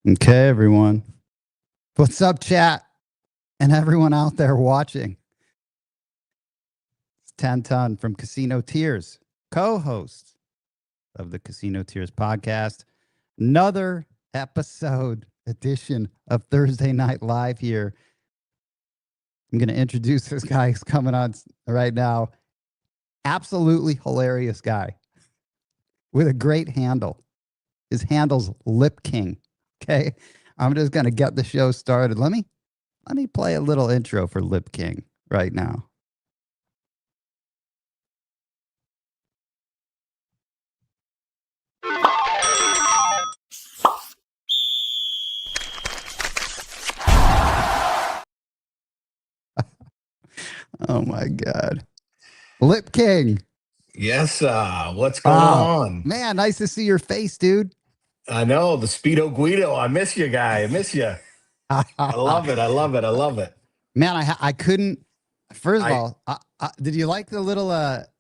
Okay, everyone. What's up, chat? And everyone out there watching. It's 10 Ton from Casino Tears, co-host of the Casino Tears podcast. Another episode edition of Thursday Night Live here. I'm going to introduce this guy who's coming on right now. Absolutely hilarious guy with a great handle. His handle's Lip King. Okay, I'm just going to get the show started. Let me play a little intro for Lip King right now. Oh my God. Lip King. Yes, what's going on? Man, nice to see your face, dude. I know, the Speedo Guido. I miss you, guy. I miss you. I love it. I love it. I love it. Man, I couldn't. First of all, did you like the little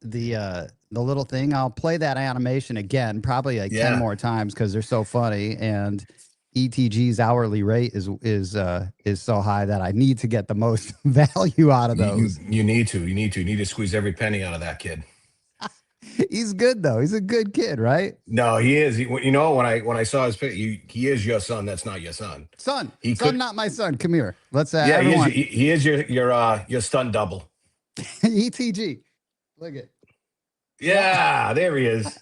the little thing? I'll play that animation again, probably like 10 more times because they're so funny. And ETG's hourly rate is so high that I need to get the most value out of those. You need to squeeze every penny out of that kid. He's good though. He's a good kid, right? No, he is. You know, when I saw his picture, he is your son. That's not your son. Not my son. Come here. Let's everyone. He is your stunt double. ETG. Look at. Yeah, there he is.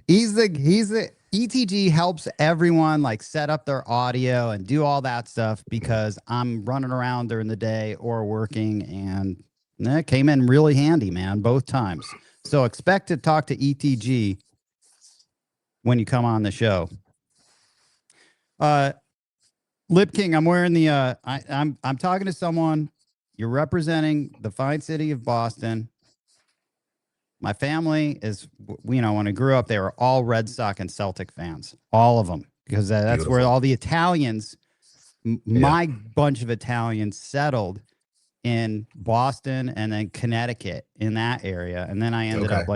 he's the ETG helps everyone like set up their audio and do all that stuff because I'm running around during the day or working, and it came in really handy, man, both times. So expect to talk to ETG when you come on the show. Lip King, I'm wearing the I'm talking to someone. You're representing the fine city of Boston. My family is, when I grew up, they were all Red Sox and Celtic fans, all of them, because that's Beautiful. Where all the Italians, my bunch of Italians settled in Boston and then Connecticut in that area. And then I ended up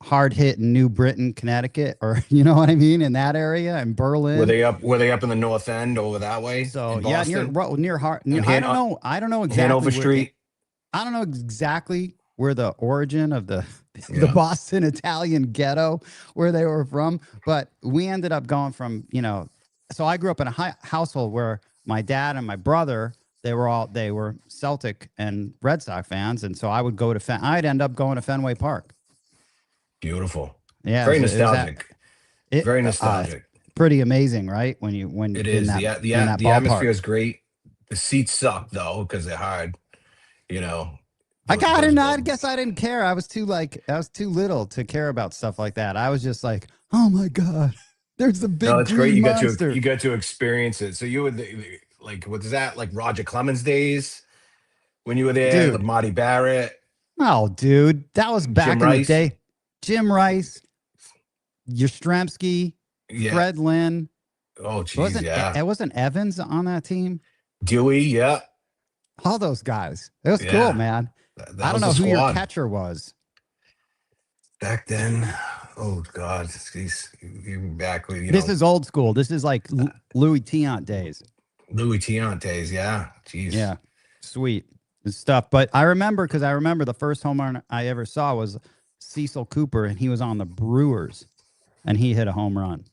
hard hit in New Britain, Connecticut, or you know what I mean? In that area, in Berlin. Were they up in the North End over that way? So yeah, near I don't know exactly Hanover Street. I don't know exactly where the origin of the Boston Italian ghetto, where they were from. But we ended up going from, so I grew up in a household where my dad and my brother, they were Celtic and Red Sox fans. And so I would go to, I'd end up going to Fenway Park. Beautiful. Yeah. Very nostalgic. Very nostalgic. Pretty amazing, right? When it is. The atmosphere is great. The seats suck though, because they're hard, I guess I didn't care. I was too little to care about stuff like that. I was just like, oh my God, there's the big. No, it's great. You got to experience it. So you were what is that? Like Roger Clemens days when you were there, with Marty Barrett. Oh, dude, that was back in the day. Jim Rice, Yastrzemski, Fred Lynn. Oh, geez, It wasn't Evans on that team. Dewey, yeah. All those guys. It was cool, man. I don't know who your catcher was back then. Oh God, he's back. This is old school. This is like Louis Tiant days. Yeah. Jeez. Yeah, sweet stuff. But I remember the first home run I ever saw was Cecil Cooper, and he was on the Brewers, and he hit a home run.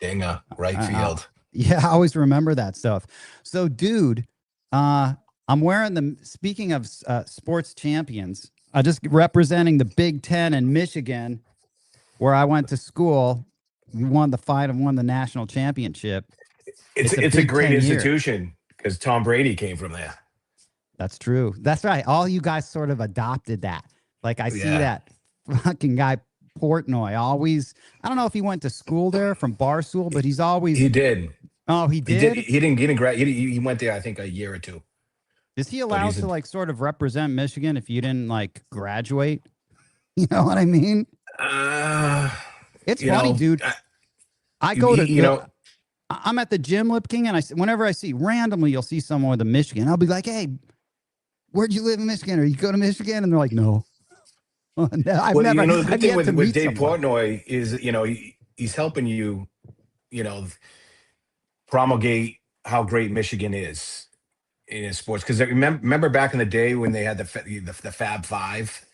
Dinger, right field. Yeah, I always remember that stuff. So, dude, I'm wearing speaking of sports champions, just representing the Big Ten in Michigan, where I went to school. We won the national championship. It's a great institution because Tom Brady came from there. That's true. That's right. All you guys sort of adopted that. Like I see that fucking guy Portnoy always. I don't know if he went to school there from Barstool, but he did. Oh, he did. He didn't graduate. He went there, I think, a year or two. Is he allowed to sort of represent Michigan if you didn't graduate? You know what I mean? It's funny, dude. I go to I'm at the gym, Lip King, and whenever I see randomly, you'll see someone with a Michigan. I'll be like, "Hey, where'd you live in Michigan? Or you go to Michigan?" And they're like, "No." The good thing with Dave Portnoy is, he's helping you promulgate how great Michigan is in sports. Because remember back in the day when they had the Fab Five,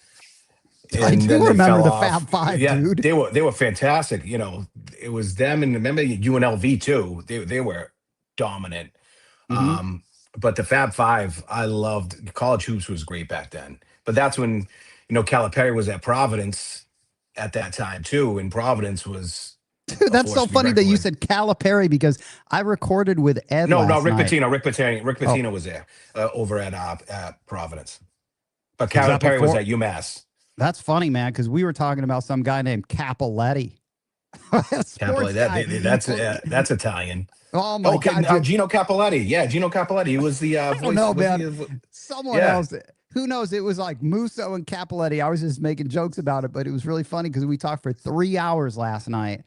I and then do they remember fell the off. Fab Five, Yeah, dude. they were fantastic. It was them, and remember UNLV too. They were dominant. Hmm. Um, but the Fab Five, I loved. College hoops was great back then. But that's when Calipari was at Providence at that time too, and Providence was Dude, a that's force so to be funny that reckoned you with. said Calipari because I recorded with Ed No, last night. Rick Oh, Pitino was there over at Providence, but was that Calipari was before? at UMass. That's funny, man, because we were talking about some guy named Capoletti, a sports Capoletti, guy. that's Italian. Oh my Oh, God, dude. Gino Capoletti. Yeah, Gino Capoletti. He was the I don't voice. know, Was man. he? Someone Yeah. else. Who knows? It was like Musso and Capoletti. I was just making jokes about it, but it was really funny because we talked for 3 hours last night.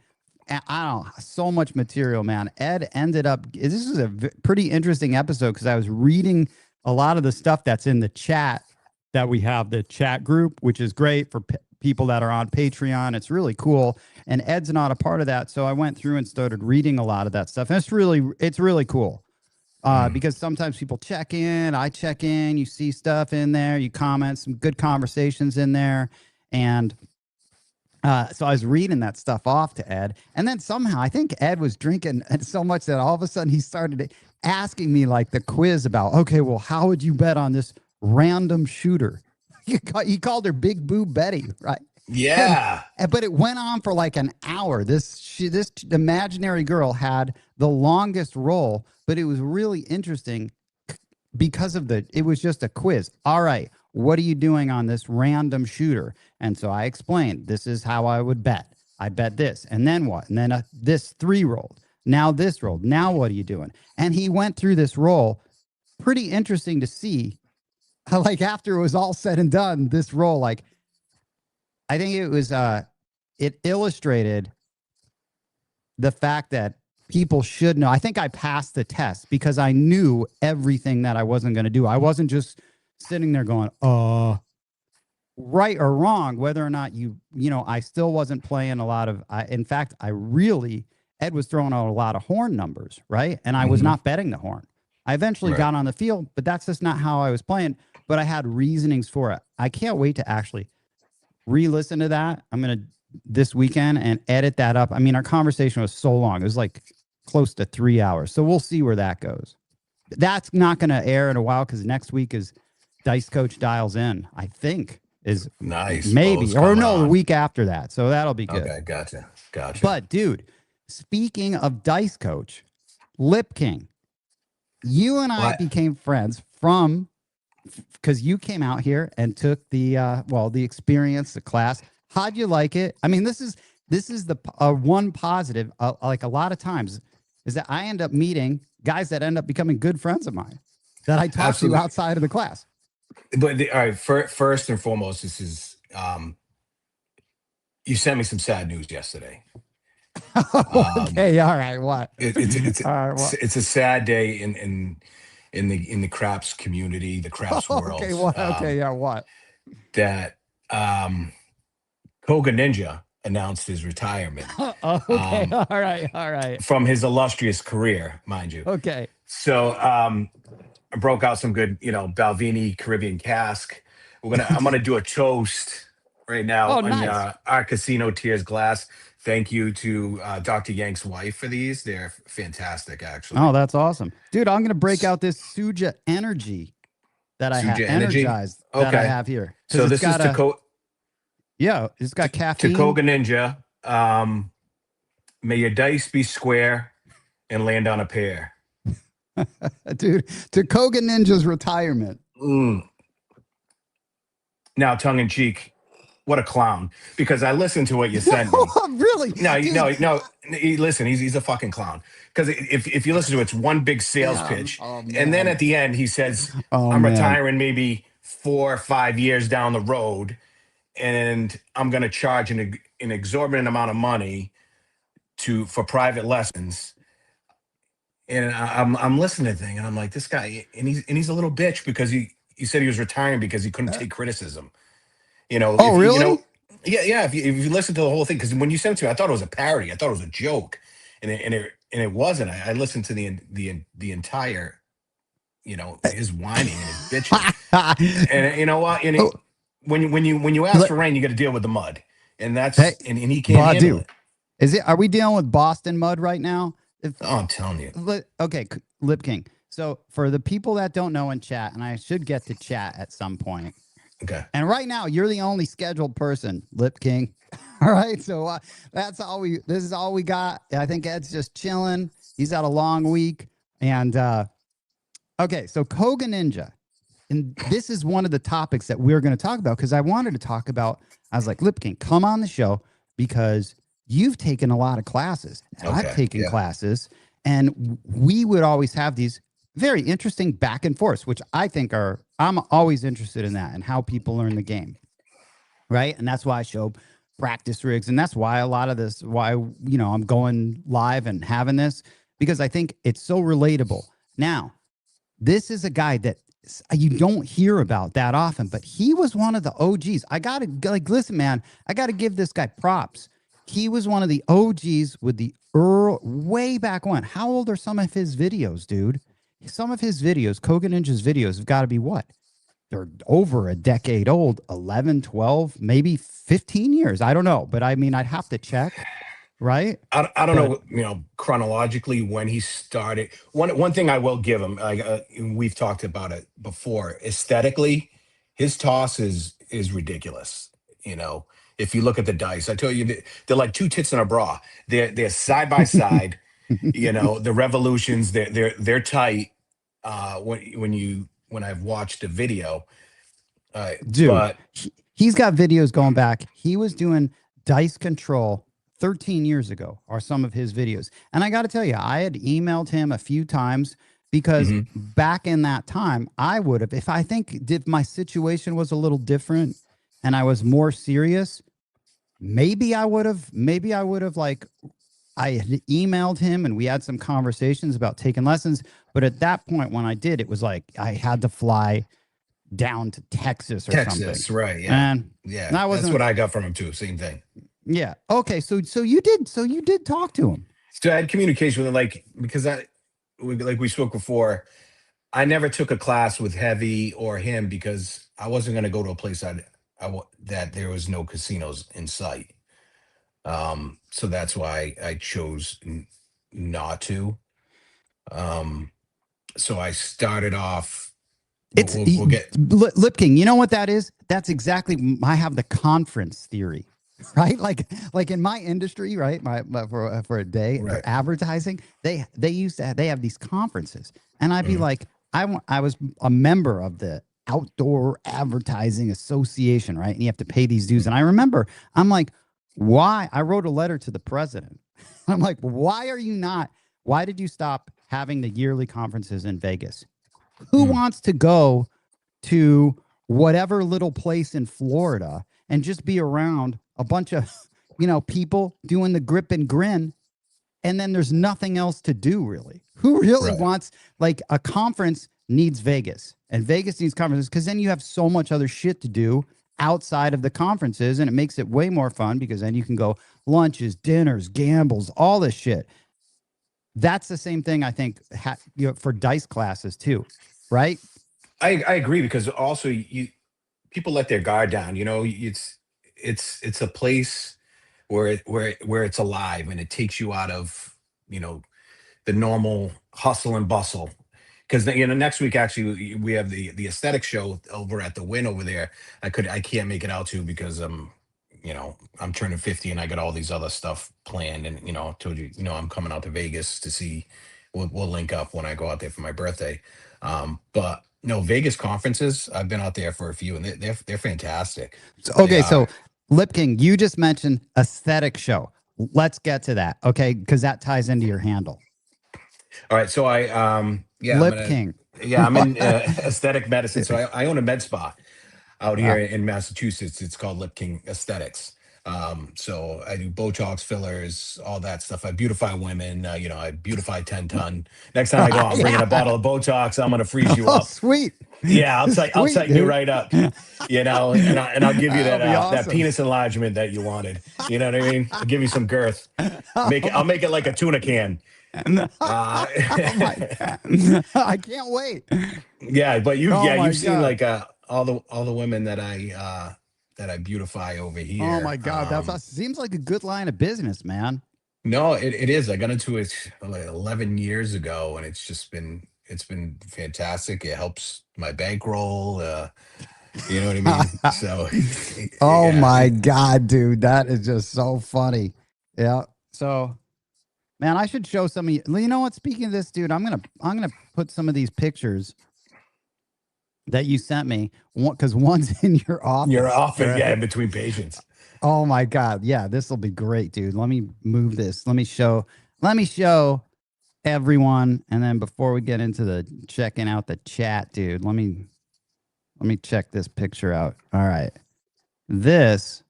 And I don't know, so much material, man. Ed ended up, this is a pretty interesting episode because I was reading a lot of the stuff that's in the chat that we have, the chat group, which is great for people that are on Patreon. It's really cool. And Ed's not a part of that. So I went through and started reading a lot of that stuff. And it's really cool. Because sometimes people check in, I check in, you see stuff in there, you comment, some good conversations in there. And so I was reading that stuff off to Ed. And then somehow I think Ed was drinking so much that all of a sudden he started asking me like the quiz about, okay, well, how would you bet on this random shooter? He called her Big Boo Betty, right? Yeah. But it went on for like an hour. This imaginary girl had the longest roll, but it was really interesting because of it was just a quiz. All right, what are you doing on this random shooter? And so I explained, this is how I would bet. I bet this, and then what? And then this 3 rolled. Now this rolled. Now what are you doing? And he went through this roll. Pretty interesting to see. Like after it was all said and done, this roll, like I think it was it illustrated the fact that people should know. I think I passed the test because I knew everything that I wasn't going to do. I wasn't just sitting there going, right or wrong, whether or not I still wasn't playing a lot of, in fact, Ed was throwing out a lot of horn numbers, right? And I was not betting the horn. I eventually got on the field, but that's just not how I was playing. But I had reasonings for it. I can't wait to actually re-listen to that. I'm going to this weekend and edit that up. I mean, our conversation was so long. It was like close to 3 hours. So we'll see where that goes. That's not going to air in a while because next week is Dice Coach Dials In, I think, is nice. Maybe. Or no, the week after that. So that'll be good. Okay, gotcha. But dude, speaking of Dice Coach, Lip King, you and I became friends because you came out here and took the experience, the class. How'd you like it? I mean, this is the one positive, like a lot of times, is that I end up meeting guys that end up becoming good friends of mine that I talk to outside of the class. But all right, first and foremost, this is you sent me some sad news yesterday. Okay, all right, what? It's a sad day in the craps community, the craps world. Okay, what? Okay, yeah, what? That Koga Ninja announced his retirement. Okay, all right. From his illustrious career, mind you. Okay. So I broke out some good, Balvenie Caribbean cask. I'm gonna do a toast right now on our Casino Tears glass. Thank you to Dr. Yank's wife for these. They're fantastic, actually. Oh, that's awesome, dude. I'm gonna break out this Suja Energy that I have energized that I have here. So this is it's got caffeine. To Koga Ninja. May your dice be square and land on a pair. Dude, to Koga Ninja's retirement. Now, tongue in cheek, what a clown! Because I listened to what you sent me. Really? No. Listen, he's a fucking clown. Because if you listen to it, it's one big sales pitch, and then at the end he says, "I'm retiring maybe 4 or 5 years down the road, and I'm going to charge an exorbitant amount of money for private lessons." And I'm listening to the thing, and I'm like, this guy, and he's a little bitch because he said he was retiring because he couldn't take criticism. Oh, really? Yeah. If you listen to the whole thing, because when you sent it to me, I thought it was a parody. I thought it was a joke, and it wasn't. I listened to the entire, his whining and his bitching, and you know what? And when you ask for rain, you got to deal with the mud, and that's and he can't handle it. Are we dealing with Boston mud right now? I'm telling you. Okay, Lip King. So for the people that don't know in chat, and I should get to chat at some point. Okay. And right now, you're the only scheduled person, Lip King. All right. So this is all we got. I think Ed's just chilling. He's had a long week. And okay, so Koga Ninja. And this is one of the topics that we're going to talk about because I wanted to talk about. I was like, Lip King, come on the show because you've taken a lot of classes. And I've taken classes. And we would always have these very interesting back and forth, which I think I'm always interested in that and how people learn the game. Right. And that's why I show practice rigs. And that's why a lot of this, I'm going live and having this, because I think it's so relatable. Now, this is a guy that you don't hear about that often, but he was one of the OGs. I got to listen, man, I got to give this guy props. He was one of the OGs with the way back when. How old are some of his videos, dude? Some of his videos, Koga Ninja's videos, have got to be what? They're over a decade old, 11, 12, maybe 15 years. I don't know. But I mean, I'd have to check, right? I don't know, chronologically when he started. One thing I will give him, we've talked about it before, aesthetically, his toss is ridiculous. If you look at the dice, I tell you, they're like two tits in a bra. They're side by side. The revolutions, they're tight. When I've watched a video, dude, but he's got videos going back. He was doing dice control 13 years ago, are some of his videos. And I got to tell you, I had emailed him a few times because back in that time, I would have, if my situation was a little different and I was more serious, maybe I would have I had emailed him and we had some conversations about taking lessons. But at that point, when I did, it was like I had to fly down to Texas or something. Right. Yeah. And that's what I got from him too. Same thing. Yeah. Okay. So you did talk to him. So I had communication with him, because we spoke before, I never took a class with Heavy or him because I wasn't going to go to a place that there was no casinos in sight. So that's why I chose not to. So I started off. We'll get Lip King. You know what that is? That's exactly. I have the conference theory, right? Like in my industry, right? For a day, right. Advertising, they have these conferences, and I'd be like, I was a member of the Outdoor Advertising Association, right? And you have to pay these dues. And I remember, I'm like, why? I wrote a letter to the president. I'm like, why did you stop having the yearly conferences in Vegas? Who wants to go to whatever little place in Florida and just be around a bunch of, people doing the grip and grin, and then there's nothing else to do, really? Who really wants, a conference needs Vegas, and Vegas needs conferences because then you have so much other shit to do outside of the conferences, and it makes it way more fun because then you can go lunches, dinners, gambles, all this shit. That's the same thing, I think, for dice classes too, right? I agree, because also people let their guard down. It's a place where it's alive, and it takes you out of the normal hustle and bustle. Because next week actually we have the aesthetic show over at the Win over there. I can't make it out to because I'm turning 50 and I got all these other stuff planned, and I told you, I'm coming out to Vegas to see. We'll link up when I go out there for my birthday. But no, Vegas conferences, I've been out there for a few, and they're fantastic. So Lip King, you just mentioned aesthetic show. Let's get to that, okay? Because that ties into your handle. All right, so Lip King. Yeah, I'm in aesthetic medicine. So I own a med spa out here in Massachusetts. It's called Lip King Aesthetics. So I do Botox, fillers, all that stuff. I beautify women. I beautify 10 ton. Next time I go, I'm bringing a bottle of Botox. I'm gonna freeze you Oh, up. sweet. Yeah, I'll Sweet, tighten you dude. right up. And I'll give you That'll be that awesome. penis enlargement that you wanted. You know what I mean? I'll give you some girth. Oh I'll my make it like a tuna can. Uh, oh my God. I can't wait. yeah, but Oh my you've seen God. like all the women that I beautify over Oh my here. God. Seems like a good line of business, man. No, it is. I got into it like 11 years ago, and it's been fantastic. It helps my bankroll. You know what I mean? So, Oh yeah, my God, dude. That is just so funny. Yeah. So, man, I should show some of you. You know what? Speaking of this, dude, I'm gonna put some of these pictures that you sent me because one's in your you're office. often, yeah, Right? in between patients. Oh my God. Yeah, this will be great, dude. Let me move this. Let me show everyone. And then before we get into the checking out the chat, dude, let me check this picture out. All right. This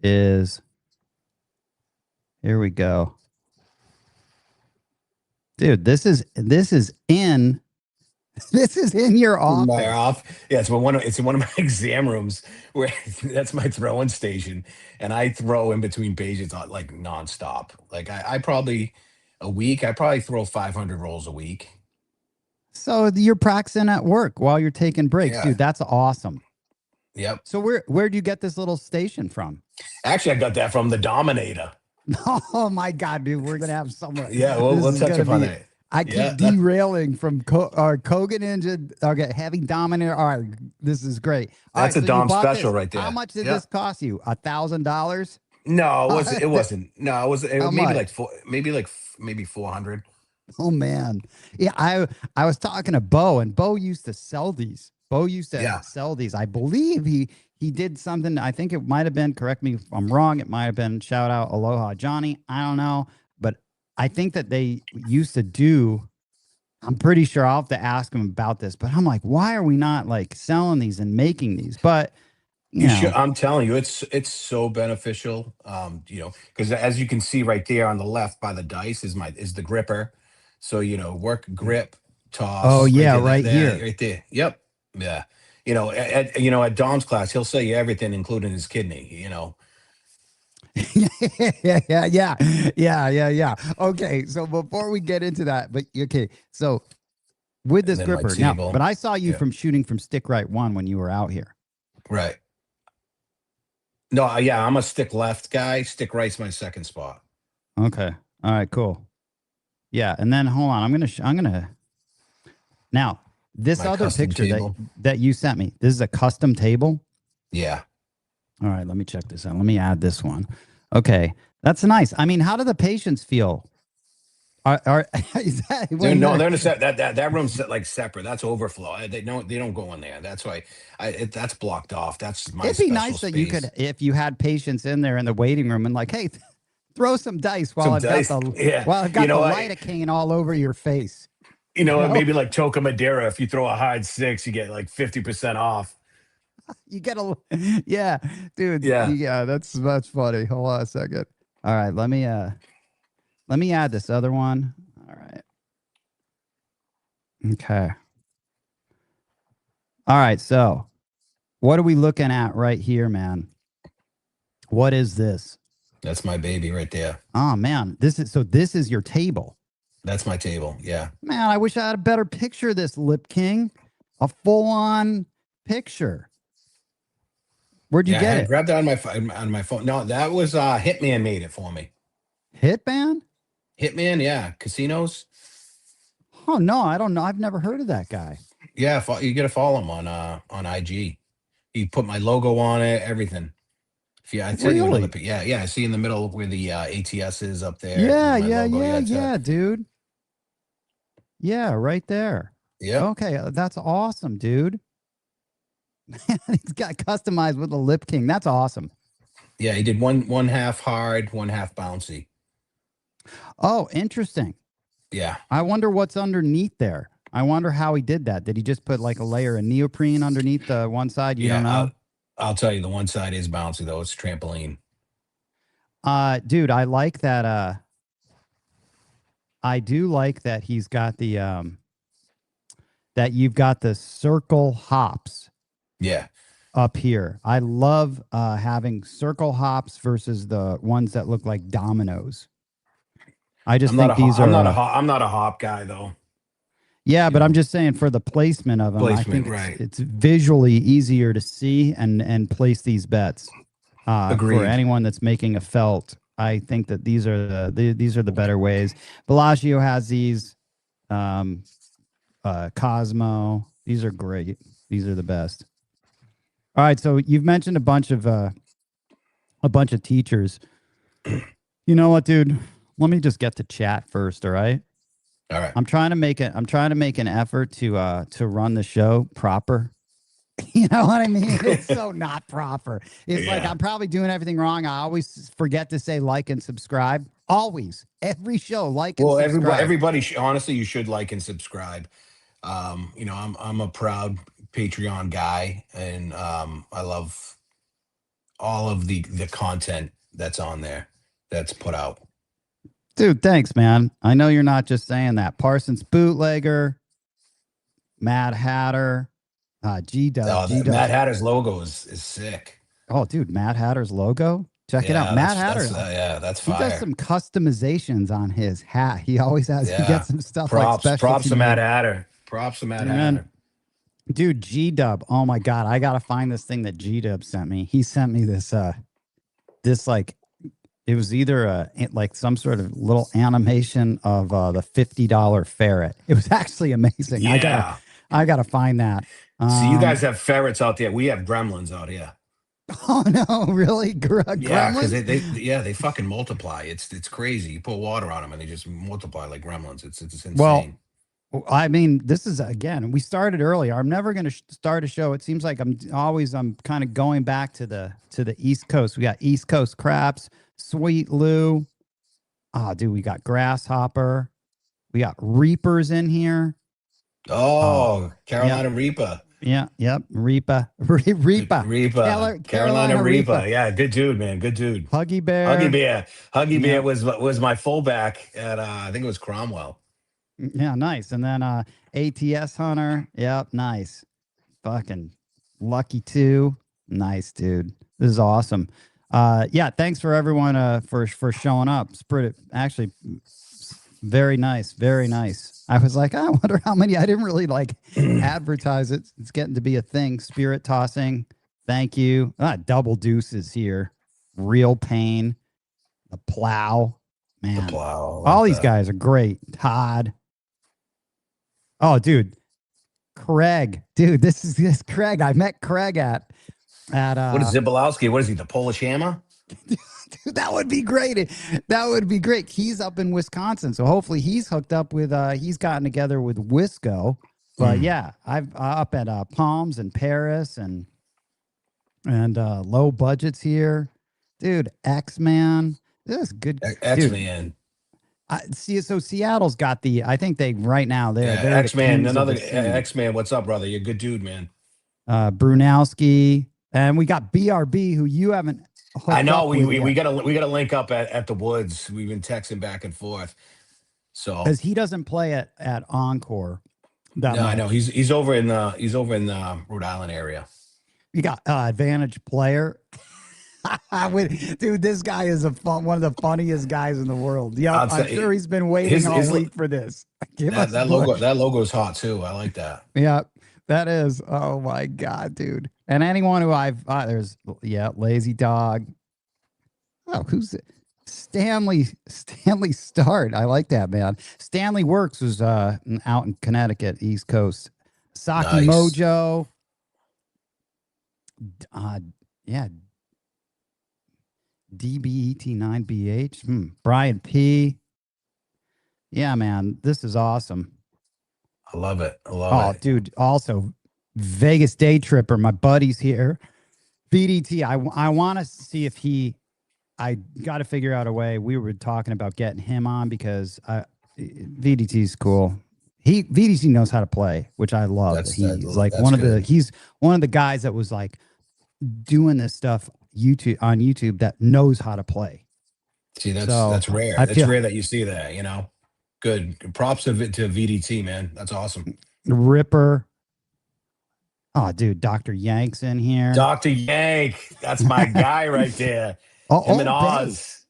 is here we go. Dude, this is in your My office. off, yeah, it's in one of my exam rooms where that's my throwing station, and I throw in between patients like nonstop. Like I probably a week, I probably throw 500 rolls a week. So you're practicing at work while you're taking breaks, Yeah. dude. That's awesome. Yep. So where'd you get this little station from? Actually, I got that from the Dominator. Oh my God, dude, we're gonna have someone. Yeah, This we'll is touch gonna upon be. that. I Yeah, keep derailing from Kogan engine. Okay, having dominator. All right, this is great. All that's right, a so you Dom bought special this. right How there. much did Yeah. this cost you? $1,000? No, it wasn't. No, it How was maybe much? like maybe 400. Oh man, yeah. I was talking to Bo, and Bo used to sell these. Bo used to Yeah. sell these. I believe he did something. I think it might have been. Correct me if I'm wrong. It might have been shout out Aloha Johnny. I don't know, but I think that they used to do. I'm pretty sure I'll have to ask him about this. But I'm like, why are we not like selling these and making these? But you You should. know, I'm telling you, it's so beneficial. Because as you can see right there on the left by the dice is the gripper. So work grip, oh toss right yeah, there. right That here. right there. Yep. Yeah. At Dom's class, he'll say everything, including his kidney. Yeah. Okay, so before we get into that, but okay, so with And this then my gripper now, but table. I saw you Yeah. from shooting from stick right one when you were out here. Right. No, yeah, I'm a stick left guy. Stick right's my second spot. Okay, all right, cool. Yeah, and then hold on, I'm gonna now this My other custom picture table. that you sent me. This is a custom table. Yeah. All right, let me check this out. Let me add this one. Okay, that's nice. I mean, how do the patients feel? Are is that when They're in a set that room's like separate. That's overflow. They don't go in there. That's why that's blocked off. That's my it'd be special nice that you space. could, if you had patients in there in the waiting room and like, hey, throw some dice Some dice. Yeah. while I've You got the know, lidocaine all over your face. You know, maybe like Toca Madera. If you throw a hard six, you get like 50% off. you get a yeah, dude. Yeah. Yeah, that's funny. Hold on a second. All right, let me add this other one. All right. Okay. All right. So what are we looking at right here, man? What is this? That's my baby right there. Oh man, this is your table. That's my table. Yeah. Man, I wish I had a better picture of this, Lip King. A full-on picture. Where'd you Yeah, I get had it? grabbed that on my phone. No, that was Hitman made it for me. Hitman? Hitman, yeah. Casinos. Oh no, I don't know. I've never heard of that guy. Yeah, you gotta follow him on IG. He put my logo on it, everything. Yeah, I sent you another. Really? Yeah. I see in the middle where the ATS is up there with my logo. Yeah, Yeah, dude. Yeah, right there. yep. Okay, that's awesome, dude. He's got customized with the Lip King. That's awesome. Yeah, he did one half hard, one half bouncy. Oh, interesting. Yeah. I wonder what's underneath there. I wonder how he did that. Did he just put like a layer of neoprene underneath the one side? You don't know? I'll tell you, the one side is bouncy though. It's trampoline. Dude, I like that. I do like that he's got the that you've got the circle hops. Yeah. Up here. I love having circle hops versus the ones that look like dominoes. I just think these are. I'm not a hop guy though. Yeah, but I'm just saying for the placement of them, I think it's visually easier to see and place these bets. For anyone that's making a felt, I think that these are the better ways. Bellagio has these. Cosmo. These are great. These are the best. All right, so you've mentioned a bunch of teachers. You know what, dude? Let me just get to chat first, all right? All right. I'm trying to make an effort to run the show proper. You know what I mean? It's so not proper. It's like I'm probably doing everything wrong. I always forget to say like and subscribe. Always. Every show, like and subscribe. Everybody honestly, you should like and subscribe. You know, I'm a proud Patreon guy, and I love all of the content that's on there, that's put out. Dude, thanks, man. I know you're not just saying that. Parsons Bootlegger, Mad Hatter, G-Dub. Mad Hatter's logo is sick. Oh, dude, Mad Hatter's logo? Check it out. Mad Hatter. That's fire. He does some customizations on his hat. He always has. He gets some stuff props, like special. Props to Mad Hatter. Props to Mad Hatter. Dude, G-Dub. Oh my God. I got to find this thing that G-Dub sent me. He sent me this, like, it was either like some sort of little animation of the $50 ferret. It was actually amazing. Yeah. I gotta find that. So you guys have ferrets out there. We have gremlins out here. Oh no, really? Yeah, because they fucking multiply. It's crazy. You put water on them and they just multiply like gremlins. It's insane. Well, I mean, this is, again, we started earlier. I'm never going to start a show. It seems like I'm kind of going back to the East Coast. We got East Coast craps, Sweet Lou. Dude, we got grasshopper. We got reapers in here. Oh, Carolina Reaper. Yeah, yep. Reaper. Carolina Reaper. Yeah, good dude, man. Good dude. Huggy Bear. Huggy Bear was my fullback at I think it was Cromwell. Yeah, nice. And then ATS Hunter. Yep, nice. Fucking Lucky 2. Nice, dude. This is awesome. Yeah, thanks for everyone for showing up. It's pretty, actually, very nice. Very nice. I was like, I wonder how many. I didn't really like advertise it. It's getting to be a thing. Spirit tossing. Thank you. Double deuces here. Real pain. The plow. Man. The plow. All these guys are great. Todd. Oh, dude. Craig. Dude, this is Craig. I met Craig at what is Zibolowski? What is he, the Polish Hammer? Dude, that would be great. That would be great. He's up in Wisconsin, so hopefully he's hooked up with he's gotten together with Wisco. But yeah, I've up at Palms and Paris and low budgets here. Dude, X-Man. This is good. X-Man. See, so Seattle's got I think they right now they're X-Man, another X-Man. What's up, brother? You're a good dude, man. Brunowski, and we got BRB, who you haven't. I know we gotta link up at the Woods. We've been texting back and forth. So because he doesn't play at Encore. I know he's over in Rhode Island area. You got Advantage Player. Dude, this guy is one of the funniest guys in the world. Yeah, I'm sure he's been waiting all week for this. That logo is hot too. I like that. Yeah, that is. Oh my God, dude. And anyone who there's Lazy Dog. Oh, who's it? Stanley Start. I like that, man. Stanley Works was out in Connecticut, East Coast. Saki Mojo. Yeah. DBET9BH. Brian P. Yeah, man. This is awesome. I love it. Oh, dude. Also, Vegas Day Tripper. My buddy's here. VDT. I want to see if I got to figure out a way. We were talking about getting him on because VDT's cool. VDT knows how to play, which I love. He's one of the guys that was like, doing this stuff on YouTube that knows how to play. See, So that's rare. That's rare that you see that, you know. Good. Props to VDT, man. That's awesome. Ripper. Oh, dude, Dr. Yank's in here. Dr. Yank. That's my guy right there. Him and Oz.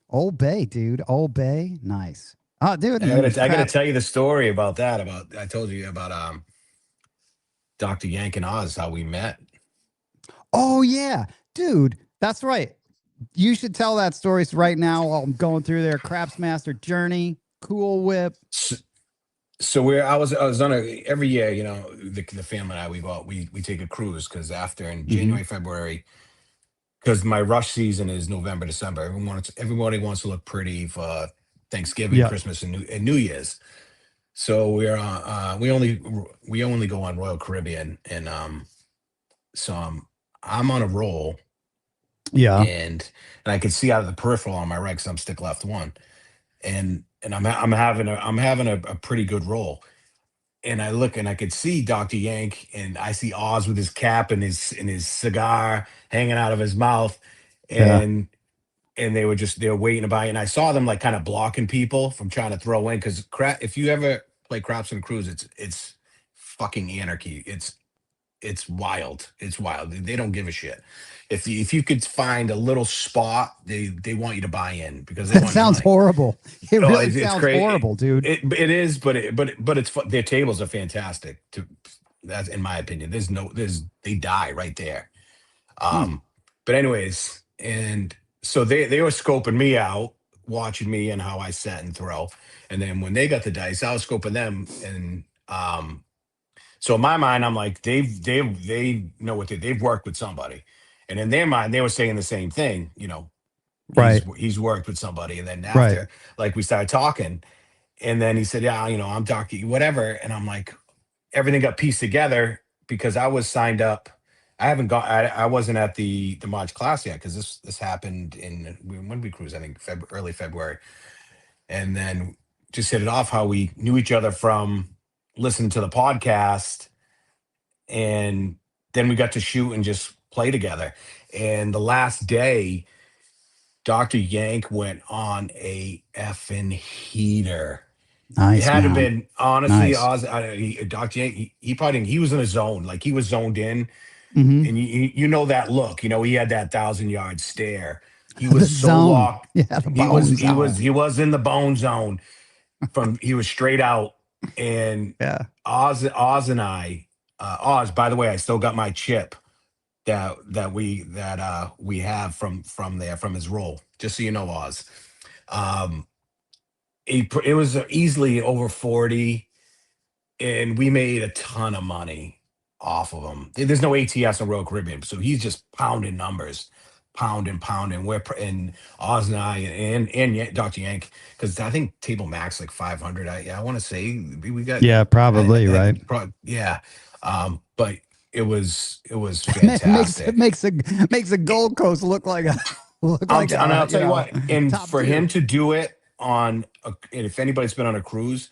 Old Bay, dude. Old Bay. Nice. Oh, dude. I gotta tell you the story about that. I told you about Dr. Yank and Oz, how we met. Oh yeah, dude. That's right. You should tell that story right now while I'm going through their Craftsmaster journey. Cool Whip. So I was on every year, you know, the family and I, we take a cruise because after in January, February, because my rush season is November, December. Everybody wants to look pretty for Thanksgiving, Christmas, and New Year's. So we only go on Royal Caribbean, and so I'm on a roll. Yeah. And I can see out of the peripheral on my right because I'm stick left one, and I'm having a pretty good roll. And I look and I could see Dr. Yank, and I see Oz with his cap and his cigar hanging out of his mouth, and they were waiting about it. And I saw them like kind of blocking people from trying to throw in, because if you ever play craps and cruise, it's fucking anarchy. It's wild. It's wild. They don't give a shit. If you could find a little spot, they want you to buy in because they that sounds horrible. It really sounds horrible, dude. It is, but it's their tables are fantastic. That's in my opinion. They die right there. But anyways, and so they were scoping me out, watching me and how I set and throw, and then when they got the dice, I was scoping them, and so in my mind, I'm like, they know what they've worked with somebody. And in their mind, they were saying the same thing, you know, he's worked with somebody. And then after, like, we started talking, and then he said, yeah, you know, I'm talking whatever. And I'm like, everything got pieced together because I was signed up. I wasn't at the March class yet, because this happened when we cruised, I think early February. And then just hit it off how we knew each other from listening to the podcast, and then we got to shoot and just play together. And the last day, Dr. Yank went on a effing heater. Nice. It had to been, honestly, Oz, Dr. Yank, he was in a zone, like he was zoned in. And you know that look, you know, he had that 1,000-yard stare. He was so locked. Yeah, he was in the bone zone. He was straight out. And Oz and I, Oz, by the way, I still got my chip that we have from his role. Just so you know, Oz. It was easily over 40, and we made a ton of money off of him. There's no ATS on Royal Caribbean, so he's just pounding numbers, pounding. And Oz and I and Dr. Yank, because I think table max like 500. I want to say we got probably right. But it was fantastic. It makes a Gold Coast look like a. And I'll tell you what, and for him to do it and if anybody's been on a cruise,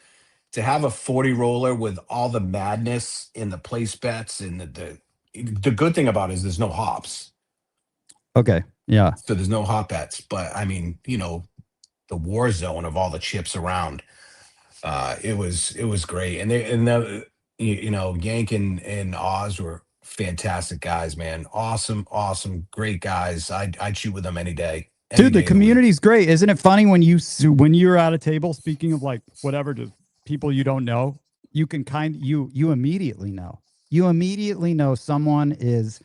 to have a 40 roller with all the madness in the place bets, and the good thing about it is there's no hops. Okay. Yeah. So there's no hop bets, but I mean, you know, the war zone of all the chips around, it was great. And you know, Yank and Oz were fantastic guys, man. Awesome, great guys. I'd shoot with them any day. Dude, the community's great. Isn't it funny when you're at a table, speaking of like whatever, just people you don't know, you can you immediately know someone is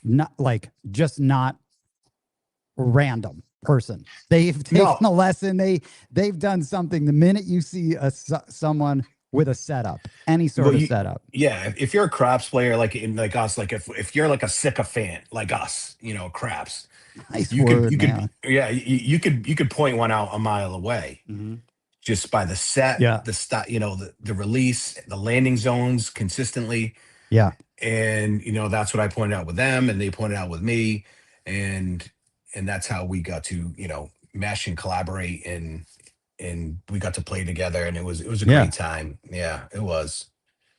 not like just not a random person. They've taken a lesson. They've done something. The minute you see someone with a setup, any sort of setup. Yeah. If you're a craps player, like us, like if you're like a sycophant like us, you know, craps, you could point one out a mile away. Just by the set, the you know, the release, the landing zones consistently. Yeah. And, you know, that's what I pointed out with them, and they pointed out with me. And that's how we got to, you know, mesh and collaborate, and we got to play together, and it was a great time. Yeah, it was.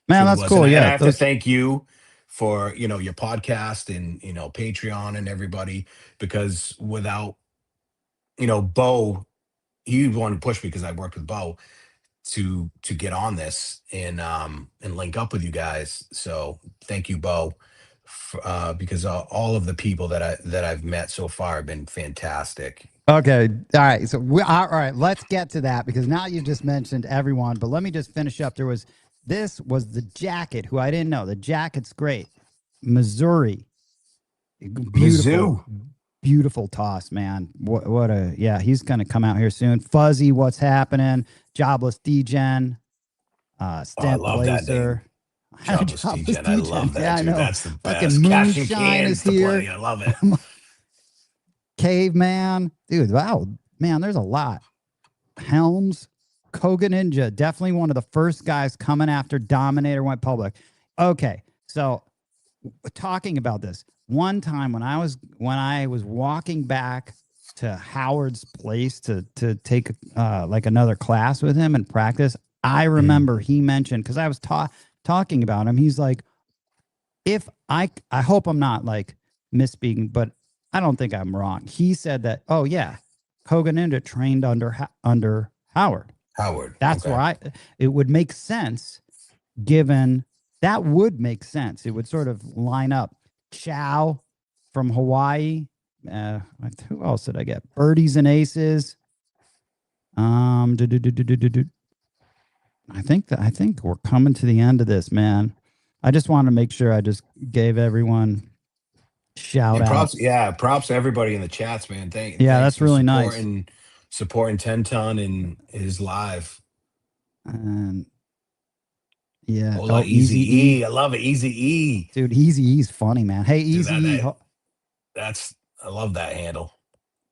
Man, that's cool. And I have to thank you for, your podcast and, Patreon and everybody, because without, Bo, he wanted to push me because I worked with Bo to get on this and link up with you guys. So thank you, Bo, because all of the people that I've met so far have been fantastic. Okay. All right. So all right, let's get to that, because now you just mentioned everyone, but let me just finish up. This was the jacket, who I didn't know. The jacket's great. Missouri. Beautiful. Mizzou. Beautiful toss, man. Yeah, he's going to come out here soon. Fuzzy, what's happening? Jobless DGen. Stent Blazer. Jobless DGen. I love that, yeah, dude. I know. That's the best. Fucking Moonshine is here. I love it. Caveman. Dude, wow. Man, there's a lot. Helms. Koga Ninja. Definitely one of the first guys coming after Dominator went public. Okay, so talking about this. One time when I was walking back to Howard's place to take like another class with him and practice, I remember he mentioned, because I was talking about him, he's like, if I hope I'm not like misspeaking, but I don't think I'm wrong. He said that, oh yeah, Koga Ninja trained under Howard. That's okay. Where it would make sense, given that would make sense. It would sort of line up. Chow from Hawaii. Who else did I get? Birdies and Aces. I think we're coming to the end of this, man. I just wanted to make sure I just gave everyone shout out. Yeah, props to everybody in the chats, man. Thanks that's really nice. Supporting 10 Ton and his live. Yeah. Easy E. I love it. Easy E. Dude, Easy E's funny, man. Hey, Easy E. I love that handle,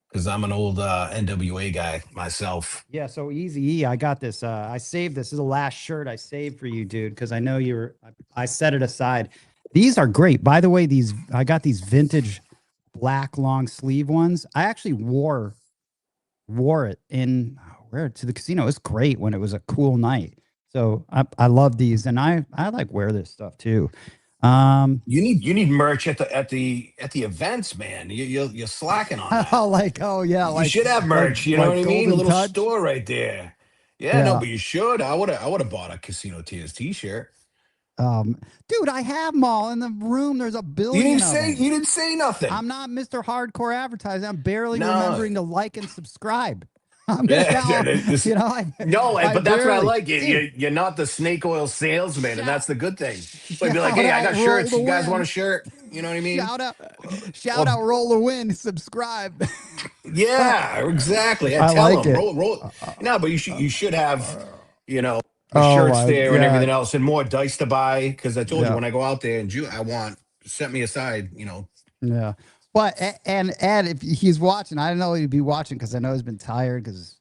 because I'm an old NWA guy myself. Yeah, so Easy E, I got this. I saved this. This is the last shirt I saved for you, dude, because I know I set it aside. These are great. By the way, I got these vintage black long sleeve ones. I actually wore it to the casino. It's great when it was a cool night. So I love these, and I like wear this stuff too. You need merch at the events, man. You're slacking on that. You should have merch. You know what I mean? A little Touch. store right there. Yeah, no, but you should. I would have bought a Casino Tears t-shirt. Dude, I have them all in the room. There's a billion. You didn't say nothing. I'm not Mr. Hardcore Advertising. I'm barely remembering to like and subscribe. But that's what I like. You're not the snake oil salesman, and that's the good thing. But be like, hey, I got shirts. You guys want a shirt? You know what I mean? Shout out, roll the win, subscribe. Yeah, exactly. I tell like them, it. roll. No, but you should have, the shirts there and everything else, and more dice to buy. Because I told you, when I go out there in June, set me aside. Yeah. But and Ed, if he's watching, I don't know he'd be watching, because I know he's been tired, because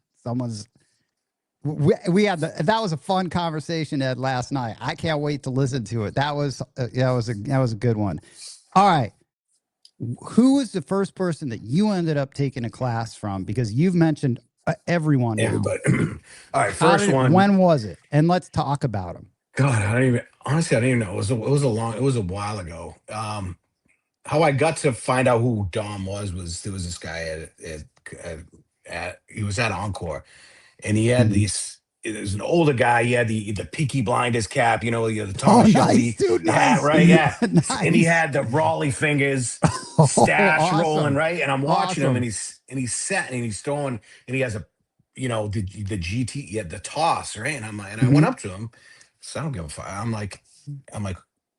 we had that was a fun conversation, Ed, last night. I can't wait to listen to it. That was a good one. All right, who was the first person that you ended up taking a class from? Because you've mentioned everyone. Everybody. All right, first one. When was it? And let's talk about him. God, I don't even know. It was a while ago. How I got to find out who Dom was there was this guy he was at Encore, and he had it was an older guy. He had the Peaky Blinders cap, the Tom Shelby hat, right? Yeah. Nice. And he had the Raleigh fingers, stash rolling, right? And I'm watching him, and he's setting, and he's throwing, and he has a, the GT, the toss, right? And I went up to him, so I don't give a fuck. I'm like,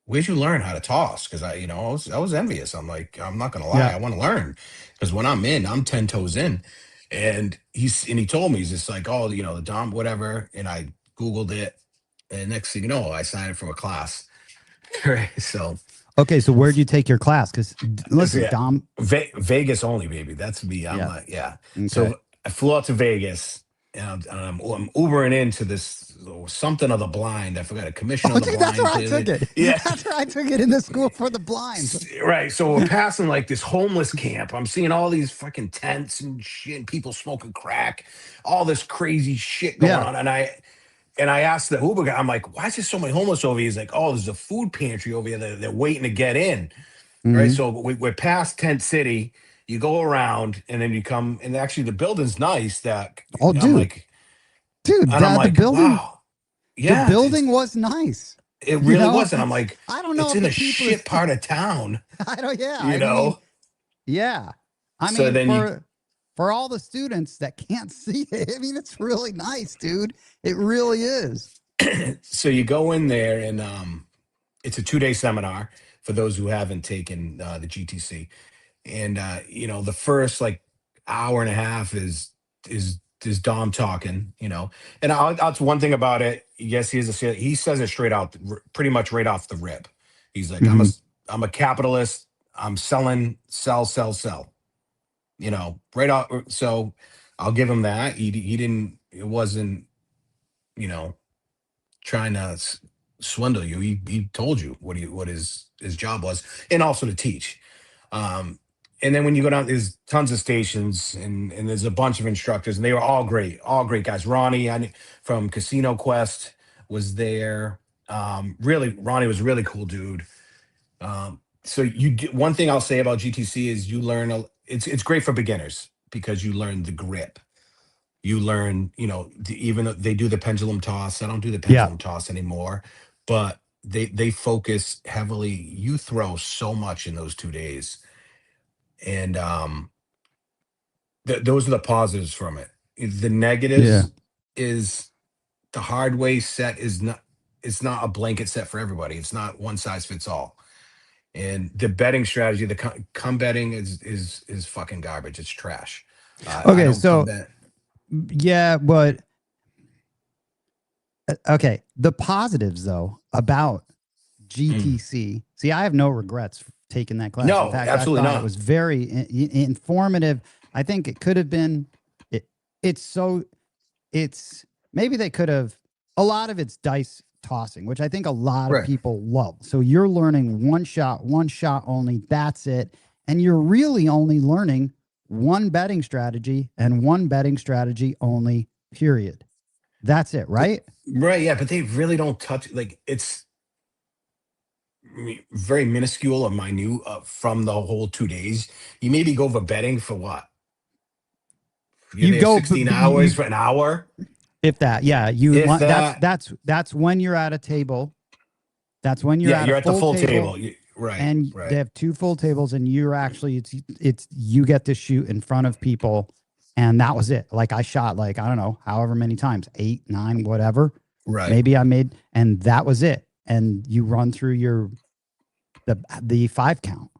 where'd you learn how to toss? Because I was envious. I'm like, I'm not gonna lie, I want to learn, because when I'm 10 toes in. And he told me, he's just like, oh, the Dom, whatever. And I Googled it, and next thing you know, I signed up for a class. Right. So okay, so where'd you take your class? Because listen, Dom, Vegas only, baby. That's me. I'm like, Okay. So I flew out to Vegas, and I'm Ubering into this something of the blind. I forgot, a commission of the blind. That's where I took it. Yeah, that's where I took it, in the school for the blind. Right. So we're passing like this homeless camp. I'm seeing all these fucking tents and shit, and people smoking crack, all this crazy shit going on. And And I asked the Uber guy, I'm like, why is there so many homeless over here? He's like, oh, there's a food pantry over here. They're waiting to get in. Right. Mhm. So we're past Tent City. You go around and then you come, and actually the building's nice. That Oh, I'm dude, like, dude, and I'm that like, wow, the yeah, building was nice. it You really know, was. And I'm like, I don't know it's if in the a people. shit part of town, I don't. Yeah, you I mean, know? yeah, I So mean then you, for all the students that can't see it, I mean, it's really nice, dude. It really is. so you go in there and, it's a 2-day seminar for those who haven't taken the GTC. And the first like hour and a half is Dom talking, and that's one thing about it. Yes, he says it straight out, pretty much right off the rip. He's like, Mhm. I'm a capitalist. I'm selling, sell, right out. So I'll give him that. He didn't. It wasn't, you know trying to swindle you. He told you what his job was, and also to teach. Um, and then when you go down, there's tons of stations, and there's a bunch of instructors, and they were all great guys. Ronnie from Casino Quest was there. Really, Ronnie was a really cool dude. So one thing I'll say about GTC is you learn it's great for beginners because you learn the grip. You learn, even though they do the pendulum toss. I don't do the Yeah, pendulum toss anymore, but they focus heavily. You throw so much in those 2 days, and those are the positives from it. The yeah, negatives is the hard way set is not. It's not a blanket set for everybody. It's not one size fits all. And the betting strategy, the come betting is fucking garbage. It's trash. I okay, don't come so bet. yeah, but okay, the positives though about Mm. GTC. See, I have no regrets taking that class. In No, fact, I absolutely thought it not. was very informative. I think it could have been. It, it's so. It's maybe they could have. A lot of it's dice tossing, which I think a lot of Right. people love. So you're learning one shot only. That's it, and you're really only learning one betting strategy and one betting strategy only. Period. That's it, But right? right, yeah, but they really don't touch, like, it's very minuscule or minute from the whole 2 days. You maybe go for betting for what? You're You there go, 16 you hours for an hour, if that, yeah, you if that. that's when you're at a table. That's when you're Yeah, at a you're at the full full table, table. Right, and they right, have two full tables, and you're actually it's you get to shoot in front of people, and that was it. Like I shot like I don't know however many times, 8, 9, whatever. right. Maybe I made, and that was it. And you run through the 5 count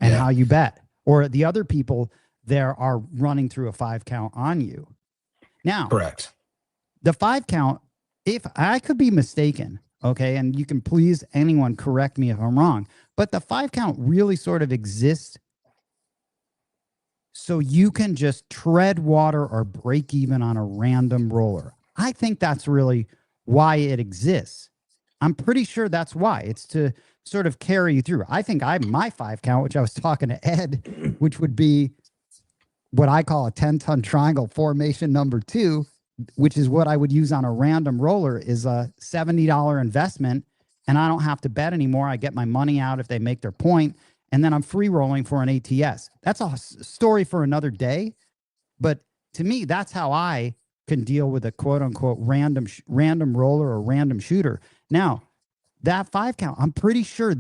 and Yeah, how you bet, or the other people there are running through a 5 count on you. Now correct. the 5 count, if I could be mistaken, okay, and you can please anyone correct me if I'm wrong, but the 5 count really sort of exists so you can just tread water or break even on a random roller. I think that's really why it exists. I'm pretty sure that's why. It's to sort of carry you through. I think my 5 count, which I was talking to Ed, which would be what I call a 10-ton triangle formation number 2, which is what I would use on a random roller, is a $70 investment. And I don't have to bet anymore. I get my money out if they make their point, and then I'm free rolling for an ATS. That's a story for another day. But to me, that's how I can deal with a quote unquote random roller or random shooter. Now, that 5 count, I'm pretty sure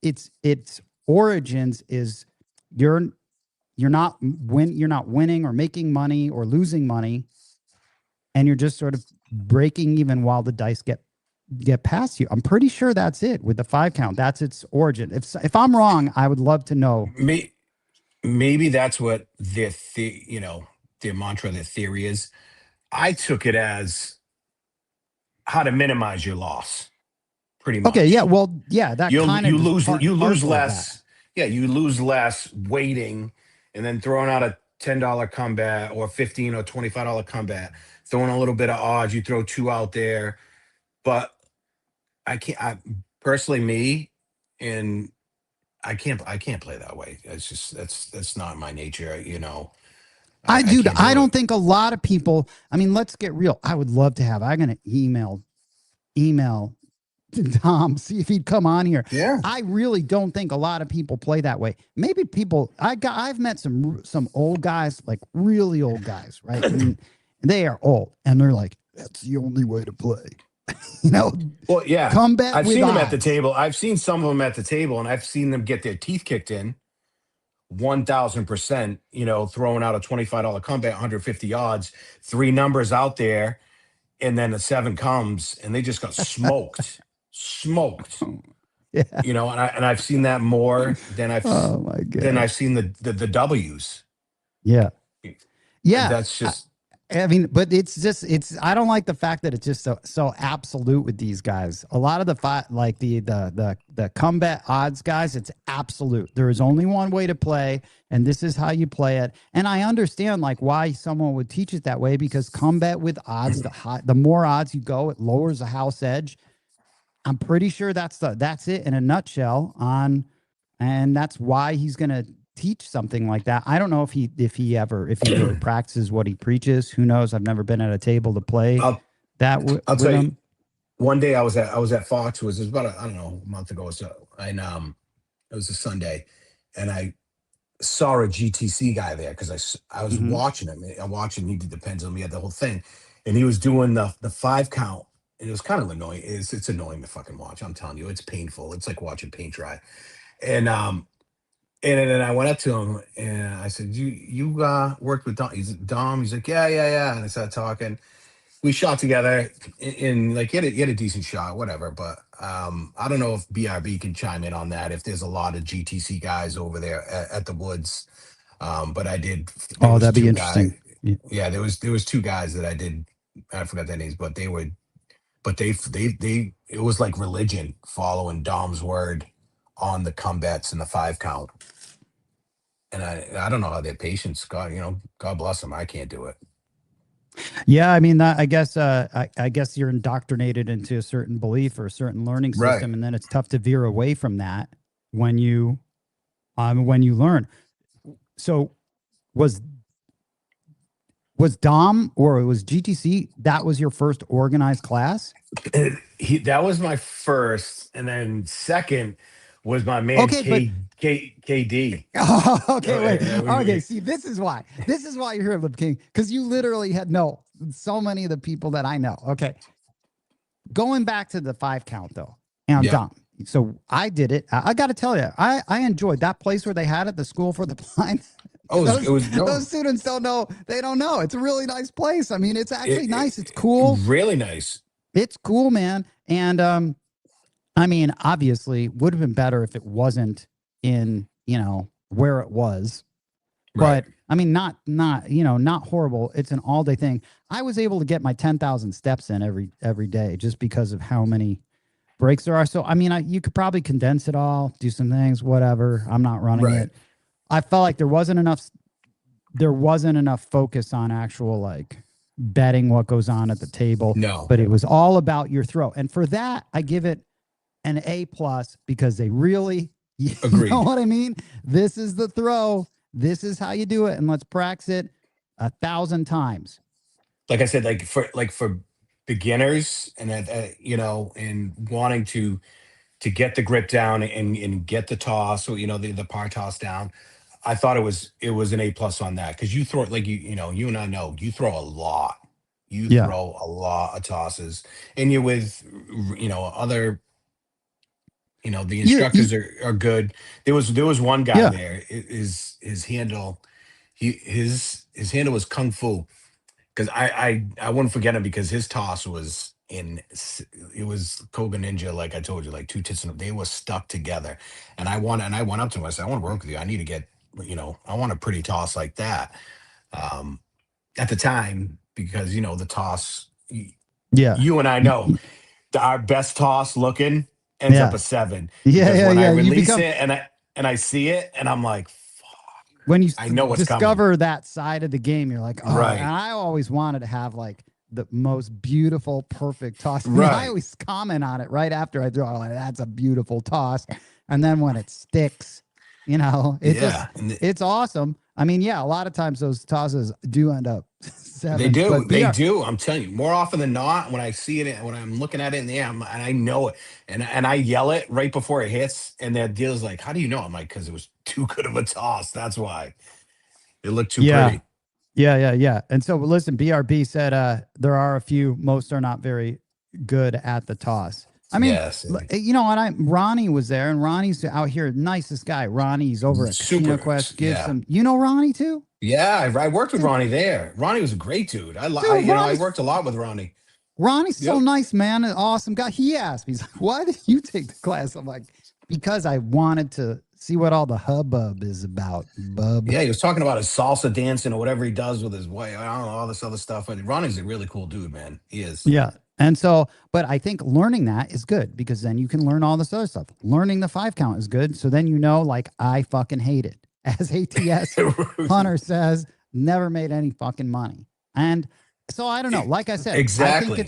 its origins is you're you're not winning or making money or losing money, and you're just sort of breaking even while the dice get past you. I'm pretty sure that's it with the 5 count. That's its origin. If I'm wrong, I would love to know. May, Maybe that's what their mantra, their theory is. I took it as how to minimize your loss, pretty Okay, yeah, much. well, yeah, that kind of is part You and lose parcel of that. less. Yeah, you lose less waiting and then throwing out a $10 combat or 15 or $25 combat, throwing a little bit of odds. You throw two out there, but I personally, me, and I can't play that way. It's just that's not my nature. I can't do I don't it. think a lot of people, I mean, let's get real. I would love to have, I'm going to email Tom, see if he'd come on here. Yeah. I really don't think a lot of people play that way. Maybe people, I've met some old guys, like really old guys, right? And they are old and they're like, that's the only way to play. You know, Well, yeah. combat I've with seen them at the odds. table. I've seen some of them at the table, and I've seen them get their teeth kicked in 1,000%, you know, throwing out a $25 combat, 150 odds, three numbers out there, and then a seven comes, and they just got smoked. Yeah. You know, and I've seen that more than Oh my God. I've seen the W's. Yeah. Yeah. That's just I mean, but I don't like the fact that it's just so absolute with these guys. A lot of like the combat odds guys, it's absolute. There is only one way to play, and this is how you play it. And I understand like why someone would teach it that way, because combat with odds, the more odds you go, it lowers the house edge. I'm pretty sure that's it in a nutshell and that's why he's going to teach something like that. I don't know if he really practices what he preaches. Who knows? I've never been at a table to play I'll with tell you. him. One day I was at Fox. It was about I don't know, a month ago. So and it was a Sunday, and I saw a GTC guy there because I was watching him. I'm watching. He did the pendulum. He had the whole thing, and he was doing the 5 count. And it was kind of annoying. It's annoying to fucking watch. I'm telling you, it's painful. It's like watching paint dry. And then I went up to him and I said, "You worked with Dom?" He's like, yeah. And I started talking. We shot together in like he had a decent shot, whatever. But I don't know if BRB can chime in on that. If there's a lot of GTC guys over there at the Woods, but I did. Oh, that'd be interesting. Yeah, there was 2 guys that I did. I forgot their names, but they it was like religion following Dom's word on the combats and the 5 count. And I don't know how their patience, God bless them. I can't do it. Yeah, I mean, I guess I guess you're indoctrinated into a certain belief or a certain learning system, Right. and then it's tough to veer away from that when you learn. So was Dom or it was GTC? That was your first organized class? That was my first, and then second was my man KD. Oh, okay, wait. Okay, see, this is why you're here, Lip King, because you literally had so many of the people that I know. Okay, going back to the 5 count though, and Dom. So I did it. I got to tell you, I enjoyed that place where they had it, the School for the Blind. Oh, those students don't know. They don't know. It's a really nice place. I mean, it's actually nice. It's cool. Really nice. It's cool, man. And I mean, obviously, would have been better if it wasn't in where it was. Right. But I mean, not horrible. It's an all day thing. I was able to get my 10,000 steps in every day just because of how many breaks there are. So I mean, you could probably condense it all, do some things, whatever. I'm not running it. I felt like there wasn't enough focus on actual like betting what goes on at the table. No, but it was all about your throw. And for that, I give it an A+ because they really, Agreed. know what I mean? This is the throw. This is how you do it. And let's practice it 1,000 times. Like I said, like for beginners and and wanting to get the grip down and get the toss or the par toss down, I thought it was an A+ on that, because you throw it like you and I know you throw a lot. You throw a lot of tosses, and you're with other. The instructors are good. There was one guy there. His handle, his handle was Kung Fu, because I wouldn't forget him because his toss was it was Koga Ninja, like I told you, like 2 tits and they were stuck together. And I went up to him. I said, I want to work with you. I need to get, I want a pretty toss like that. At the time, because the toss, you and I know our best toss looking ends up a 7. Because when I release it and I see it and I'm like, when you I know what's discover coming. that side of the game, you're like, oh, right. And I always wanted to have like the most beautiful, perfect toss. Right. I always comment on it right after I throw it. Like, that's a beautiful toss. And then when it sticks, it's awesome. I mean, yeah, a lot of times those tosses do end up sevens. They do. But They do. I'm telling you, more often than not, when I see it, when I'm looking at it in the air, and I know it, and I yell it right before it hits, and that deal's like, "How do you know?" I'm like, "Because it was too good of a toss. That's why it looked too yeah, pretty." yeah. And so listen, BRB said there are a few, most are not very good at the toss. I mean, Yes, you know what? Ronnie was there, and Ronnie's out here, nicest guy. Ronnie's over at Casino super. Quest. Gives Yeah, some, you know, Ronnie too. yeah. I worked with Ronnie there. Ronnie was a great dude. Dude, I worked a lot with Ronnie. Ronnie's so Yep. nice, man, an awesome guy. He asked me, he's like, "Why did you take the class?" I'm like, "Because I wanted to see what all the hubbub is about, bub." Yeah, he was talking about his salsa dancing or whatever he does with his wife. I don't know, all this other stuff. But Ronnie's a really cool dude, man. He is. Yeah. And so, but I think learning that is good because then you can learn all this other stuff. Learning the 5 count is good. So then you know, like, I fucking hate it. As ATS Hunter says, never made any fucking money. And so I don't know. Like I said, Exactly.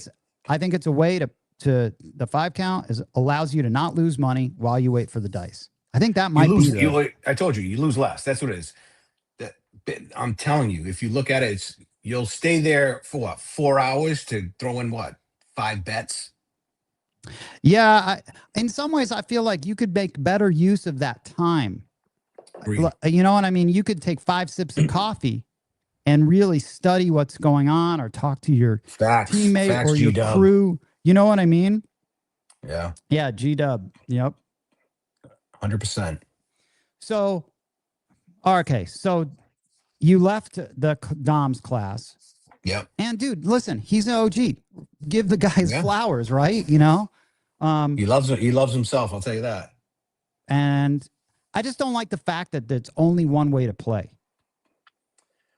I think it's a way to the 5 count is allows you to not lose money while you wait for the dice. I think that might be I told you, you lose less. That's what it is. That, I'm telling you, if you look at it, you'll stay there for what, 4 hours to throw in what, 5 bets. Yeah, in some ways, I feel like you could make better use of that time. You know what I mean? You could take 5 sips of coffee and really study what's going on, or talk to your teammate or your G-dub. crew. You know what I mean? Yeah. Yeah, G-dub. Yep. 100%. So, okay, so you left the Dom's class. Yep. And dude, listen, he's an OG. Give the guys flowers, right? You know? He loves it. He loves himself. I'll tell you that. And I just don't like the fact that there's only one way to play.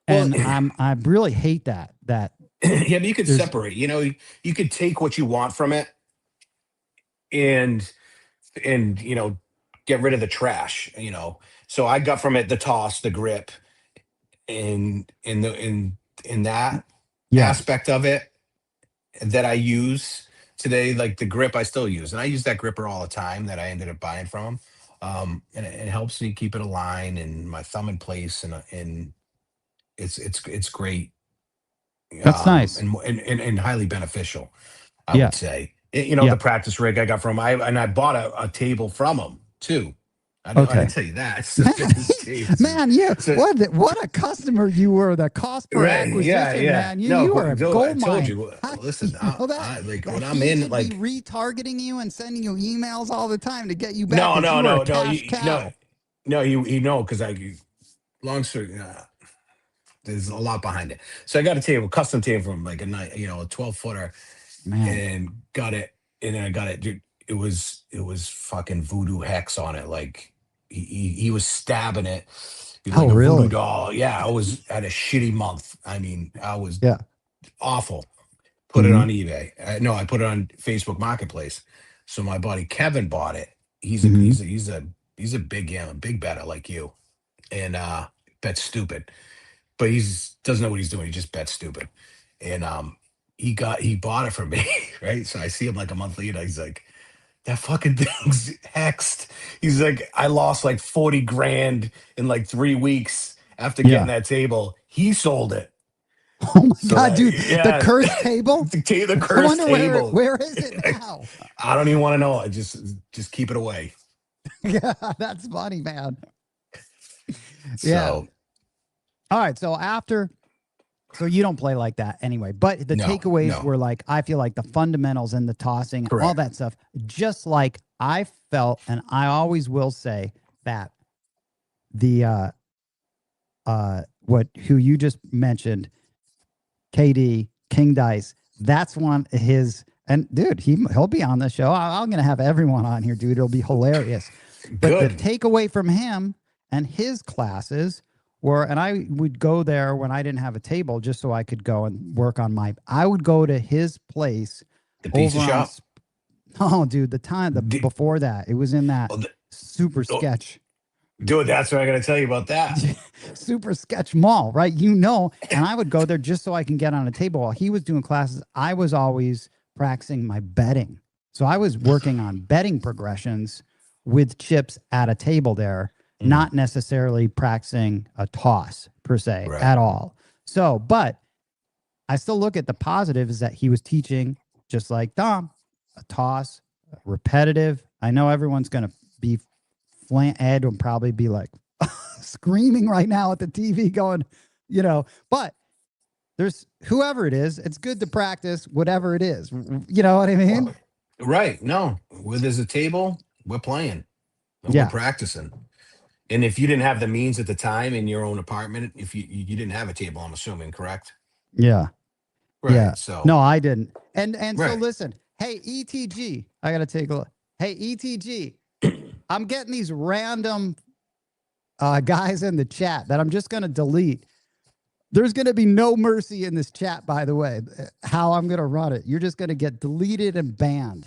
And I really hate that. Yeah, but you could separate. You know, you could take what you want from it, and you know, get rid of the trash. You know, so I got from it the toss, the grip, in that aspect of it that I use today. Like the grip, I still use, and I use that gripper all the time that I ended up buying from him. And it helps me keep it aligned and my thumb in place, and it's great. That's nice. And highly beneficial, I would say. You know, the practice rig I got from I bought a table from him too. I didn't tell you that. It's man, yeah. So, what a customer you were. The cost per acquisition, man. You were a gold mine. I told you. Listen, like when I'm he in, like, be retargeting you and sending you emails all the time to get you back. No, he know, because long story. There's a lot behind it. So I got a custom table from like a 12-footer, and got it. And then I got it, dude. It was fucking voodoo hex on it. Like he was stabbing it. Like a voodoo doll. Yeah, I was at a shitty month. I mean, I was awful. Put it on eBay. No, I put it on Facebook Marketplace. So my buddy Kevin bought it. He's a big better like you, and bet stupid. But doesn't know what he's doing. He just bets stupid. And he bought it for me, right? So I see him like a month later. He's like, that fucking thing's hexed. He's like, I lost like 40 grand in like 3 weeks after getting that table. He sold it. Oh my God, dude. The cursed table? the cursed table. Where is it now? I don't even want to know. I just keep it away. Yeah, that's funny, man. Yeah. All right. So so you don't play like that anyway, but the takeaways were like, I feel like the fundamentals and the tossing, and all that stuff, just like I felt, and I always will say that the, who you just mentioned, KD, King Dice, that's one of his, and dude, he'll be on the show. I'm going to have everyone on here, dude. It'll be hilarious. But the takeaway from him and his classes were, and I would go there when I didn't have a table just so I could go and work on I would go to his place. The pizza shop? Oh, dude, before that, it was in that Super Sketch. Dude, that's what I got to tell you about that. Super Sketch Mall, right? And I would go there just so I can get on a table. While he was doing classes, I was always practicing my betting. So I was working on betting progressions with chips at a table there. not necessarily practicing a toss per se at all. So, but I still look at the positive is that he was teaching, just like Dom, a toss, repetitive. I know everyone's going to be Ed will probably be like screaming right now at the TV going, but there's whoever it is, it's good to practice whatever it is. You know what I mean? Right. No, where there's a table, we're playing and we're practicing. And if you didn't have the means at the time in your own apartment, if you didn't have a table, I'm assuming, correct? Yeah. Right. Yeah. So no, I didn't. And so listen, hey, ETG, I got to take a look. Hey, ETG, I'm getting these random guys in the chat that I'm just going to delete. There's going to be no mercy in this chat, by the way, how I'm going to run it. You're just going to get deleted and banned,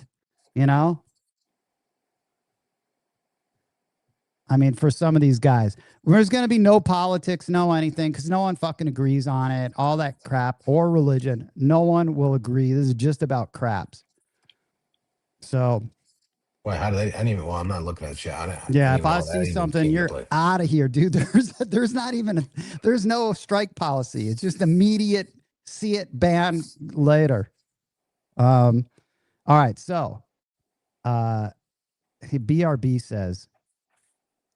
I mean, for some of these guys, there's going to be no politics, no anything, because no one fucking agrees on it, all that crap, or religion. No one will agree. This is just about craps. So. Wait, how do they? I didn't even. Well, I'm not looking at chat. If I see something, you're out of here, dude. There's not even there's no strike policy. It's just immediate. See it, ban later. All right. So, BRB says,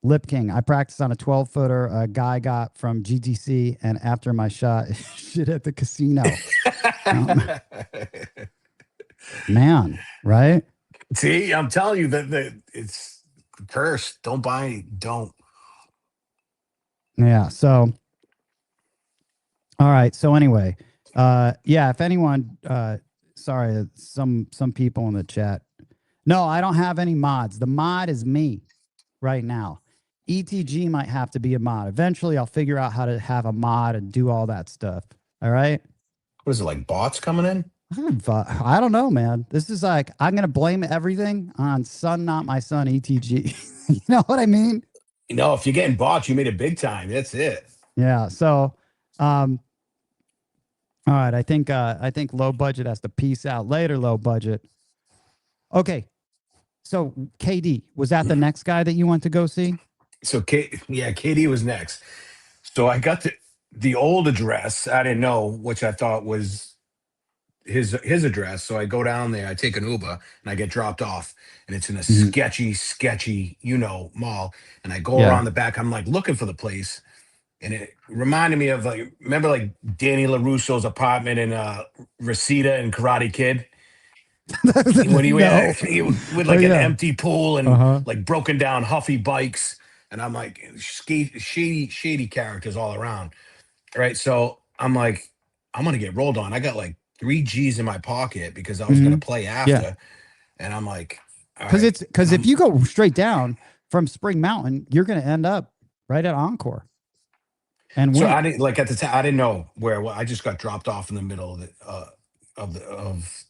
Lip King, I practiced on a 12-footer a guy got from GTC, and after my shot, shit at the casino. Man, right? See, I'm telling you that it's cursed. Don't buy. Don't. Yeah. So, all right. So anyway, if anyone, sorry, some people in the chat. No, I don't have any mods. The mod is me right now. ETG might have to be a mod. Eventually, I'll figure out how to have a mod and do all that stuff. All right. What is it, like bots coming in? I don't know, man. This is like, I'm going to blame everything on son, not my son, ETG. You know what I mean? If you're getting bots, you made it big time. That's it. Yeah. So, all right. I think low budget has to peace out later. Low budget. Okay. So KD, was that the next guy that you went to go see? So KD was next. So I got the old address. I didn't know, which I thought was his address. So I go down there, I take an Uber, and I get dropped off, and it's in a sketchy, mall. And I go around the back. I'm like looking for the place, and it reminded me of remember like Danny LaRusso's apartment in Reseda and Karate Kid. When he with like an empty pool and like broken down Huffy bikes, and I'm like shady characters all around. Right. So I'm like, I'm gonna get rolled on. I got like 3 G's in my pocket because I was gonna play after. And I'm like, because if you go straight down from Spring Mountain, you're gonna end up right at Encore. And so I didn't like at the time, I didn't know where. I just got dropped off in the middle of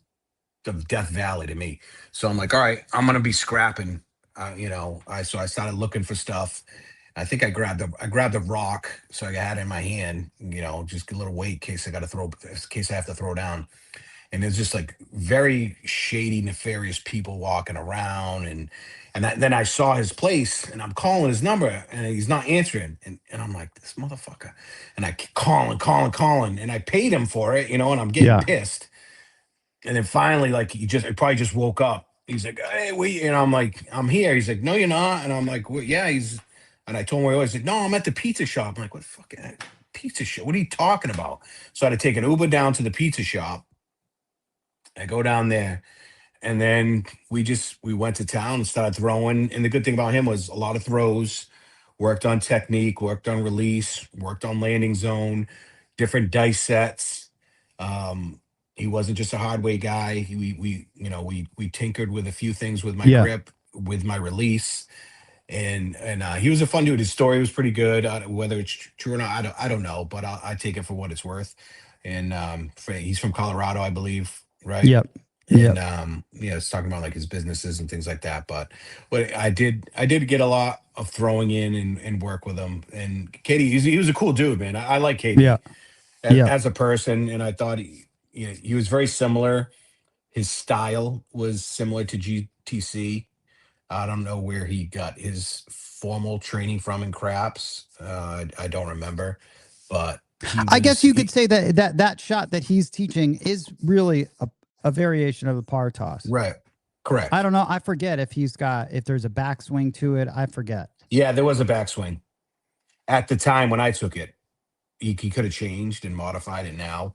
Death Valley to me. So I'm like, all right, I'm gonna be scrapping. So I started looking for stuff. I think I grabbed a rock, so I had it in my hand, just a little weight in case I have to throw down. And it's just like very shady, nefarious people walking around, and then I saw his place, and I'm calling his number, and he's not answering, and I'm like, this motherfucker, and I keep calling, and I paid him for it, and I'm getting pissed. And then finally, like he probably just woke up. He's like, hey, wait, and I'm like, I'm here. He's like, no, you're not. And I'm like, well, yeah, and I told him where I was. He's like, no, I'm at the pizza shop. I'm like, what fucking pizza shop? What are you talking about? So I had to take an Uber down to the pizza shop. I go down there, and then we went to town and started throwing. And the good thing about him was a lot of throws, worked on technique, worked on release, worked on landing zone, different dice sets. He wasn't just a hard way guy. We tinkered with a few things with my grip, with my release, and he was a fun dude. His story was pretty good. Whether it's true or not, I don't know, but I take it for what it's worth. And he's from Colorado, I believe, right? Yep. And it's talking about like his businesses and things like that. But I did get a lot of throwing in and work with him. And Katie, he was a cool dude, man. I like Katie as a person, and I thought he was very similar. His style was similar to GTC. I don't know where he got his formal training from in craps. I don't remember, but I guess you could say that shot that he's teaching is really a variation of the par toss. Right. Correct. I don't know. I forget if there's a backswing to it. I forget. Yeah, there was a backswing at the time when I took it. He could have changed and modified it now.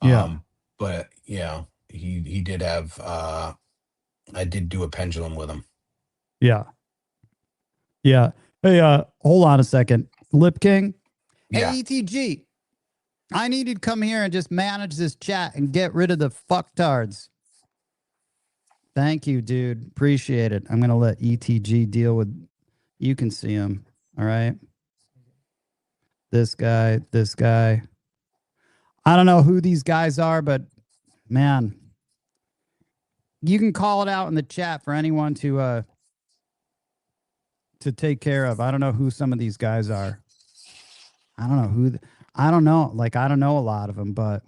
Yeah. But yeah, he did have. I did do a pendulum with him. Yeah. Yeah. Hey, hold on a second. Lip King. Hey, Yeah. ETG. I need you to come here and just manage this chat and get rid of the fucktards. Thank you, dude. Appreciate it. I'm going to let ETG deal with, you can see him. All right. This guy. I don't know who these guys are, but man, you can call it out in the chat for anyone to take care of. I don't know who some of these guys are. I don't know who. I don't know. Like, I don't know a lot of them, but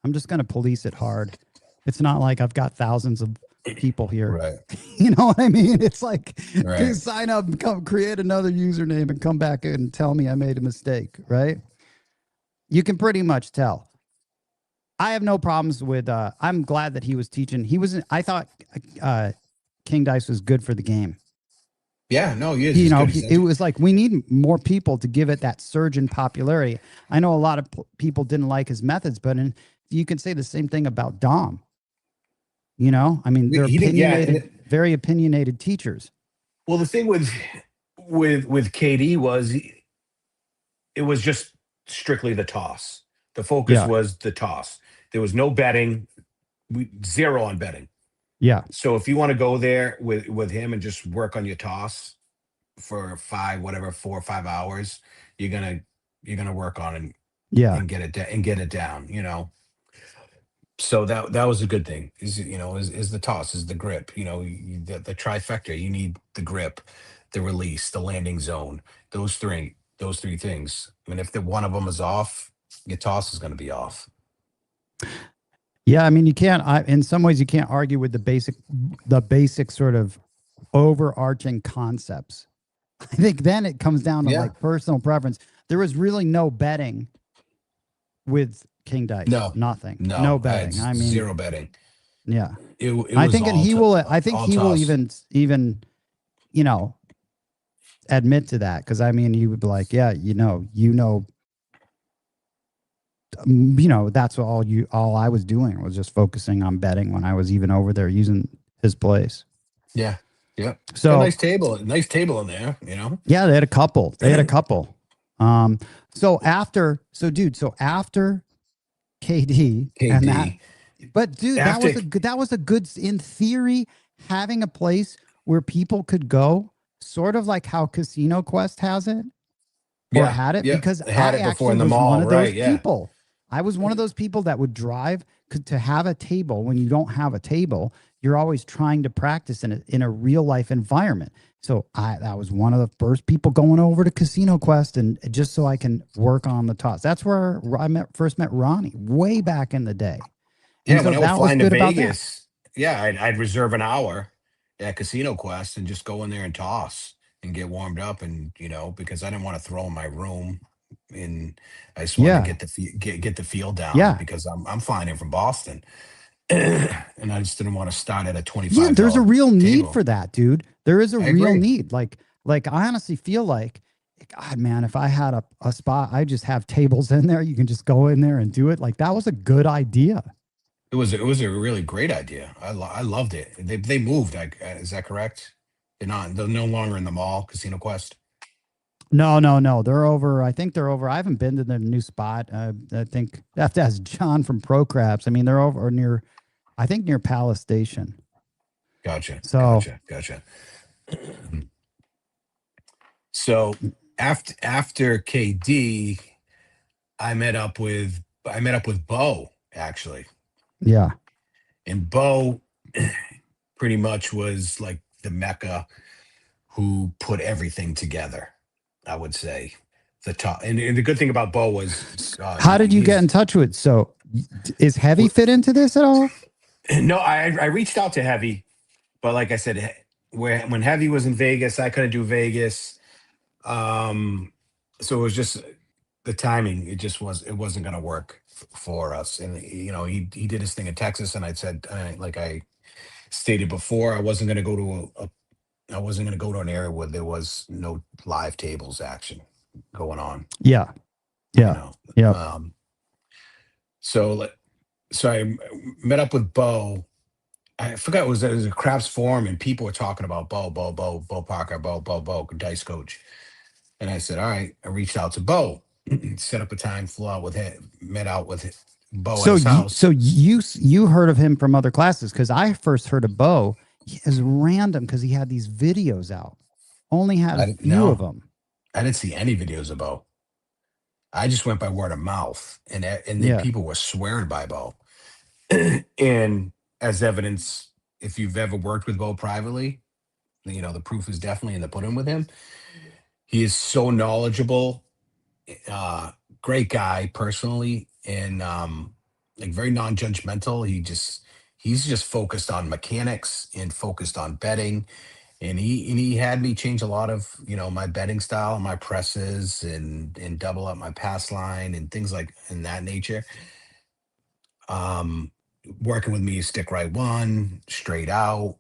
I'm just going to police it hard. It's not like I've got thousands of people here. Right. You know what I mean? It's like, Right. just sign up and come create another username and come back and tell me I made a mistake, right? You can pretty much tell. I have no problems with, I'm glad that he was teaching. I thought King Dice was good for the game. Yeah, no, he is. You know, it was like, we need more people to give it that surge in popularity. I know a lot of people didn't like his methods, but you can say the same thing about Dom. You know, I mean, they're opinionated, very opinionated teachers. Well, the thing with KD was it was just strictly the toss. The focus was the toss. There was no betting, zero on betting. Yeah. So if you want to go there with him and just work on your toss for 4 or 5 hours, you're gonna work on it. Yeah. And get it down. You know. So that was a good thing. Is the toss, is the grip. You know, the trifecta. You need the grip, the release, the landing zone. Those three things. I mean, if one of them is off, your toss is going to be off. Yeah, I mean, you can't. In some ways, you can't argue with the basic sort of overarching concepts. I think then it comes down to like personal preference. There was really no betting with King Dice. No, nothing. No betting. I mean, zero betting. Yeah, it was I think, and he will. I think he will even you know, admit to that, because I mean, he would be like, yeah, that's all I was doing was just focusing on betting when I was even over there using his place. Yeah. Yeah. So nice table in there, you know? Yeah, they had a couple. So after KD and that, but dude, that was a good, in theory, having a place where people could go, sort of like how Casino Quest has it. Or had it, because I had it before in the mall. One of those people. I was one of those people that would drive to have a table. When you don't have a table, you're always trying to practice in a real life environment. So that was one of the first people going over to Casino Quest, and just so I can work on the toss. That's where I first met Ronnie way back in the day. Yeah, when I was flying to Vegas, I'd reserve an hour at Casino Quest and just go in there and toss and get warmed up, and because I didn't want to throw in my room, and I just wanted to get the feel down. Yeah, because I'm flying in from Boston, and I just didn't want to start at a $25. Yeah, there's a real need for that, dude. There is a real need. Like I honestly feel like, God, man, if I had a spot, I just have tables in there. You can just go in there and do it. Like, that was a good idea. It was a really great idea. I loved it. They moved. Is that correct? They're no longer in the mall, Casino Quest. No. They're over. I think they're over. I haven't been to their new spot. I think I have to ask John from Pro Crabs. I mean, they're over near Palace Station. Gotcha. So Gotcha. So after KD, I met up with Bo, actually. Yeah. And Bo pretty much was like the Mecca who put everything together, I would say. The top, and the good thing about Bo was, how did you get in touch with? So, is Heavy fit into this at all? No, I reached out to Heavy, but like I said, when Heavy was in Vegas, I couldn't do Vegas. So it was just the timing. It wasn't going to work for us. And he did his thing in Texas, and I said, like I stated before, I wasn't going to go to I wasn't going to go to an area where there was no live tables action going on. Yeah. You Yeah. know. Yeah. So I met up with Bo. I forgot it was a craps forum, and people were talking about Bo Parker, Bo, dice coach. And I said, all right. I reached out to Bo, set up a time, flew out with him, met out with Bo at his house. So you heard of him from other classes? Because I first heard of Bo as random because he had these videos out. Only had a few of them. I didn't see any videos of Bo. I just went by word of mouth, and then people were swearing by Bo. And as evidence, if you've ever worked with Bo privately, the proof is definitely in the pudding with him. He is so knowledgeable, great guy personally, and like very non-judgmental. He's just focused on mechanics and focused on betting. And he had me change a lot of my betting style, my presses, and double up my pass line and things like in that nature. Working with me, stick right one, straight out.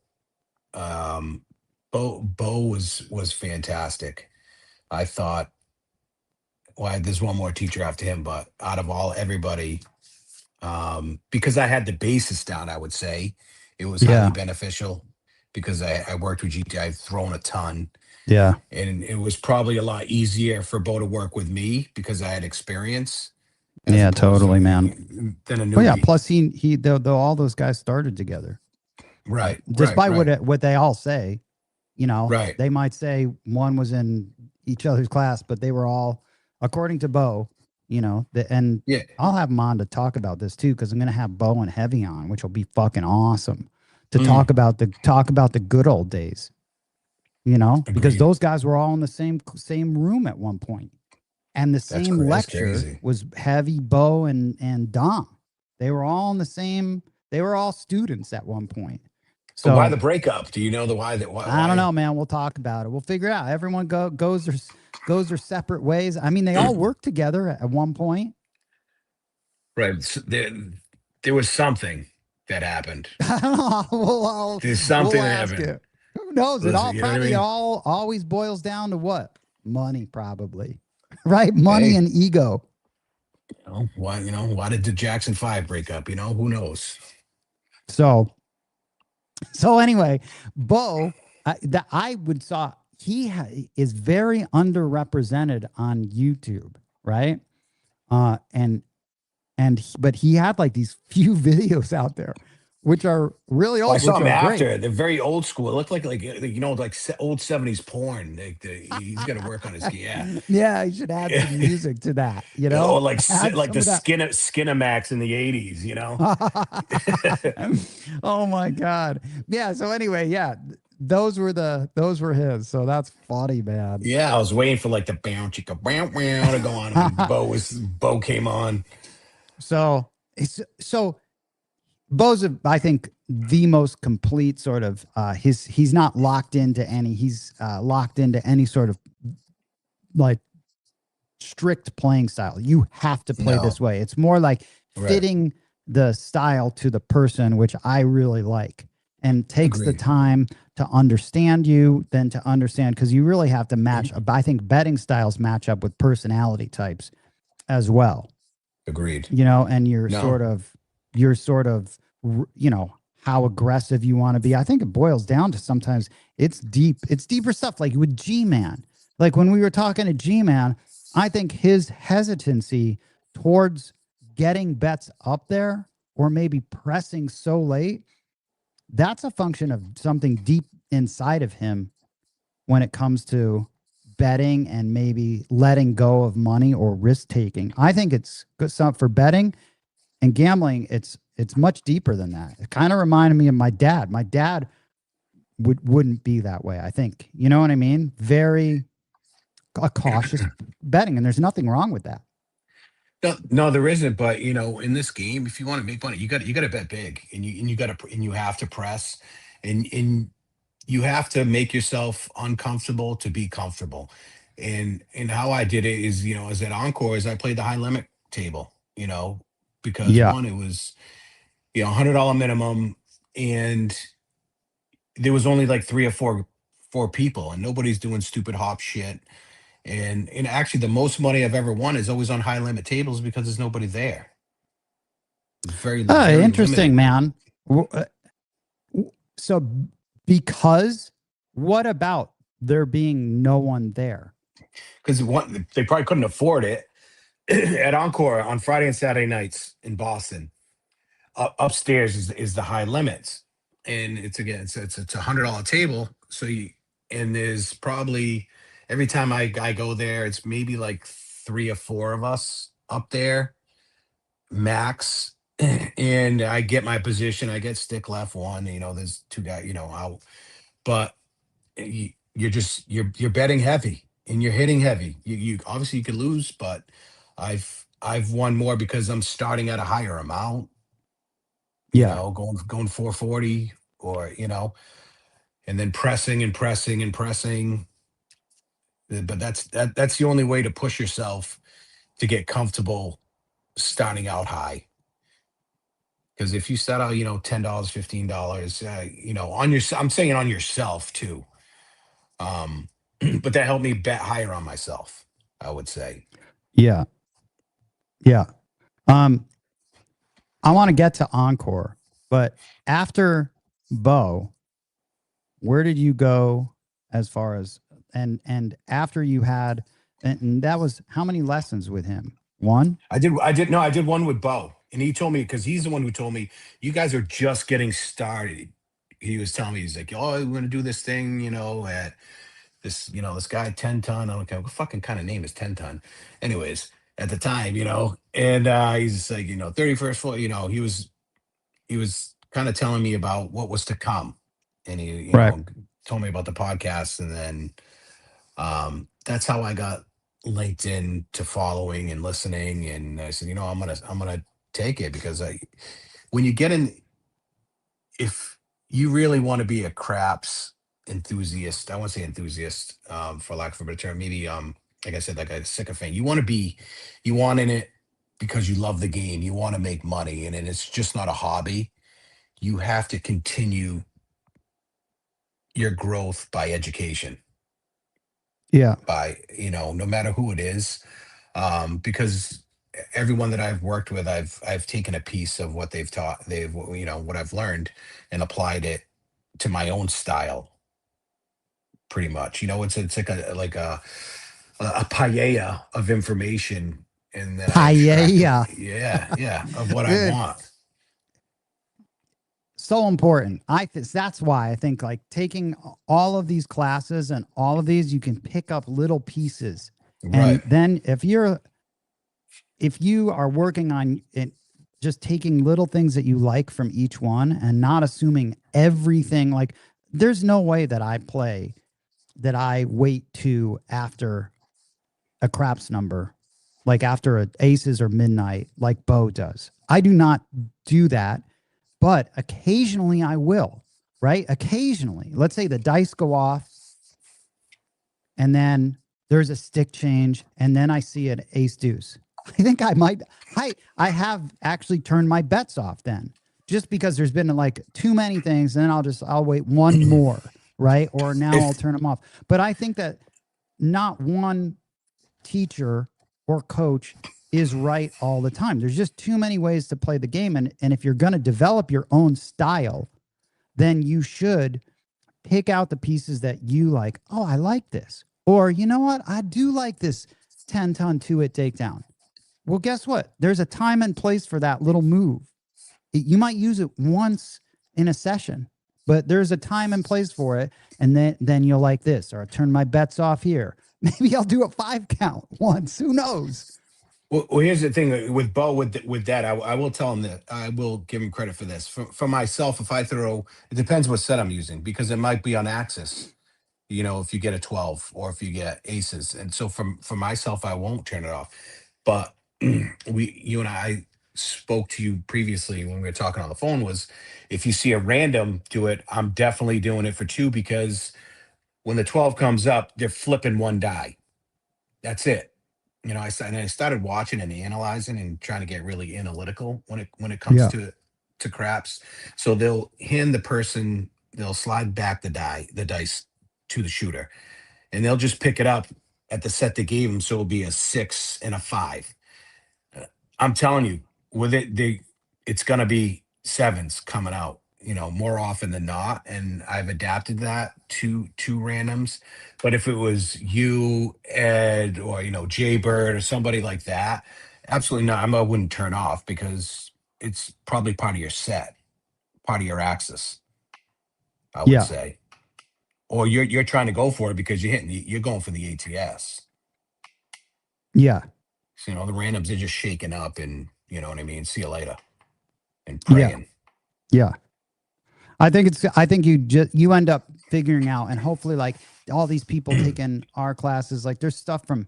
Bo was fantastic. I thought, well, there's one more teacher after him, but out of everybody, because I had the basis down, I would say it was highly beneficial because I worked with GT. I've thrown a ton. Yeah. And it was probably a lot easier for Bo to work with me because I had experience. Yeah, totally, man. Than a newbie. Well, yeah. Plus, he all those guys started together. Right. Despite what they all say, Right. They might say one was in each other's class, but they were all, according to Bo, and I'll have him on to talk about this too, because I'm going to have Bo and Heavy on, which will be fucking awesome to talk about the good old days, Agreed. because those guys were all in the same room at one point. And the same lecture was Heavy, Bo, and Dom. They were all in the same. They were all students at one point. So why the breakup? Do you know why? I don't know, man. We'll talk about it. We'll figure it out. Everyone goes their separate ways. I mean, they all worked together at one point. Right. So there was something that happened. I don't know. There's something that happened. Who knows? It all probably all always boils down to what? Money, probably. Right? Money and ego. Why did the Jackson 5 break up? Who knows? So anyway, Bo, he is very underrepresented on YouTube, right? But he had like these few videos out there, which are really old. I saw him after. They're very old school. It looked like old 70s porn. He's got to work on his Yeah, he should add some music to that. Or like the Skinamax in the 80s. Oh my God. Yeah. So anyway, those were his. So that's funny, man. Yeah, I was waiting for like the bounce to go on when Bo came on. So Bo's, I think, the most complete sort of he's not locked into any sort of like strict playing style. You have to play this way. It's more like fitting the style to the person, which I really like, and takes the time to understand you, then to understand, because you really have to match. I think betting styles match up with personality types as well. Agreed. And you're sort of how aggressive you want to be. I think it boils down to sometimes it's deeper stuff, like with G-Man. Like when we were talking to G-Man, I think his hesitancy towards getting bets up there or maybe pressing so late, that's a function of something deep inside of him when it comes to betting and maybe letting go of money or risk taking. I think it's good stuff for betting and gambling. It's much deeper than that. It kind of reminded me of my dad. My dad wouldn't be that way, I think. You know what I mean? Very cautious betting, and there's nothing wrong with that. No, there isn't. But in this game, if you want to make money, you got to bet big, and you have to press, and you have to make yourself uncomfortable to be comfortable. And how I did it is, as at Encore, is I played the high limit table, because Yeah. one, it was, $100 minimum, and there was only like three or four people, and nobody's doing stupid hop shit. And actually, the most money I've ever won is always on high limit tables because there's nobody there. It's very Interesting, limited. man. So, because what about there being no one there? Because they probably couldn't afford it. At Encore on Friday and Saturday nights in Boston, upstairs is the high limits, and it's $100 table. And there's probably, every time I go there, it's maybe like three or four of us up there max. And I get my position. I get stick left one. There's two guys. Out, but you're betting heavy and you're hitting heavy. You obviously you could lose, but I've won more because I'm starting at a higher amount. Going 440, or and then pressing and pressing and pressing. But that's the only way to push yourself to get comfortable starting out high. Because if you set out, $10, $15, on your, I'm saying on yourself too. But that helped me bet higher on myself, I would say. Yeah. Yeah. I want to get to Encore, but after Bo, where did you go as far as, and after you had, and that was how many lessons with him? One? I did one with Bo, and he told me, because he's the one who told me, you guys are just getting started. He was telling me, he's like, oh, we're going to do this thing, at this guy 10 ton. I'm like, what fucking kind of name is 10 ton? Anyways, at the time, and he's just like, 31st floor, he was kind of telling me about what was to come. And he, told me about the podcast. And then that's how I got linked in to following and listening. And I said, I'm gonna take it, because when you get in, if you really want to be a craps enthusiast, I won't say enthusiast, for lack of a better term, maybe like I said, like a sycophant. You want in it because you love the game, you want to make money, and it's just not a hobby. You have to continue your growth by education. Yeah. By, no matter who it is, because everyone that I've worked with, I've taken a piece of what they've taught, what I've learned, and applied it to my own style. Pretty much, it's like a paella of information, and then I extract it, of what I want. So important. That's why I think, like, taking all of these classes and all of these, you can pick up little pieces. Right. And then if you are working on it, just taking little things that you like from each one and not assuming everything, like, there's no way that I wait to after a craps number, like after a aces or midnight, like Bo does. I do not do that, but occasionally I will, right? Occasionally, let's say the dice go off and then there's a stick change and then I see an ace deuce. I think I have actually turned my bets off then, just because there's been like too many things, and then I'll wait one more, right? Or now I'll turn them off. But I think that not one teacher or coach is right all the time. There's just too many ways to play the game. And if you're going to develop your own style, then you should pick out the pieces that you like. Oh, I like this. Or, you know what? I do like this 10-ton 2-hit takedown. Well, guess what? There's a time and place for that little move. You might use it once in a session, but there's a time and place for it. And then you'll like this, or I turn my bets off here. Maybe I'll do a 5 count once. Who knows? Well, here's the thing with Bo. With that, I will tell him that I will give him credit for this. For myself, if I throw, it depends what set I'm using, because it might be on axis. If you get a 12 or if you get aces, and so for myself, I won't turn it off. But you and I spoke to you previously when we were talking on the phone was, if you see a random do it, I'm definitely doing it for 2, because when the 12 comes up, they're flipping one die. That's it. I started watching and analyzing and trying to get really analytical when it comes Yeah. to craps. So they'll slide back the dice to the shooter, and they'll just pick it up at the set they gave them. So it'll be a 6 and a 5. I'm telling you, with it's gonna be sevens coming out, more often than not. And I've adapted that to randoms. But if it was you, Ed, or Jay Bird or somebody like that, absolutely not. I wouldn't turn off, because it's probably part of your set, part of your axis, I would say. Or you're trying to go for it because you're going for the ATS. Yeah. So, the randoms are just shaking up, and you know what I mean? See you later. And praying. Yeah. I think you end up figuring out, and hopefully, like, all these people taking our classes, like there's stuff from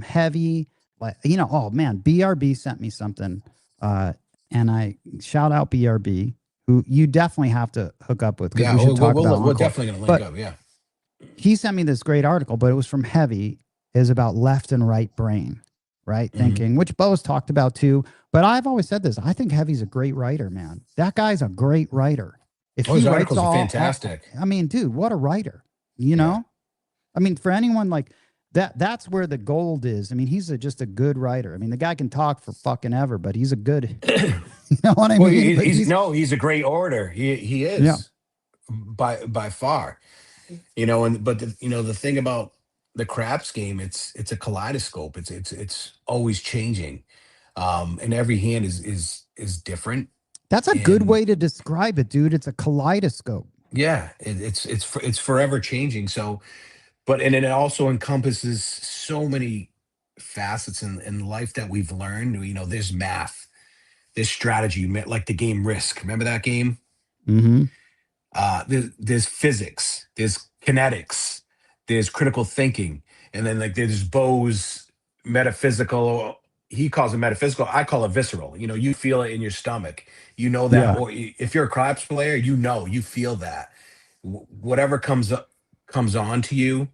heavy, like, oh man, BRB sent me something, and I shout out BRB, who you definitely have to hook up with. Yeah, we're definitely gonna link up. Yeah, he sent me this great article, but it was from Heavy, is about left and right brain, right? Thinking, which Bo's talked about too. But I've always said this. I think Heavy's a great writer, man. That guy's a great writer. If his articles are fantastic. I mean, dude, what a writer, know? I mean, for anyone like that's where the gold is. I mean, he's just a good writer. I mean, the guy can talk for fucking ever, but he's a good, you know what I mean? He's a great orator. He is, by far, but the thing about the craps game, it's a kaleidoscope. It's always changing. And every hand is different. That's a good way to describe it, dude. It's a kaleidoscope. Yeah, it's forever changing. So, and it also encompasses so many facets in life that we've learned. There's math, there's strategy, like the game Risk. Remember that game? Mm-hmm. There's physics, there's kinetics, there's critical thinking, and then like there's Bo's metaphysical. He calls it metaphysical. I call it visceral. You feel it in your stomach. That, Yeah. or if you're a craps player, you feel that. Whatever comes on to you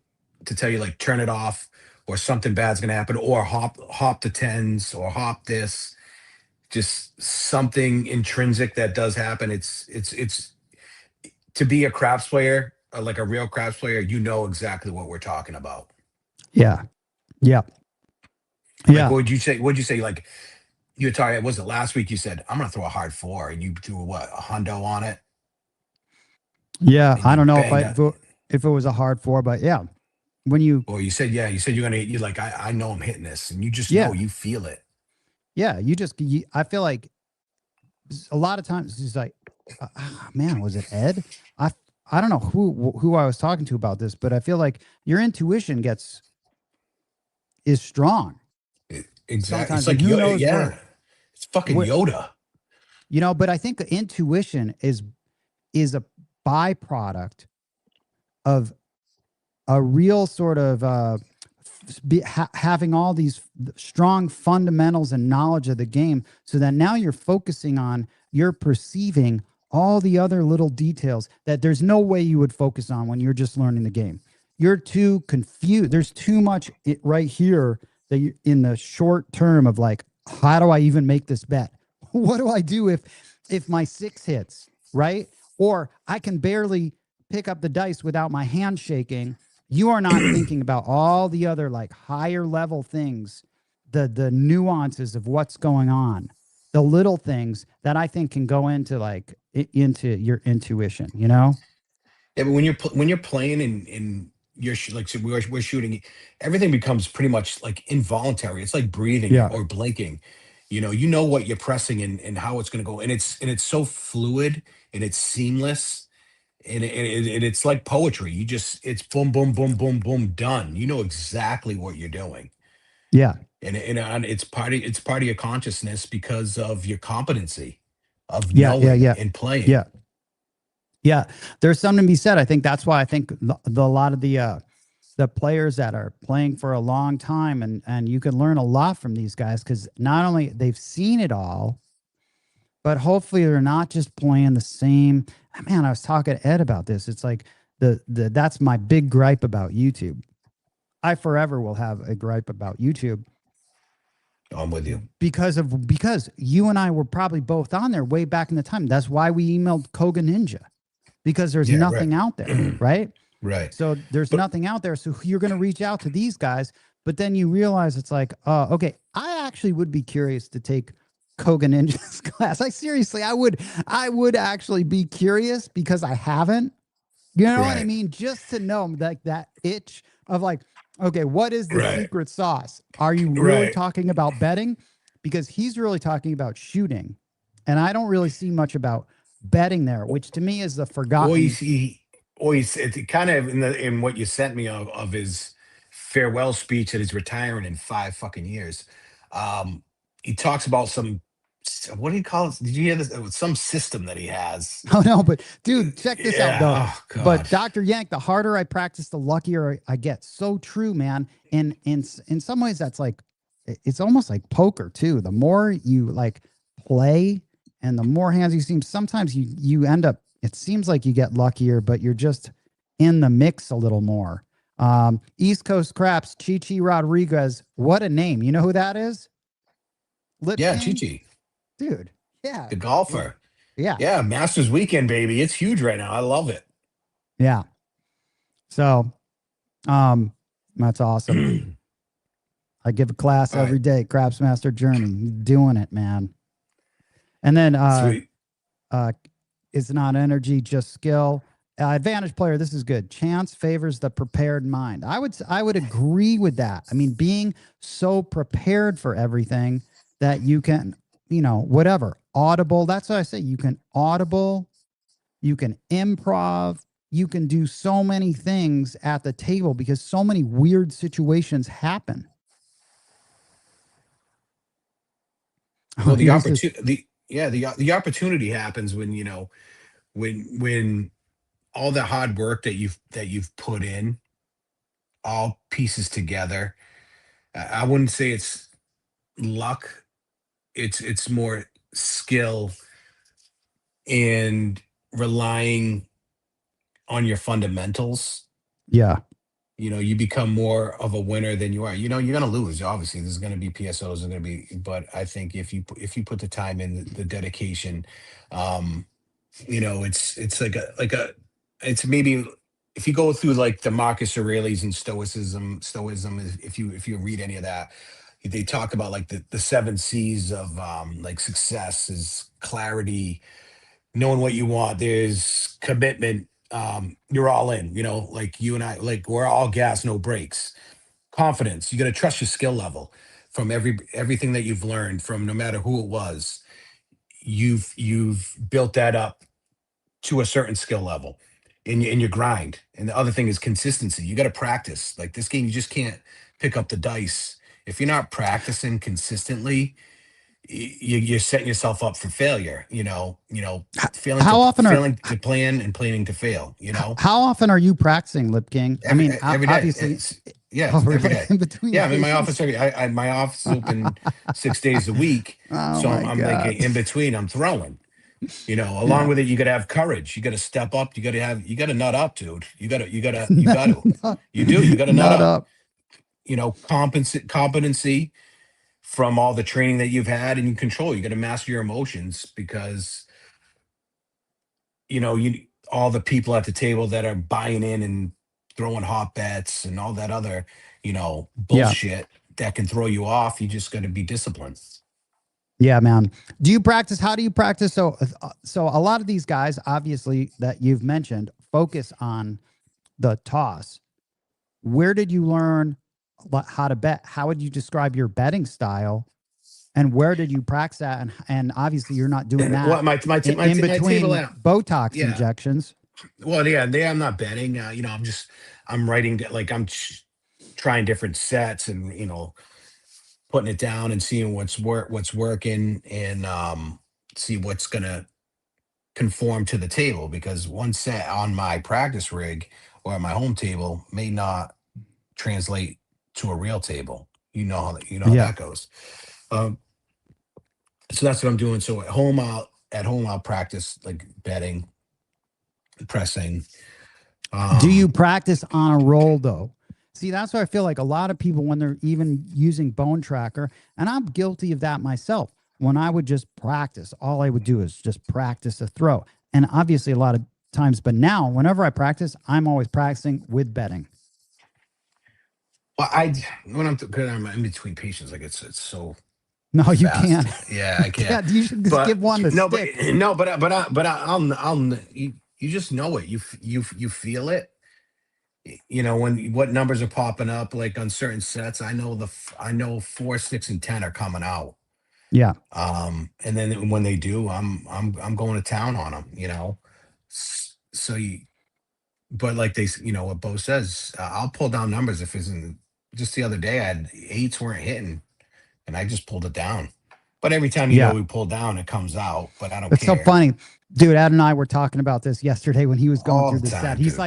to tell you, like, turn it off, or something bad's gonna happen, or hop to tens, or hop this. Just something intrinsic that does happen. It's to be a craps player, like a real craps player. Exactly what we're talking about. Yeah. Yeah. Like, what'd you say? Like, you were talking, was it last week? You said, I'm going to throw a hard 4, and you threw a hundo on it. Yeah. I don't know if it was a hard 4, but yeah. Or you said you're going to, you're like, I know I'm hitting this, and you just know, you feel it. Yeah. I feel like a lot of times it's like, man, was it Ed? I don't know who I was talking to about this, but I feel like your intuition is strong. Exactly. Sometimes, it's like Yoda. It's fucking Yoda. But I think intuition is a byproduct of a real sort of having all these strong fundamentals and knowledge of the game, so that now you're perceiving all the other little details that there's no way you would focus on when you're just learning the game. You're too confused. There's too much right here that you, in the short term, of like, how do I even make this bet? What do I do if my 6 hits, right? Or I can barely pick up the dice without my hand shaking. You are not thinking about all the other, like, higher level things, the nuances of what's going on, the little things that I think can go into into your intuition, Yeah, but when you're playing and you're like, so we're shooting, everything becomes pretty much like involuntary. It's like breathing or blinking. You know what you're pressing and how it's going to go, and it's so fluid, and it's seamless, and it's like poetry. It's boom, boom, boom, boom, boom, done. You know exactly what you're doing. Yeah. And it's part of your consciousness because of your competency of knowing and playing. Yeah. There's something to be said. I think that's why I think a lot of the the players that are playing for a long time, and you can learn a lot from these guys, because not only they've seen it all, but hopefully they're not just playing the same. Man, I was talking to Ed about this. It's like that's my big gripe about YouTube. I forever will have a gripe about YouTube. I'm with you. Because you and I were probably both on there way back in the time. That's why we emailed Koga Ninja, because there's nothing out there, right? Right. So there's nothing out there. So you're going to reach out to these guys, but then you realize it's like, okay, I actually would be curious to take Koga Ninja's class. I would actually be curious, because I haven't, you know what I mean? Just to know, like, that itch of like, okay, what is the secret sauce? Are you really talking about betting? Because he's really talking about shooting, and I don't really see much about betting there, which to me is the forgotten. It's kind of in what you sent me of his farewell speech that he's retiring in 5 fucking years. He talks about some, what do you call it? Did you hear this? Some system that he has. Oh no, but dude, check this out though. Oh, but Dr. Yank, the harder I practice, the luckier I get. So true, man. And in some ways, that's like, it's almost like poker too. The more you like play and the more hands you see, sometimes you end up, it seems like you get luckier, but you're just in the mix a little more. East Coast Craps, Chi Rodriguez. What a name. You know who that is? Yeah, Chi. Dude. Yeah. The golfer. Yeah. Yeah. Masters weekend, baby. It's huge right now. I love it. Yeah. So, that's awesome. I give a class every day, Craps Master Journey. Doing it, man. And then, it's not energy, just skill. Advantage player. This is good. Chance favors the prepared mind. I would agree with that. I mean, being so prepared for everything that you can, whatever, audible. That's what I say. You can audible, you can improv, you can do so many things at the table, because so many weird situations happen. Well, the opportunity happens when, when all the hard work that you've put in all pieces together. I wouldn't say it's luck. It's more skill and relying on your fundamentals. Yeah. You become more of a winner than you are. You're going to lose. Obviously, there's going to be PSOs, going to be, but I think if you put the time in, the dedication, it's it's maybe, if you go through like the Marcus Aurelius and Stoicism, if you read any of that, they talk about like the 7 C's of like success is clarity, knowing what you want. There's commitment. You're all in, like you and I, like we're all gas, no brakes. Confidence. You got to trust your skill level from everything that you've learned from, no matter who it was. You've built that up to a certain skill level in your grind. And the other thing is consistency. You got to practice. Like this game, you just can't pick up the dice. If you're not practicing consistently, you're setting yourself up for failure. Failing to plan and planning to fail. How often are you practicing, Lip King? Every day. Obviously, every day. In between. Yeah, I'm in my office. My office is open 6 days a week, so I'm like in between. I'm throwing. Along with it, you got to have courage. You got to step up. You got to nut up, dude. You got to. You do. You got to nut up. Competency from all the training that you've had and control. You got to master your emotions, because all the people at the table that are buying in and throwing hot bets and all that other bullshit that can throw you off. You just got to be disciplined. Yeah, man. Do you practice? How do you practice? So a lot of these guys, obviously, that you've mentioned, focus on the toss. Where did you learn how to bet? How would you describe your betting style? And where did you practice that? And obviously, you're not doing that. Well, my in between Botox injections. Well, yeah, I'm not betting. I'm writing, like I'm trying different sets and putting it down and seeing what's working, and see what's gonna conform to the table, because one set on my practice rig or at my home table may not translate to a real table. You know how that goes. So that's what I'm doing. So at home, I'll practice like bedding, pressing. Do you practice on a roll though? See, that's why I feel like a lot of people, when they're even using Bone Tracker, and I'm guilty of that myself, when I would just practice, all I would do is just practice a throw. And obviously a lot of times, but now whenever I practice, I'm always practicing with bedding. Well, when I'm in between patients, like it's so. No, fast. you can't. Yeah, I can't. Yeah, you should just give one the stick. I'll you just know it. You feel it. You know what numbers are popping up like on certain sets. I know 4, 6, and 10 are coming out. Yeah. And then when they do, I'm going to town on them. You know, so but like what Bo says, I'll pull down numbers if it's just the other day I had 8s weren't hitting, and I just pulled it down. But every time we pull down, it comes out. But I don't care. It's so funny. Dude, Ed and I were talking about this yesterday when he was going through the set. He's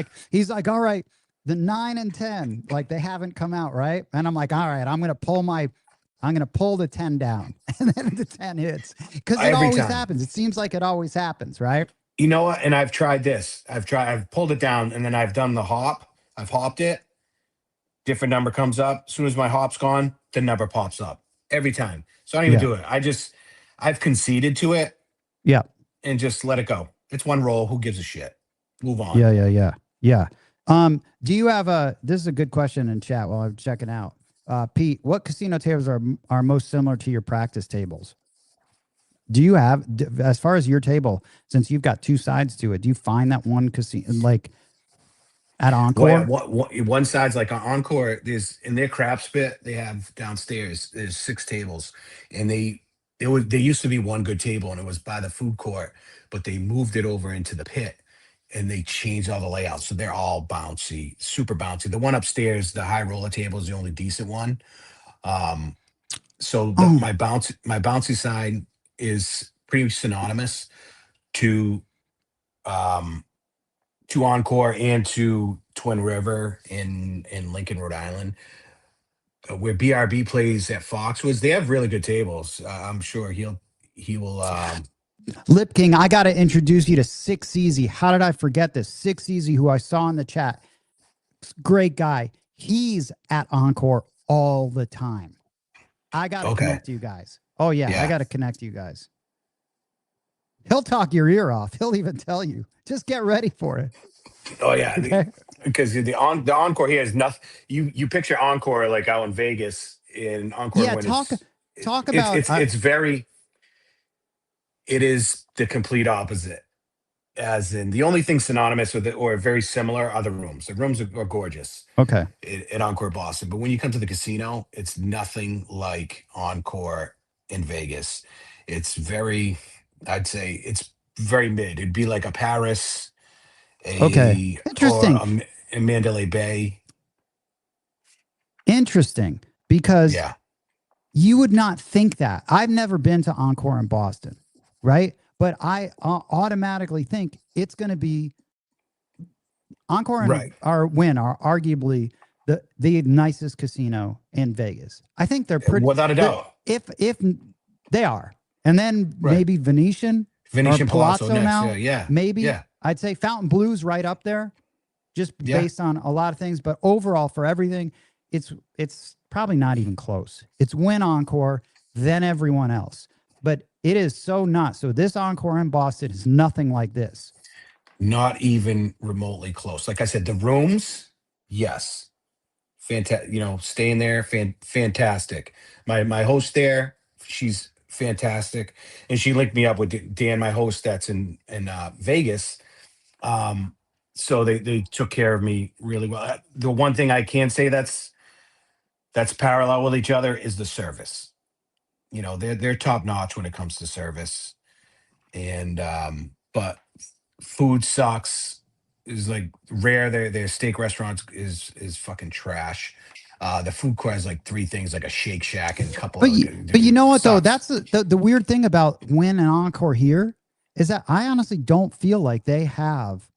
like, all right, the 9 and 10, like they haven't come out, right? And I'm like, all right, I'm gonna pull the 10 down. And then the 10 hits. Because it always happens. It seems like it always happens, right? You know what? And I've tried this. I've pulled it down, and then I've done the hop. I've hopped it. Different number comes up. As soon as my hop's gone, the number pops up every time. So I don't even do it. I've conceded to it. Yeah. And just let it go. It's one roll. Who gives a shit? Move on. Yeah. Do you have this is a good question in chat while I'm checking out. Pete, what casino tables are most similar to your practice tables? Do you have, as far as your table, since you've got 2 sides to it, do you find that one casino like at Encore? Well, one side's like Encore. There's in their craps bit they have downstairs. There's 6 tables, and there used to be one good table, and it was by the food court, but they moved it over into the pit, and they changed all the layouts, so they're all bouncy, super bouncy. The one upstairs, the high roller table, is the only decent one. So my bouncy side is pretty synonymous to Encore and to Twin River in Lincoln, Rhode Island, where BRB plays at Foxwoods. They have really good tables. I'm sure he will. Lip King, I got to introduce you to 6 Easy. How did I forget this? 6 Easy, who I saw in the chat. Great guy. He's at Encore all the time. I got to connect you guys. Oh, yeah. I got to connect you guys. He'll talk your ear off. He'll even tell you. Just get ready for it. Oh, yeah. Okay. Because the Encore here is nothing. You picture Encore like out in Vegas in Encore. Yeah, talk about it is the complete opposite. As in, the only thing synonymous with it or very similar are the rooms. The rooms are gorgeous. Okay. At Encore Boston. But when you come to the casino, it's nothing like Encore in Vegas. It's I'd say it's very mid. It'd be like a Paris, interesting, or a Mandalay Bay. Interesting, because you would not think that. I've never been to Encore in Boston, right? But I automatically think it's going to be Encore and Wynn are arguably the nicest casino in Vegas. I think they're pretty, without a doubt. If they are, and then maybe Venetian Palazzo next, now, maybe. Yeah. I'd say Fountain Blue's right up there, just based on a lot of things. But overall, for everything, it's probably not even close. It's Wynn, Encore, then everyone else. But it is so not. So this Encore in Boston is nothing like this. Not even remotely close. Like I said, the rooms, yes. Fantastic. Staying there, fantastic. My host there, she's fantastic. And she linked me up with Dan, my host that's in Vegas. So they took care of me really well. The one thing I can say that's parallel with each other is the service. They're top notch when it comes to service, and but food sucks. Is like rare. Their steak restaurants is fucking trash. The food court has like 3 things, like a Shake Shack and a couple. But you know what though? That's the weird thing about Wynn and Encore here is that I honestly don't feel like they have,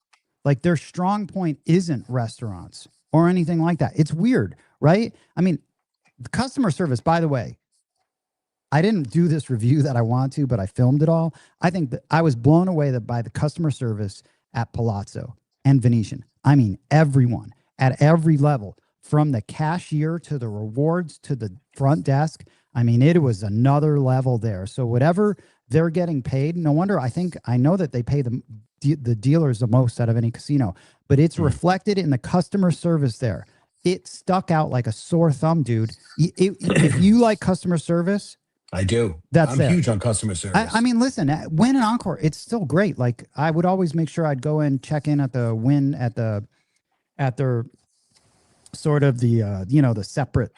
like, their strong point isn't restaurants or anything like that. It's weird, right? I mean, the customer service, by the way, I didn't do this review that I want to, but I filmed it all. I think that I was blown away by the customer service at Palazzo and Venetian. I mean, everyone at every level, from the cashier to the rewards to the front desk. I mean, it was another level there. So whatever they're getting paid, no wonder. I know that they pay the dealers the most out of any casino, but it's reflected in the customer service there. It stuck out like a sore thumb, dude. If you like customer service, I do. I'm huge on customer service. I mean, listen, Wynn and Encore, it's still great. Like, I would always make sure I'd go and check in at the Wynn at their sort of the the separate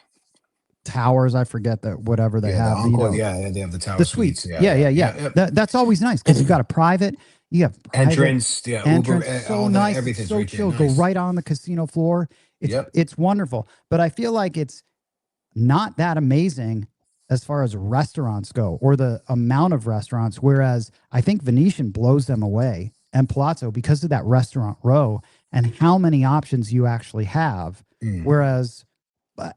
towers. I forget that whatever they have. Encore, they have the tower suites. Yeah. That's always nice because you've got a private. You have entrance, entrance, Uber, so nice, everything's so right chill. there, nice. Go right on the casino floor. It's wonderful, but I feel like it's not that amazing as far as restaurants go, or the amount of restaurants. Whereas I think Venetian blows them away, and Palazzo, because of that restaurant row and how many options you actually have. Whereas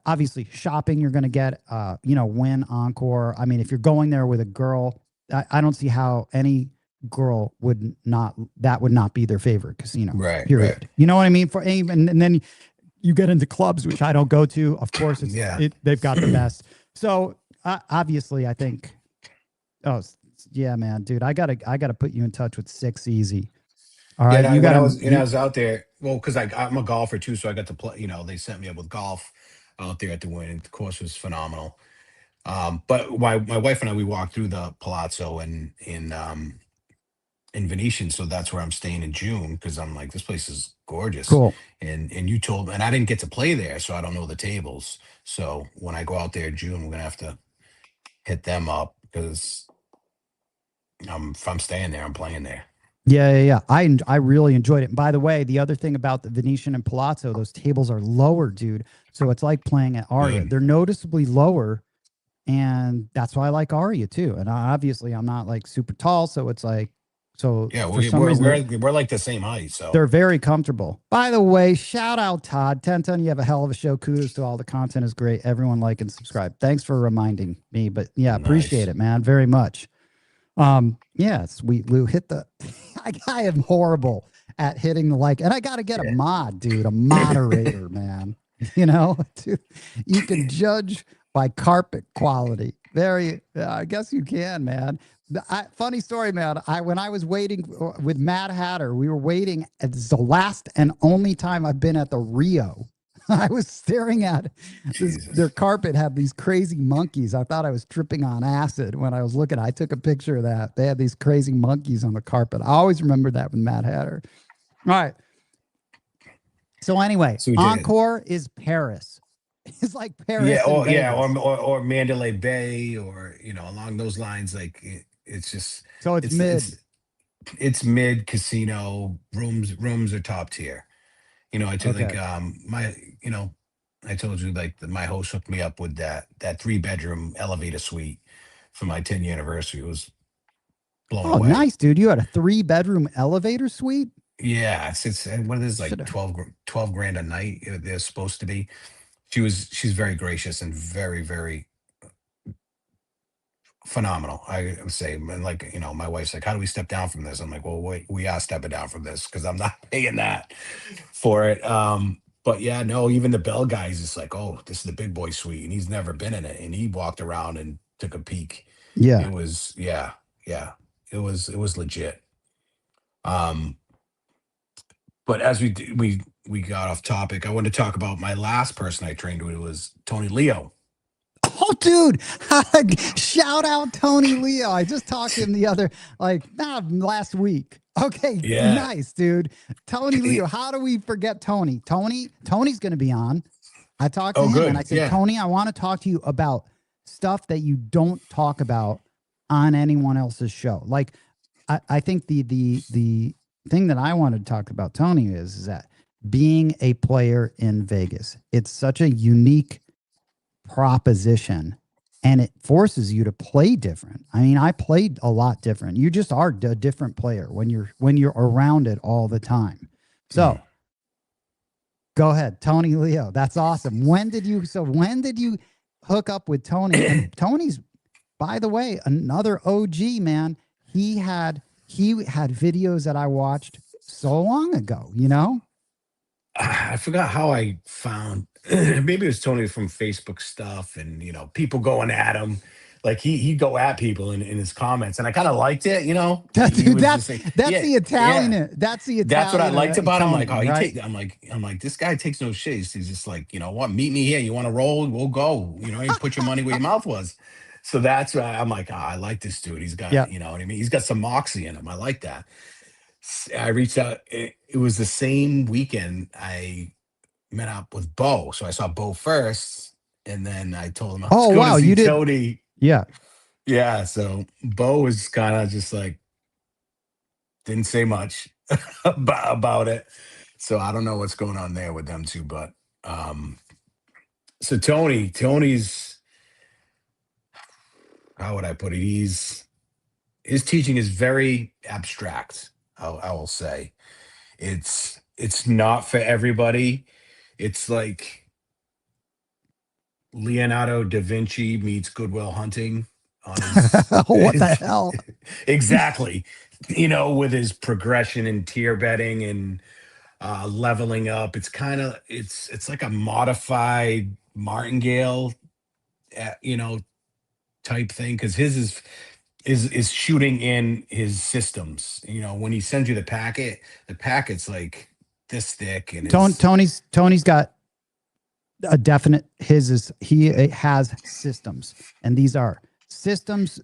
obviously shopping, you're going to get, Wynn, Encore. I mean, if you're going there with a girl, I don't see how any girl would not be their favorite casino. Right. Period. Right. You know what I mean? And then you get into clubs, which I don't go to. Of course, they've got the best. So obviously, I think. Oh yeah, man, dude, I gotta put you in touch with Six Easy. All right, I was out there. Well, because I'm a golfer too, so I got to play. They set me up with golf out there at the Wynn. The course was phenomenal. But my wife and I, we walked through the Palazzo in Venetian, so that's where I'm staying in June, because I'm like, this place is gorgeous. Cool. And you told me, and I didn't get to play there, so I don't know the tables. So when I go out there in June, we're gonna have to hit them up, because if I'm staying there, I'm playing there. Yeah. I really enjoyed it. And by the way, the other thing about the Venetian and Palazzo, those tables are lower, dude. So it's like playing at Aria. They're noticeably lower, and that's why I like Aria too. And obviously, I'm not like super tall, so it's like, we're like the same height, so they're very comfortable. By the way, shout out Todd 1010. You have a hell of a show. Kudos to all the content is great. Everyone like and subscribe. Thanks for reminding me. But yeah, appreciate it, man, very much. Sweet Lou, hit the. I am horrible at hitting the like, and I got to get a mod, dude, a moderator, man. Dude, you can judge by carpet quality. I guess you can, man. Funny story, man. When I was waiting with Mad Hatter, we were waiting. It's the last and only time I've been at the Rio. I was staring at their carpet had these crazy monkeys. I thought I was tripping on acid when I was looking. I took a picture of that. They had these crazy monkeys on the carpet. I always remember that with Mad Hatter. All right. So anyway, Encore is Paris. It's like Paris. Or Mandalay Bay, or along those lines. Like it's just it's mid. It's mid casino. Rooms are top tier. I told I told you, like, my host hooked me up with that 3-bedroom elevator suite for my 10th anniversary. It was blown away. Oh, nice, dude. You had a 3-bedroom elevator suite? Yeah. It's what it is, like 12 grand a night. They're supposed to be. She's very gracious and very, very phenomenal, I would say. And like, my wife's like, how do we step down from this? I'm like, well, wait, we are stepping down from this, because I'm not paying that for it. But yeah, no, even the bell guy's just like, oh, this is the big boy suite, and he's never been in it, and he walked around and took a peek. Yeah, it was it was legit. But as we got off topic, I wanted to talk about my last person I trained with. Was Tony Leo. Oh, dude, shout out Tony Leo. I just talked to him last week. Okay, nice, dude. Tony Leo. How do we forget Tony? Tony's going to be on. I talked to him and I said, Tony, I want to talk to you about stuff that you don't talk about on anyone else's show. Like, I think the thing that I wanted to talk about, Tony, is that being a player in Vegas, it's such a unique proposition, and it forces you to play different. I mean, I played a lot different. You just are a different player when you're around it all the time. So Go ahead. Tony Leo. That's awesome. When did you hook up with Tony? And Tony's, by the way, another OG, man. He had videos that I watched so long ago, you know? I forgot how I found, maybe it was Tony from Facebook stuff, and you know, people going at him. Like he'd go at people in his comments, and I kind of liked it, you know. That's He was the just like, Italian. yeah. That's the Italian. That's what I liked about him. Like, Tony, oh, right? I'm like, this guy takes no shit. He's just like, you know what? Meet me here. You want to roll? We'll go. You know, you put your money where your mouth was. So that's why I'm like, oh, I like this dude. He's got, Yeah. you know what I mean? He's got some moxie in him. I like that. I reached out. It was the same weekend I met up with Bo. So I saw Bo first, and then I told him I was going to see Tony. Yeah. Yeah. So Bo was kind of just like, didn't say much about it. So I don't know what's going on there with them two, but so Tony's, how would I put it? His teaching is very abstract. I will say it's not for everybody. It's like Leonardo da Vinci meets Goodwill Hunting on his what the hell? Exactly. You know, with his progression and tier betting and leveling up. It's kind of it's like a modified martingale, you know, type thing, because his is shooting in his systems. You know, when he sends you the packet's like this thick, and Tony's got a definite, he has systems, and these are systems,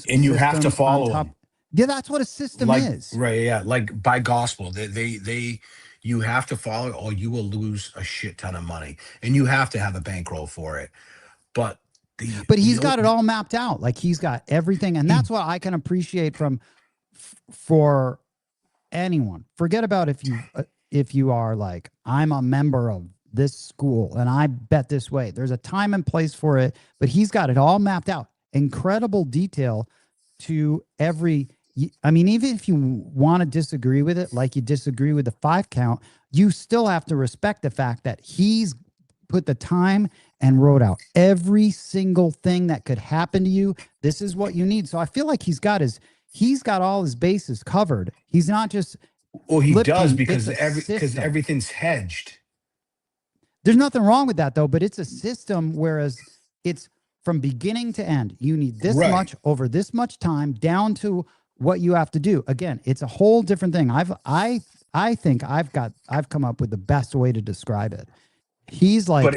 and you have to follow them. Yeah, that's what a system is. Right, yeah, like by gospel. They you have to follow it, or you will lose a shit ton of money, and you have to have a bankroll for it. But he's got it all mapped out. Like, he's got everything, and that's what I can appreciate for anyone. Forget about if you are like, I'm a member of this school and I bet this way. There's a time and place for it, but he's got it all mapped out. Incredible detail to every. I mean, even if you want to disagree with it, like you disagree with the 5 count, you still have to respect the fact that he's put the time and wrote out every single thing that could happen to you. This is what you need. So I feel like he's got all his bases covered. He's not just. Well, he does, because everything's hedged. There's nothing wrong with that, though, but it's a system, whereas it's from beginning to end. You need this much over this much time, down to what you have to do. Again, it's a whole different thing. I think I've come up with the best way to describe it. He's like,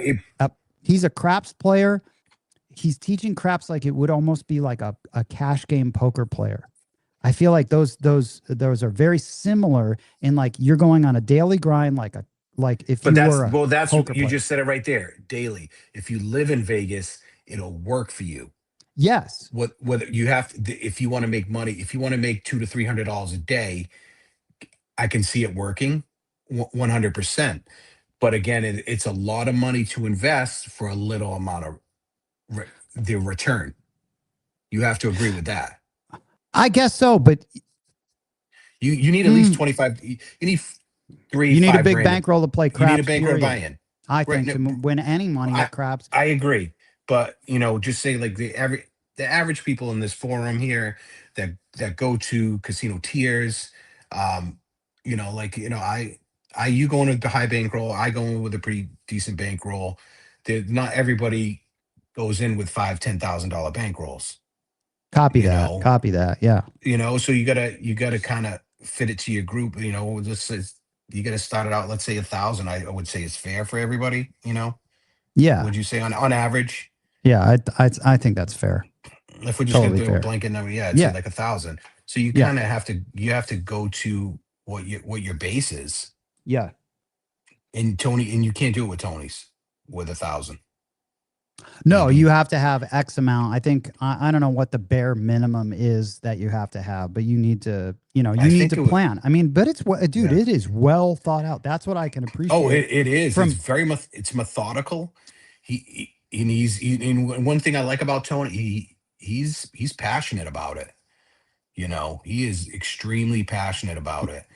he's a craps player. He's teaching craps like it would almost be like a cash game poker player. I feel like those are very similar in, like, you're going on a daily grind, you just said it right there. Daily. If you live in Vegas, it'll work for you. Yes. Whether you have to, if you want to make money, if you want to make $200 to $300 a day, I can see it working 100%. But again, it's a lot of money to invest for a little amount of the return. You have to agree with that. I guess so, but you need at least 25. You need you need a big bankroll to play craps. You need a bankroll buy-in. I think to win any money at craps. I agree, but you know, just say like the average people in this forum here that go to casino tiers, you know, like, you know, you go into the high bankroll, I go in with a pretty decent bankroll. Not everybody goes in with $5,000-$10,000 bankrolls. Copy that. Yeah. You know, so you gotta kind of fit it to your group. You know, you gotta start it out. Let's say 1,000. I would say is fair for everybody. You know. Yeah. Would you say on average? Yeah, I think that's fair. If we're just gonna do a blanket number, it's like 1,000. So you kind of have to go to what your base is. Yeah. And you can't do it with Tony's with 1,000. No, you have to have X amount. I think I don't know what the bare minimum is that you have to have, but you need to, plan. I mean, but it is well thought out. That's what I can appreciate. Oh, it is. It's methodical. And one thing I like about Tony, he's passionate about it. You know, he is extremely passionate about it.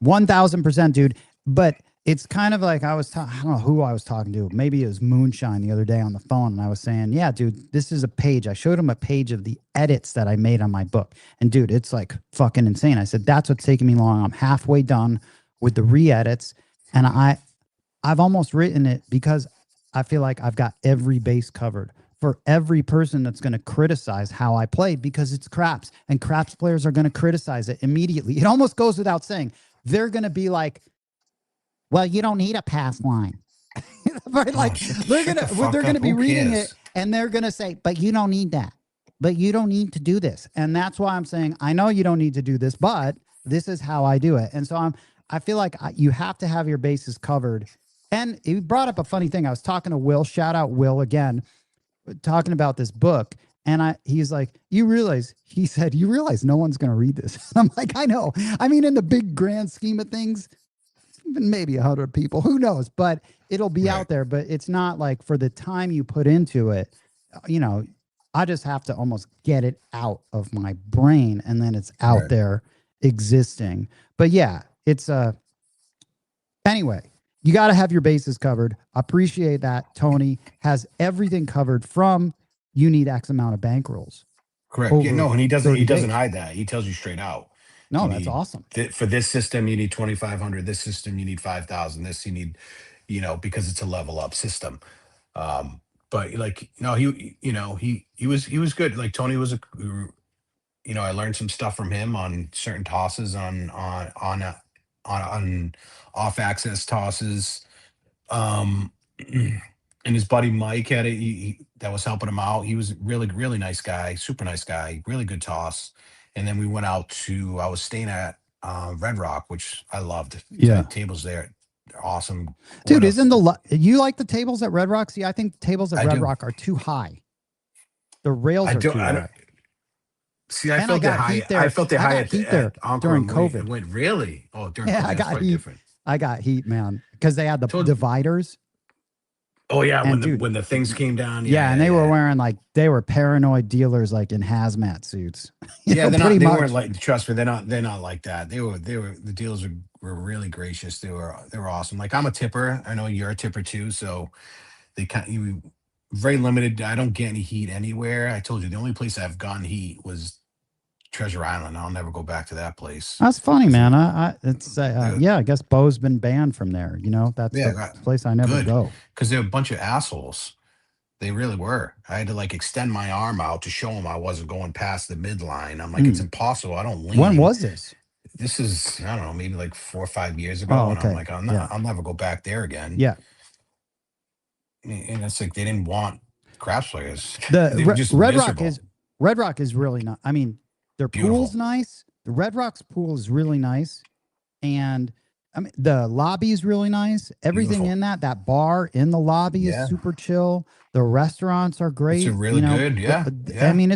1,000%, dude. But it's kind of like I don't know who I was talking to. Maybe it was Moonshine the other day on the phone. And I was saying, yeah, dude, this is a page. I showed him a page of the edits that I made on my book. And dude, it's like fucking insane. I said, that's what's taking me long. I'm halfway done with the re-edits. And I've almost written it because I feel like I've got every base covered for every person that's going to criticize how I played, because it's craps, and craps players are going to criticize it immediately. It almost goes without saying. They're going to be like, well, you don't need a pass line. Right? Like they're gonna be reading it and they're gonna say, but you don't need that. But you don't need to do this. And that's why I'm saying, I know you don't need to do this, but this is how I do it. And so I feel like you have to have your bases covered. And he brought up a funny thing. I was talking to Will, shout out Will again, talking about this book. And he's like, he said, you realize no one's going to read this. I'm like, I know. I mean, in the big grand scheme of things, maybe 100 people, who knows, but it'll be out there. But it's not like, for the time you put into it, I just have to almost get it out of my brain, and then it's out there existing. But yeah, it's anyway, you got to have your bases covered. Appreciate that. Tony has everything covered from, you need X amount of bankrolls. Correct. Yeah, no, and he doesn't hide that. He tells you straight out. No, that's awesome. For this system, you need 2,500. This system, you need 5,000. This you need, because it's a level up system. But like, no, he was good. Like Tony was I learned some stuff from him on certain tosses, on off access tosses. Um, and his buddy Mike had that was helping him out. He was really, really nice guy, super nice guy, really good toss. And then we went out I was staying at Red Rock, which I loved. Yeah. Tables there. They're awesome. Dude, you like the tables at Red Rock? See, I think tables at Red Rock are too high. The rails are too high. See, I felt it high. I felt it high at there during COVID. It went really? Oh, during COVID. I got heat. Different. I got heat, man, because they had the dividers. Oh yeah, when the things came down. Yeah, and they were wearing they were paranoid dealers, like in hazmat suits. They weren't like, trust me, they're not like that. The dealers were really gracious. They were awesome. Like, I'm a tipper. I know you're a tipper too, so they very limited. I don't get any heat anywhere. I told you the only place I've gotten heat was Treasure Island. I'll never go back to that place. That's funny, man. I guess Bo's been banned from there. That's the place I never go, because they're a bunch of assholes. They really were. I had to extend my arm out to show them I wasn't going past the midline. I'm like, it's impossible. I don't lean. When was this? This is, I don't know, maybe 4 or 5 years ago. Oh, okay. And I'm like, I'll never go back there again. Yeah. And it's like, they didn't want craps players. Red Rock is really not. I mean, their pool's nice. The Red Rock's pool is really nice. And I mean, the lobby is really nice. Everything in that bar in the lobby is super chill. The restaurants are great. It's really good. Yeah. I mean,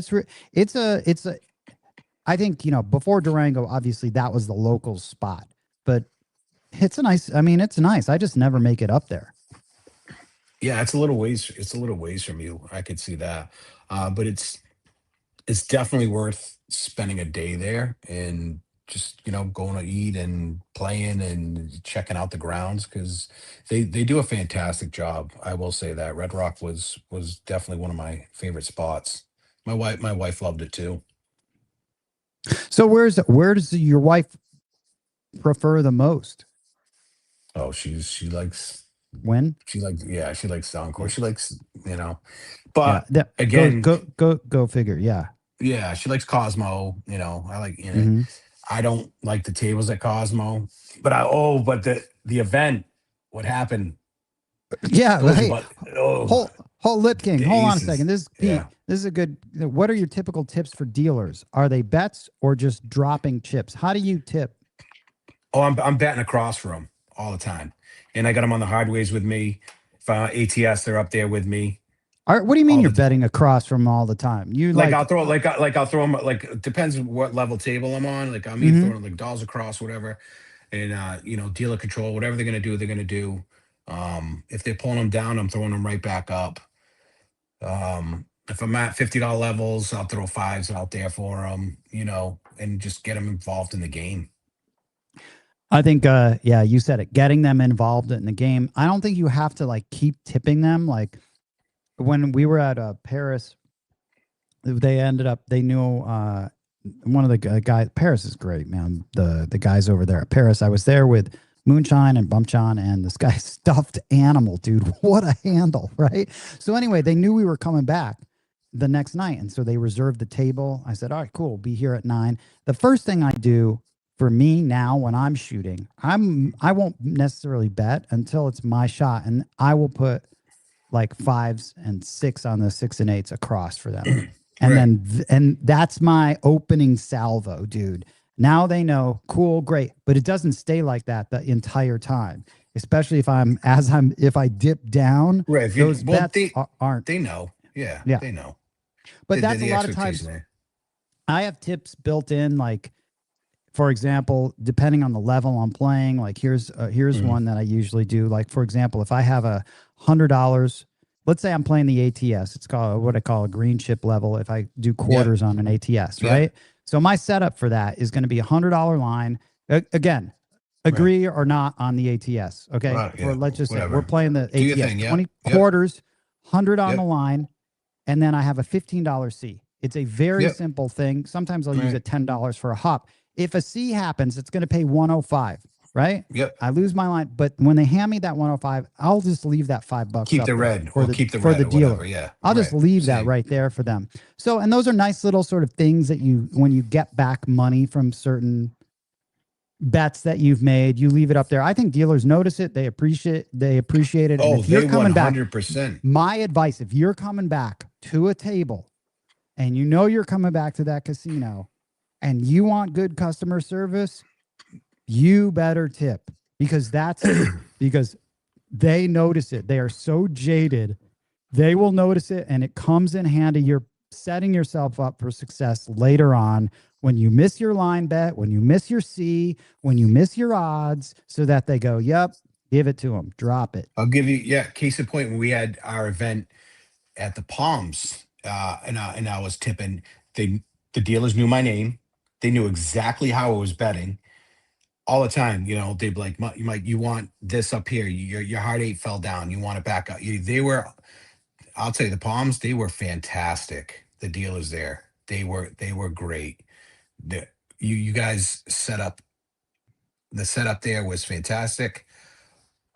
I think, before Durango, obviously that was the local spot, but it's nice. I just never make it up there. Yeah. It's a little ways from you. I could see that. But it's definitely worth spending a day there and just, going to eat and playing and checking out the grounds, because they do a fantastic job. I will say that Red Rock was definitely one of my favorite spots. My wife loved it too. So where does your wife prefer the most? Oh, she likes when she likes Encore. She likes, but again, go figure. Yeah, she likes Cosmo. I like. I don't like the tables at Cosmo, but the event, what happened? Yeah, hold Lip King. Hold on a second. This is Pete. This is a good. What are your typical tips for dealers? Are they bets or just dropping chips? How do you tip? Oh, I'm betting across for them all the time, and I got them on the hard ways with me. If ATS, they're up there with me. All right, what do you mean you're betting across from all the time? You I'll throw them, it depends what level table I'm on. Like, I'm either throwing dolls across, whatever, and dealer control, whatever they're gonna do, they're gonna do. If they're pulling them down, I'm throwing them right back up. If I'm at $50 levels, I'll throw fives out there for them, and just get them involved in the game. I think, yeah, you said it, getting them involved in the game. I don't think you have to like keep tipping them. Like when we were at Paris, they knew one of the guys. Paris is great, man. The guys over there at Paris. I was there with Moonshine and Bumpshine and this guy's stuffed animal, dude. What a handle, right? So anyway, they knew we were coming back the next night, and so they reserved the table. I said, all right, cool, be here at 9. The first thing I do for me now when I'm shooting, I won't necessarily bet until it's my shot, and I will put like 5s and 6 on the 6 and 8s across for them. And and that's my opening salvo, dude. Now they know, cool, great, but it doesn't stay like that the entire time. Especially if I dip down, right? Those bets aren't. They know, yeah, they know. But that's a lot of times. I have tips built in, like, for example, depending on the level I'm playing. Like here's one that I usually do. Like for example, if I have $100. Let's say I'm playing the ATS. It's called what I call a green chip level. If I do quarters on an ATS, right? So my setup for that is going to be $100 line. Again, agree or not on the ATS. Okay. Or let's just say we're playing the ATS, 20 quarters, 100 on the line. And then I have a $15 C. It's a very simple thing. Sometimes I'll use it $10 for a hop. If a C happens, it's going to pay 105. Right? Yep. I lose my line, but when they hand me that 105, I'll just leave that $5. Keep the red for the dealer. Whatever, I'll just leave that right there for them. So, and those are nice little sort of things that when you get back money from certain bets that you've made, you leave it up there. I think dealers notice it. They appreciate it. Oh, if you're coming 100%. back, my advice, if you're coming back to a table and you know you're coming back to that casino and you want good customer service, you better tip, because because they notice it. They are so jaded. They will notice it, and it comes in handy. You're setting yourself up for success later on when you miss your line bet, when you miss your C, when you miss your odds, so that they go, yep, give it to them, drop it. I'll give you, case in point, when we had our event at the Palms, and I was tipping, the dealers knew my name. They knew exactly how I was betting. All the time, they'd be like, Mike, you want this up here? Your heart rate fell down. You want it back up. I'll tell you, the Palms, they were fantastic. The dealers there, they were great. You guys the setup there was fantastic.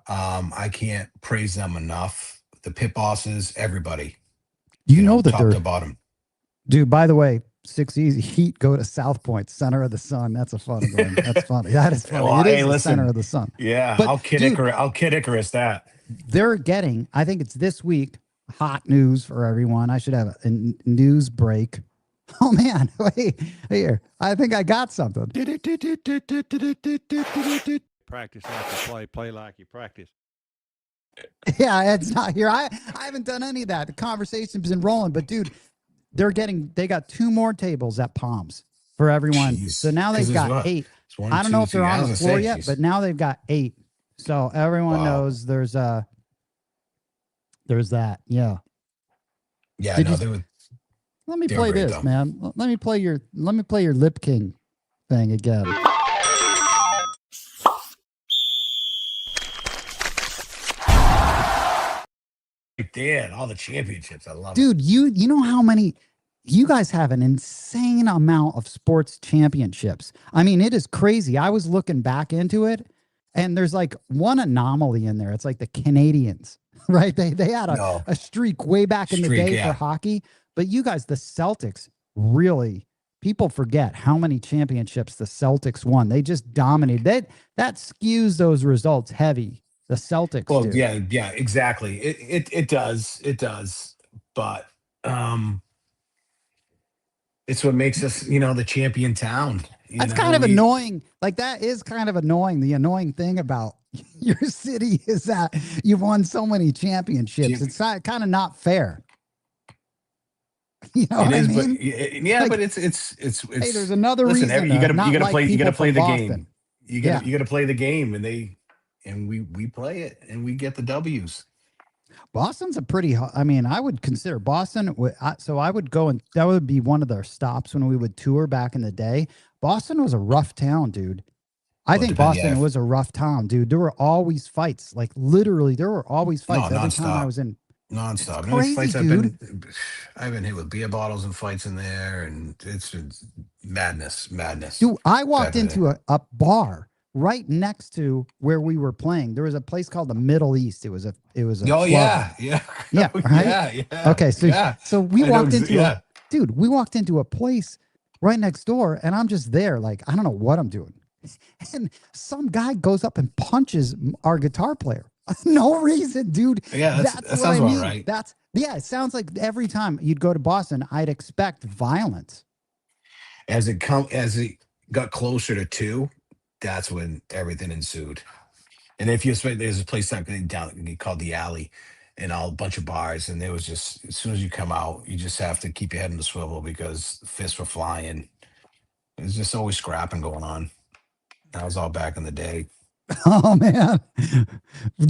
I can't praise them enough. The pit bosses, everybody. You know that top to bottom. Dude, by the way, 6 Easy Heat go to South Point, center of the sun. That's a funny one. That's funny. That is funny. Well, it is the center of the sun. Yeah, but I'll kid Icarus that. They're getting, I think it's this week, hot news for everyone. I should have a news break. Oh, man. Wait, here. I think I got something. Practice like you play like you practice. Yeah, it's not here. I haven't done any of that. The conversation's been rolling, but dude, they got 2 more tables at Palms for everyone. Jeez. So now they've got 8. I don't know if they're on the floor yet, but now they've got 8. So everyone knows there's that. Yeah. Yeah. Let me play this, man. Let me play your Lip King thing again. Right there, all the championships. I love it. Dude, you know how many you guys have an insane amount of sports championships. I mean, it is crazy. I was looking back into it, and there's like one anomaly in there. It's like the Canadians, right? They had a streak way back in the day for hockey, but you guys, the Celtics, really, people forget how many championships the Celtics won. They just dominated. That skews those results heavy. The Celtics. Well, do. yeah, exactly. It does. But it's what makes us, the champion town. That's kind of annoying. Like, that is kind of annoying. The annoying thing about your city is that you've won so many championships. It's kind of not fair. You know what I mean? But it's. Hey, there's another reason. You gotta play the game. You gotta play the game, and we play it, and we get the W's. Boston's a pretty, I mean, I would consider Boston. So I would go, and that would be one of their stops when we would tour back in the day. Boston was a rough town, dude. I think Boston was a rough town, dude. There were always fights. Like literally, there were always fights every time I was in. Nonstop. It's crazy, fights dude. I've been hit with beer bottles and fights in there, and it's madness. Dude, I walked into a bar right next to where we were playing. There was a place called the Middle East. It was a club. Yeah, right. Yeah. Okay, so we walked into we walked into a place right next door, and I'm just there, like I don't know what I'm doing, and some guy goes up and punches our guitar player. No reason, dude. Yeah, that sounds about right. It sounds like every time you'd go to Boston, I'd expect violence. As it got closer to 2, that's when everything ensued. And if there's a place down called the Alley, and a bunch of bars, and there was just, as soon as you come out, you just have to keep your head in the swivel because fists were flying. There's just always scrapping going on. That was all back in the day. Oh man,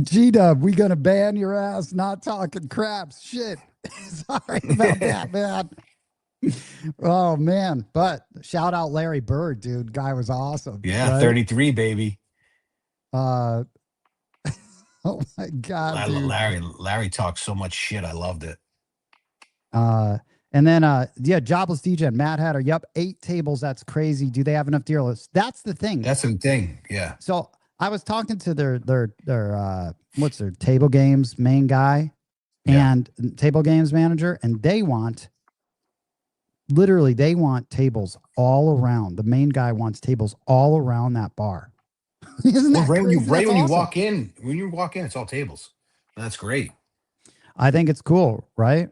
G-Dub, we gonna ban your ass not talking craps. Shit, sorry about that, man. Oh man, but shout out Larry Bird, dude. Guy was awesome. Yeah, right? 33, baby. Oh my god, dude. Larry talked so much shit. I loved it. And then Jobless DJ and Mad Hatter. Yep, 8 tables. That's crazy. Do they have enough dealers? That's the thing. That's the thing. Yeah. So I was talking to their what's their table games main guy and table games manager, and they want tables all around. The main guy wants tables all around that bar. Isn't that crazy? Right when you walk in, it's all tables. That's great. I think it's cool, right?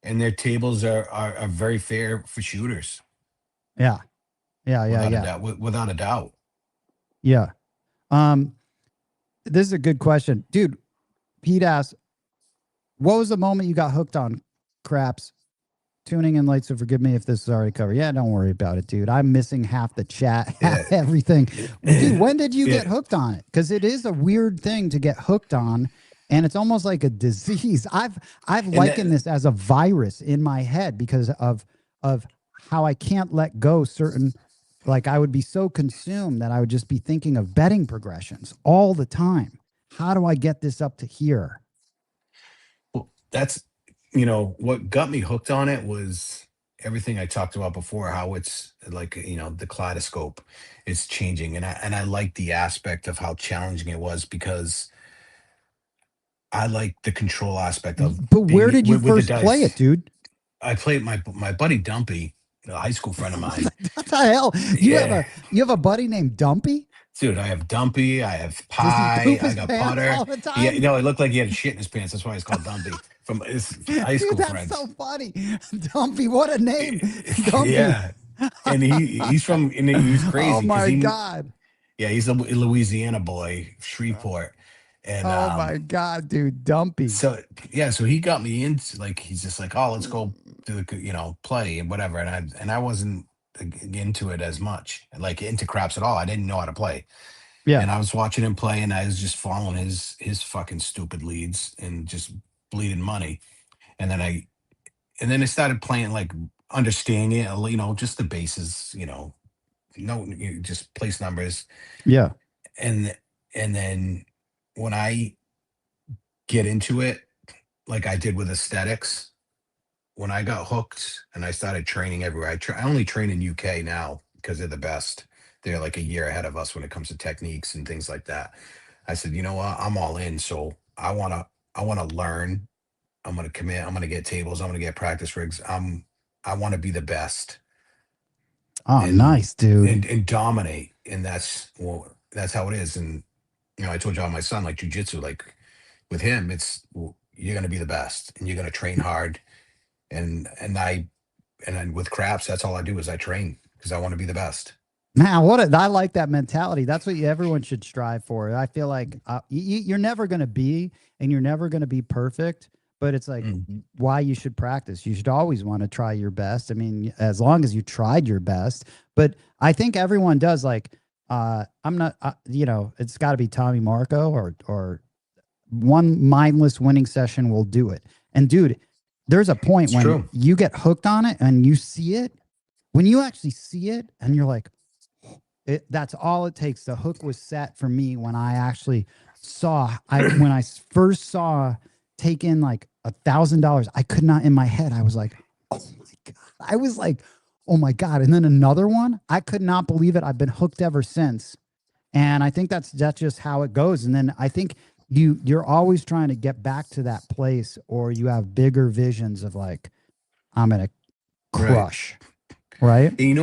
And their tables are very fair for shooters. Yeah. Without a doubt. Yeah. This is a good question, dude. Pete asked, what was the moment you got hooked on craps? Tuning in late, so forgive me if this is already covered. Yeah, don't worry about it, dude. I'm missing half the chat, everything. Dude, when did you get hooked on it? Because it is a weird thing to get hooked on, and it's almost like a disease. I've likened this as a virus in my head because of how I can't let go certain. Like I would be so consumed that I would just be thinking of betting progressions all the time. How do I get this up to here? Well, that's, what got me hooked on it was everything I talked about before, how it's like, the kaleidoscope is changing. And I like the aspect of how challenging it was because I like the control aspect of. But where did you first play it, dude? I played my buddy Dumpy, a high school friend of mine. What the hell? You have a buddy named Dumpy? Dude, I have Dumpy, I have Pie, I got Putter. Yeah, it looked like he had shit in his pants. That's why it's called Dumpy. From his high school friends. That's so funny. Dumpy, what a name. Dumpy. Yeah. And he's crazy. Oh my God. Yeah, he's a Louisiana boy, Shreveport. And oh my God, dude, Dumpy. So he got me into, like, he's just like, oh, let's go do the play and whatever. And I wasn't into it as much, like into craps at all. I didn't know how to play. Yeah. And I was watching him play, and I was just following his fucking stupid leads and just bleeding money. And then I started playing, like, understanding it, just the bases, just place numbers. Yeah. And then when I get into it, like I did with aesthetics, when I got hooked and I started training everywhere, I only train in UK now because they're the best. They're like a year ahead of us when it comes to techniques and things like that. I said, you know what? I'm all in. So I want to learn. I'm going to commit. I'm going to get tables. I'm going to get practice rigs. I want to be the best. Oh, nice, dude. And dominate. And that's how it is. And, I told y'all my son, like jujitsu, like with him, you're going to be the best and you're going to train hard. And then with craps, that's all I do is I train because I want to be the best. Now, I like that mentality. That's what everyone should strive for. I feel like you're never going to be, and you're never going to be perfect, but it's like why you should practice. You should always want to try your best. I mean, as long as you tried your best, but I think everyone does. Like, I'm not, it's got to be Tommy Marco or one mindless winning session will do it. And dude, there's a point when you get hooked on it and you see it, when you actually see it and you're like, That's all it takes. The hook was set for me when I actually saw, when I first saw take in like $1,000, I could not in my head. I was like, oh my God. I was like, oh my God. And then another one, I could not believe it. I've been hooked ever since. And I think that's just how it goes. And then I think you're always trying to get back to that place, or you have bigger visions of like, I'm going to crush. Right. And you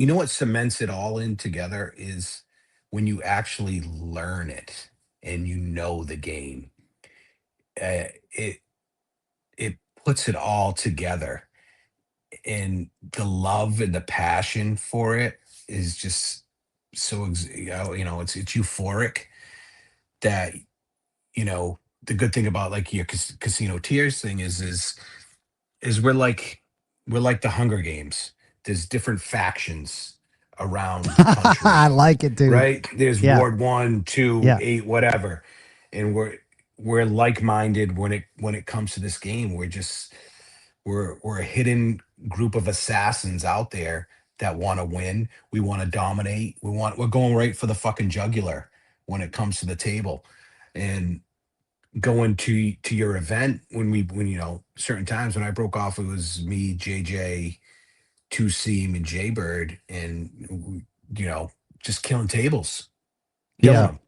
know what cements it all in together is when you actually learn it and you know the game. It puts it all together, and the love and the passion for it is just so it's euphoric that the good thing about like your casino tiers thing is we're like the Hunger Games. There's different factions around the country. I like it, dude. Right? There's Ward 1, 2, 8, whatever. And we're like-minded when it comes to this game. We're a hidden group of assassins out there that want to win. We want to dominate. We're going right for the fucking jugular when it comes to the table. And going to your event when certain times when I broke off, it was me, JJ, Two Seam, and Jaybird, and just killing tables, killing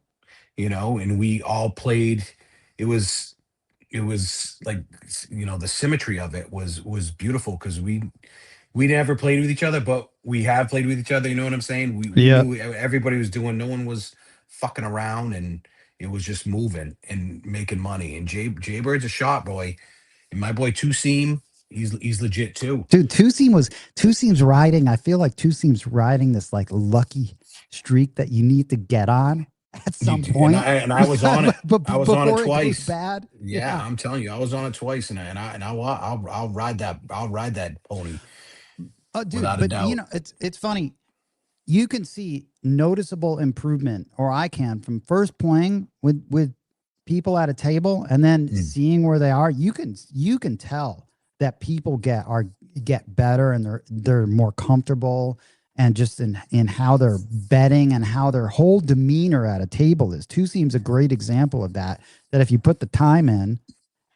them, and we all played. It was like the symmetry of it was beautiful because we never played with each other, but we have played with each other. You know what I'm saying? We knew everybody was doing. No one was fucking around, and it was just moving and making money. And Jaybird's a shot boy, and my boy Two Seam, he's legit too. Dude, Two Seam's riding. I feel like Two Seam's riding this like lucky streak that you need to get on at some point. And I was on it. I was on it twice. It bad. Yeah, I'm telling you, I was on it twice, and I'll ride that pony. Oh, dude, but it's funny. You can see noticeable improvement, or I can, from first playing with people at a table and then seeing where they are. You can tell that people get better, and they're more comfortable, and just in how they're betting and how their whole demeanor at a table is. Two Seam's a great example of that. That if you put the time in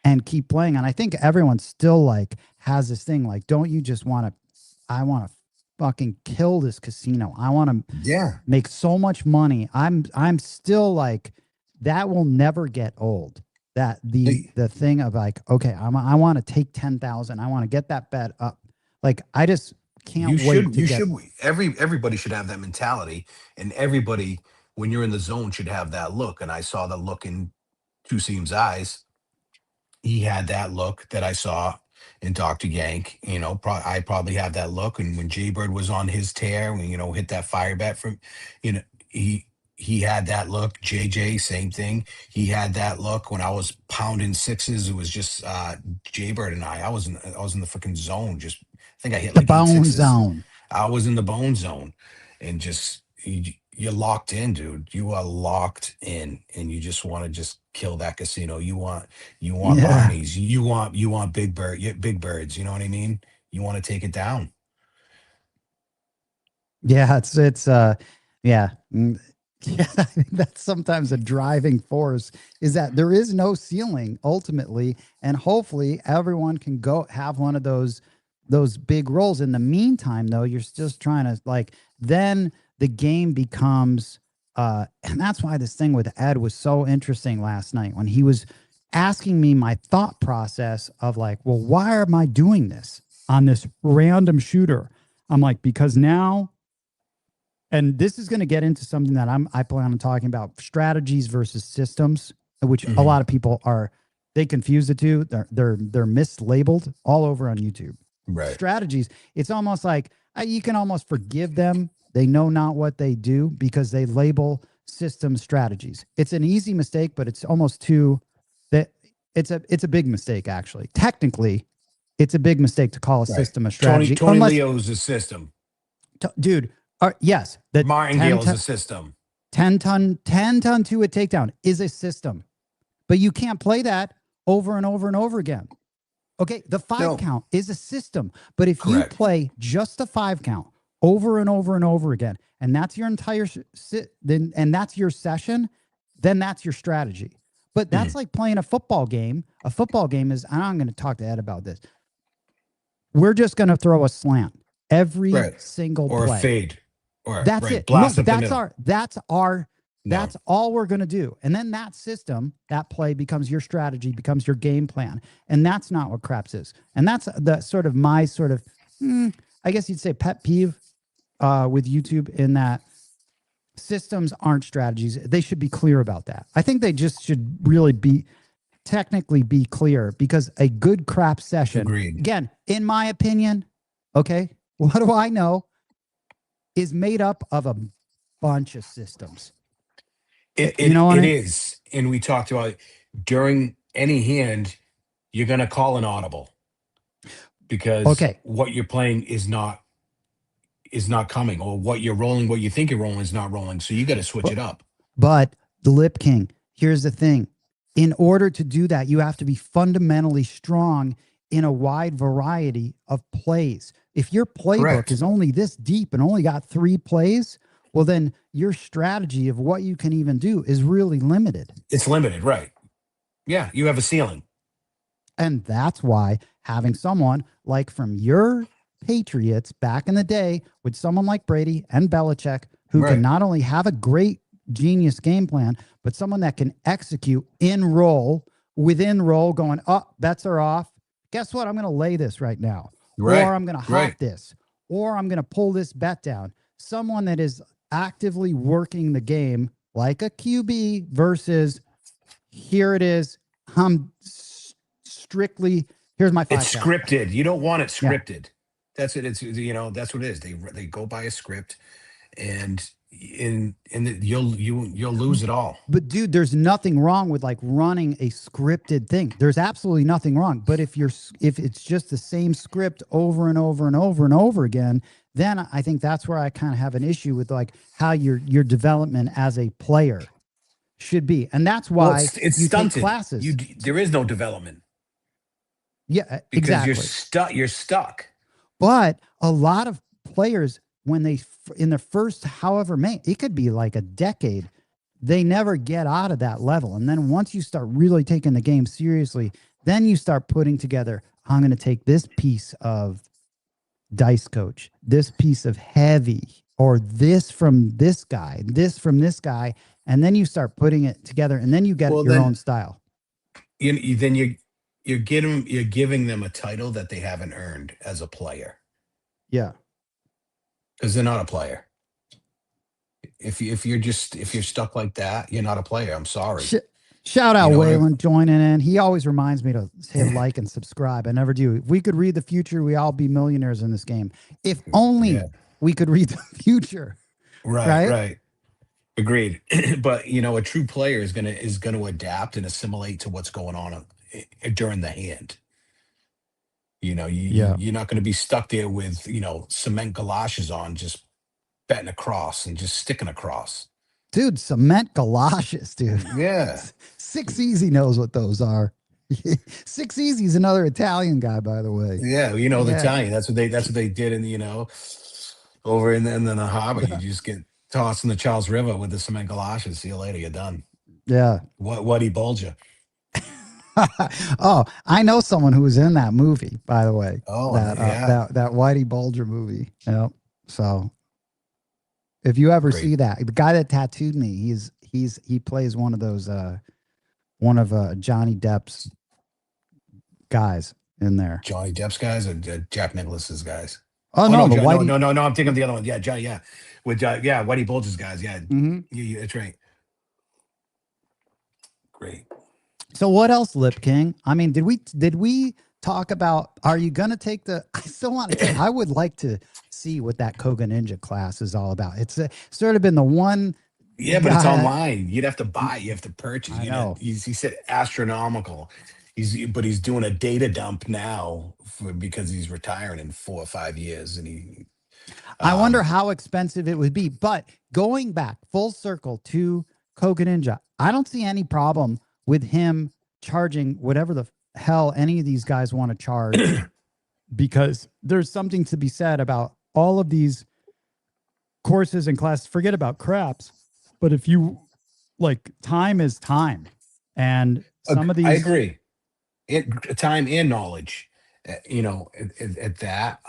and keep playing, and I think everyone still like has this thing like, don't you just want to? I want to fucking kill this casino. I want to make so much money. I'm still like, that will never get old. That the thing of like, okay, I want to take 10,000. I want to get that bet up. Like, I just can't wait. Everybody should have that mentality, and everybody, when you're in the zone, should have that look. And I saw the look in Two Seam's eyes. He had that look that I saw in Dr. Yank. I probably have that look. And when Jaybird was on his tear, when hit that fire bet from, he had that look. JJ, same thing. He had that look when I was pounding sixes. It was just Jaybird and I was in the freaking zone. Just, I think I hit like the bone zone. I was in the bone zone, and just you're locked in, dude. You are locked in, and you just want to just kill that casino. You want Barneys. You want big birds. You know what I mean? You want to take it down. Yeah, it's yeah. Yeah, I think that's sometimes a driving force, is that there is no ceiling ultimately, and hopefully everyone can go have one of those big rolls. In the meantime, though, you're just trying to like, then the game becomes and that's why this thing with Ed was so interesting last night, when he was asking me my thought process of like, well, why am I doing this on this random shooter? I'm like, because now, and this is going to get into something that I plan on talking about, strategies versus systems, which a lot of people they confuse the two. They're mislabeled all over on YouTube. Right. Strategies, it's almost like you can almost forgive them. They know not what they do because they label system strategies. It's an easy mistake, but it's almost it's a big mistake, actually. Technically, it's a big mistake to call a system a strategy. Tony Leo's a system. Dude, yes. The Martingale's a system. 10 ton to a takedown is a system. But you can't play that over and over and over again. Okay, the 5 count is a system. But if you play just the 5 count over and over and over again, and that's your entire and that's your session, then that's your strategy. But that's like playing a football game. A football game is, and I'm going to talk to Ed about this. We're just going to throw a slant every single or play. a fade. Or That's it. Blast No, up the middle. That's all we're going to do. And then that system, that play becomes your strategy, becomes your game plan. And that's not what craps is. And that's the sort of my sort of, I guess you'd say pet peeve with YouTube, in that systems aren't strategies. They should be clear about that. I think they just should really technically be clear, because a good crap session, again, in my opinion, okay, what do I know, is made up of a bunch of systems. It is. And we talked about during any hand, you're going to call an audible, because what you're playing is not coming, or what you're rolling, what you think you're rolling is not rolling. So you got to switch it up. But the Lip King, here's the thing. In order to do that, you have to be fundamentally strong in a wide variety of plays. If your playbook is only this deep and only got 3 plays, well, then your strategy of what you can even do is really limited. It's limited, right? Yeah, you have a ceiling. And that's why having someone like from your Patriots back in the day, with someone like Brady and Belichick, who can not only have a great genius game plan, but someone that can execute in roll, within roll, going, oh, bets are off. Guess what? I'm going to lay this right now. Or I'm going to hop this. Or I'm going to pull this bet down. Someone that is actively working the game like a QB versus here it is. I'm strictly, here's my 5 It's scripted. You don't want it scripted. That's it. It's, that's what it is. They go by a script, and you'll lose it all. But dude, there's nothing wrong with like running a scripted thing. There's absolutely nothing wrong. But if it's just the same script over and over and over and over again, then I think that's where I kind of have an issue with like how your development as a player should be. And that's why it's you stunted. take classes. There is no development. Yeah, because exactly. You're stuck. But a lot of players, when they, in the first, however many, it could be like a decade, they never get out of that level. And then once you start really taking the game seriously, then you start putting together, I'm going to take this piece of dice coach, this piece of heavy, or this from this guy, this from this guy. And then you start putting it together, and then you get your own style. You're giving them a title that they haven't earned as a player. Yeah. Because they're not a player. If you're stuck like that, you're not a player. I'm sorry. Shout out Waylon joining in. He always reminds me to hit like and subscribe. I never do. If we could read the future, we all be millionaires in this game. If only we could read the future. Right. Agreed. But a true player is gonna adapt and assimilate to what's going on during the hand. You're not going to be stuck there with cement galoshes on, just betting across and just sticking across. Dude, cement galoshes, dude. Yeah. 6 Easy knows what those are. 6 Easy's another Italian guy, by the way. Yeah, the Italian. That's what they did in over in the harbor. You just get tossed in the Charles River with the cement galoshes. See you later. You're done. Yeah. What he bowled you. Oh, I know someone who was in that movie, by the way. Oh, that Whitey Bulger movie. Yep. So if you ever see that, the guy that tattooed me, he plays one of those Johnny Depp's guys in there. Johnny Depp's guys or Jack Nicklaus's guys? Oh no, no, I'm thinking of the other one. Yeah, Johnny, with Whitey Bulger's guys. Yeah, yeah, that's right. Great. So what else, Lip King? I mean, did we talk about, are you going to take I still want to I would like to see what that Koga Ninja class is all about. It's sort of been the one. Yeah, but it's online. You'd have to buy. You have to purchase. I know. He said astronomical. But he's doing a data dump now because he's retiring in 4 or 5 years. And I wonder how expensive it would be. But going back full circle to Koga Ninja, I don't see any problem with him charging whatever the hell any of these guys want to charge, because there's something to be said about all of these courses and classes, forget about craps. But if you like, time is time. And some of these, I agree. Time and knowledge, you know, at that,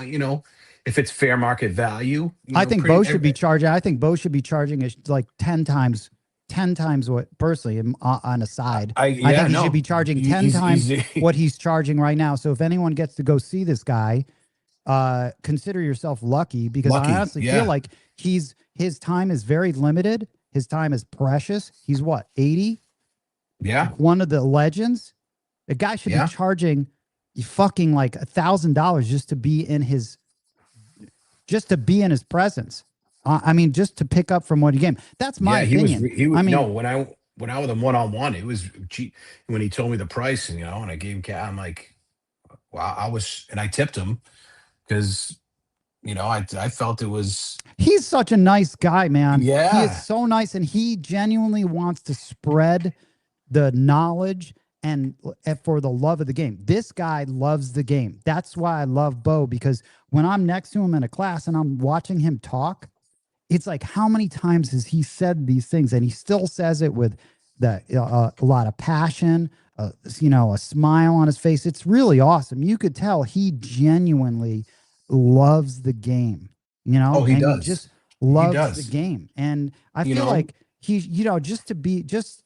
you know, if it's fair market value, I think Bo should be charging. I think Bo should be charging like 10 times what, personally, on a side. I think he should be charging 10 times what he's charging right now. So if anyone gets to go see this guy, consider yourself lucky, because I honestly feel like his time is very limited. His time is precious. He's what, 80? Yeah. One of the legends. The guy should be charging fucking like $1,000 just to be in his presence. I mean, just to pick up from what he gave. That's my opinion. He was, I mean, no, when I with him one-on-one, it was cheap. When he told me the price, and, you know, and I gave him, I'm like, wow, and I tipped him because, you know, I felt it was. He's such a nice guy, man. Yeah. He is so nice. And he genuinely wants to spread the knowledge and for the love of the game. This guy loves the game. That's why I love Bo, because when I'm next to him in a class and I'm watching him talk, it's like, how many times has he said these things? And he still says it with a lot of passion, you know, a smile on his face. It's really awesome. You could tell he genuinely loves the game, you know. He does. He just loves the game. And I feel like he's, you know, just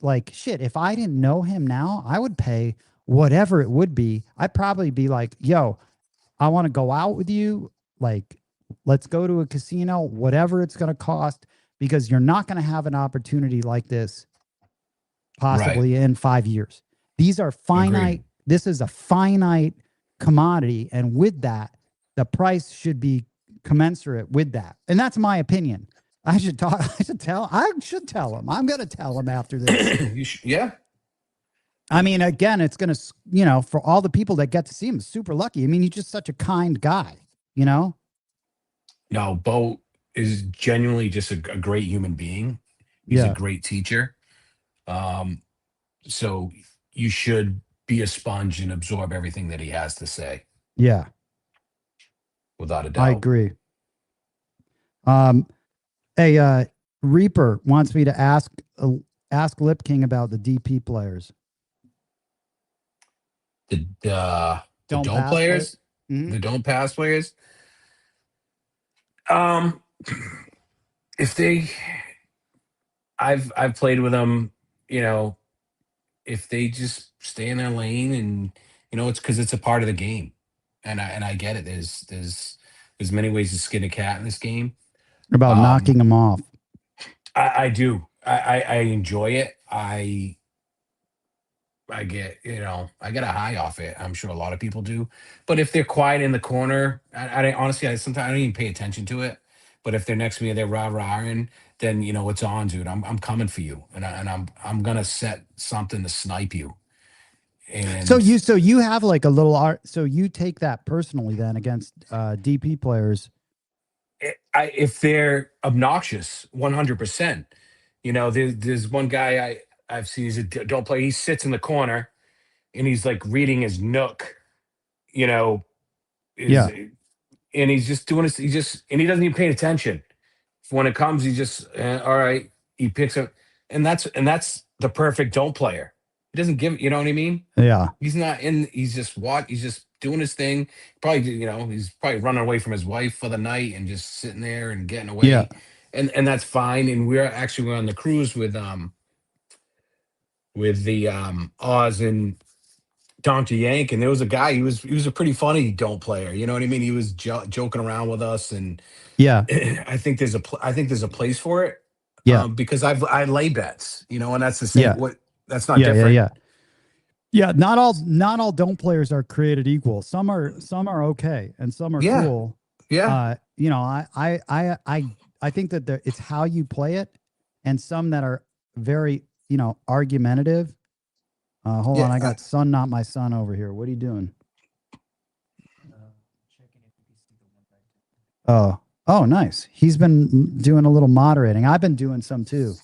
like, shit, if I didn't know him now, I would pay whatever it would be. I'd probably be like, yo, I want to go out with you. Like, let's go to a casino, whatever it's going to cost, because you're not going to have an opportunity like this possibly in 5 years. These are finite. Agreed. This is a finite commodity. And with that, the price should be commensurate with that. And that's my opinion. I should tell him. I'm going to tell him after this. Yeah. I mean, again, it's going to, you know, for all the people that get to see him, super lucky. I mean, he's just such a kind guy, you know? No, Bo is genuinely just a great human being. He's a great teacher. So you should be a sponge and absorb everything that he has to say. Yeah. Without a doubt. I agree. Hey, Reaper wants me to ask Lip King about the DP players. The don't players? Mm-hmm. The don't pass players? If they, I've played with them, you know, if they just stay in their lane, and, you know, it's because it's a part of the game, and I get it. There's many ways to skin a cat in this game. About knocking them off. I do. I enjoy it. I get, you know, I get a high off it. I'm sure a lot of people do. But if they're quiet in the corner, I honestly, sometimes I don't even pay attention to it. But if they're next to me and they're rah-rahing, then, you know, it's on, dude. I'm coming for you, and I'm gonna set something to snipe you. And so you have like a little art. So you take that personally then against DP players. If they're obnoxious, 100%. You know, there's one guy I've seen. He's don't play. He sits in the corner, and he's like reading his Nook. You know, and he's just doing this. And he doesn't even pay attention. When it comes, he just all right. He picks up, and that's the perfect don't player. He doesn't give. You know what I mean? Yeah. He's not in. He's just He's just doing his thing. Probably, you know, he's probably running away from his wife for the night and just sitting there and getting away. Yeah. And that's fine. And we're on the cruise with the Oz and Dr. Yank, and there was a guy. He was a pretty funny don't player. You know what I mean? He was joking around with us, and I think there's a place for it. Yeah, because I lay bets. You know, and that's the same. Yeah. That's not different. Yeah. Not all don't players are created equal. Some are okay, and some are cool. Yeah. You know, I think that it's how you play it, and some that are very, you know, argumentative. Hold on, I got son, not my son over here. What are you doing? Oh, nice. He's been doing a little moderating. I've been doing some too.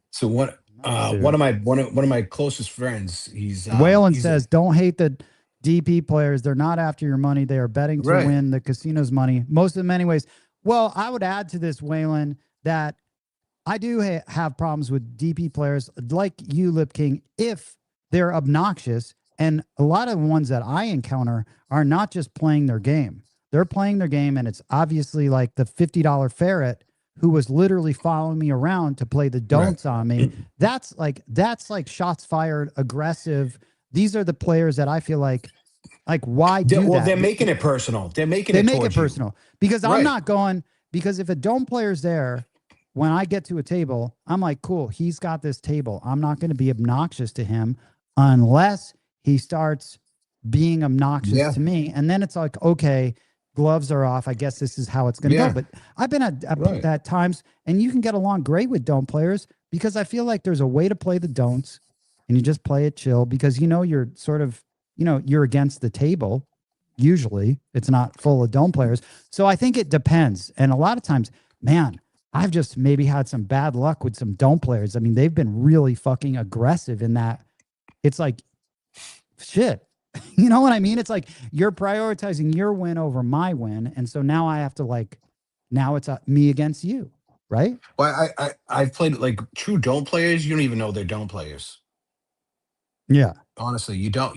So one of my closest friends, he's Waylon says, don't hate the DP players. They're not after your money. They are betting to win the casino's money. Most of them anyways. Well, I would add to this, Waylon, that I do have problems with DP players like you, Lip King, if they're obnoxious. And a lot of the ones that I encounter are not just playing their game. They're playing their game, and it's obviously like the $50 ferret who was literally following me around to play the don'ts on me. That's like shots fired, aggressive. These are the players that I feel like why do Well, that? they're making it personal. They make it personal because I'm not going, because if a don't player's there, when I get to a table, I'm like, cool, he's got this table. I'm not going to be obnoxious to him unless he starts being obnoxious to me. And then it's like, okay, gloves are off. I guess this is how it's going to go. But I've been at times, and you can get along great with don't players because I feel like there's a way to play the don'ts, and you just play it chill because, you're sort of, you're against the table. Usually it's not full of don't players. So I think it depends. And a lot of times, man, I've just maybe had some bad luck with some don't players. I mean, they've been really fucking aggressive in that. It's like, shit. You know what I mean? It's like you're prioritizing your win over my win. And so now I have to now it's me against you. Right. Well, I've played like true don't players. You don't even know they're don't players. Yeah. Honestly, you don't.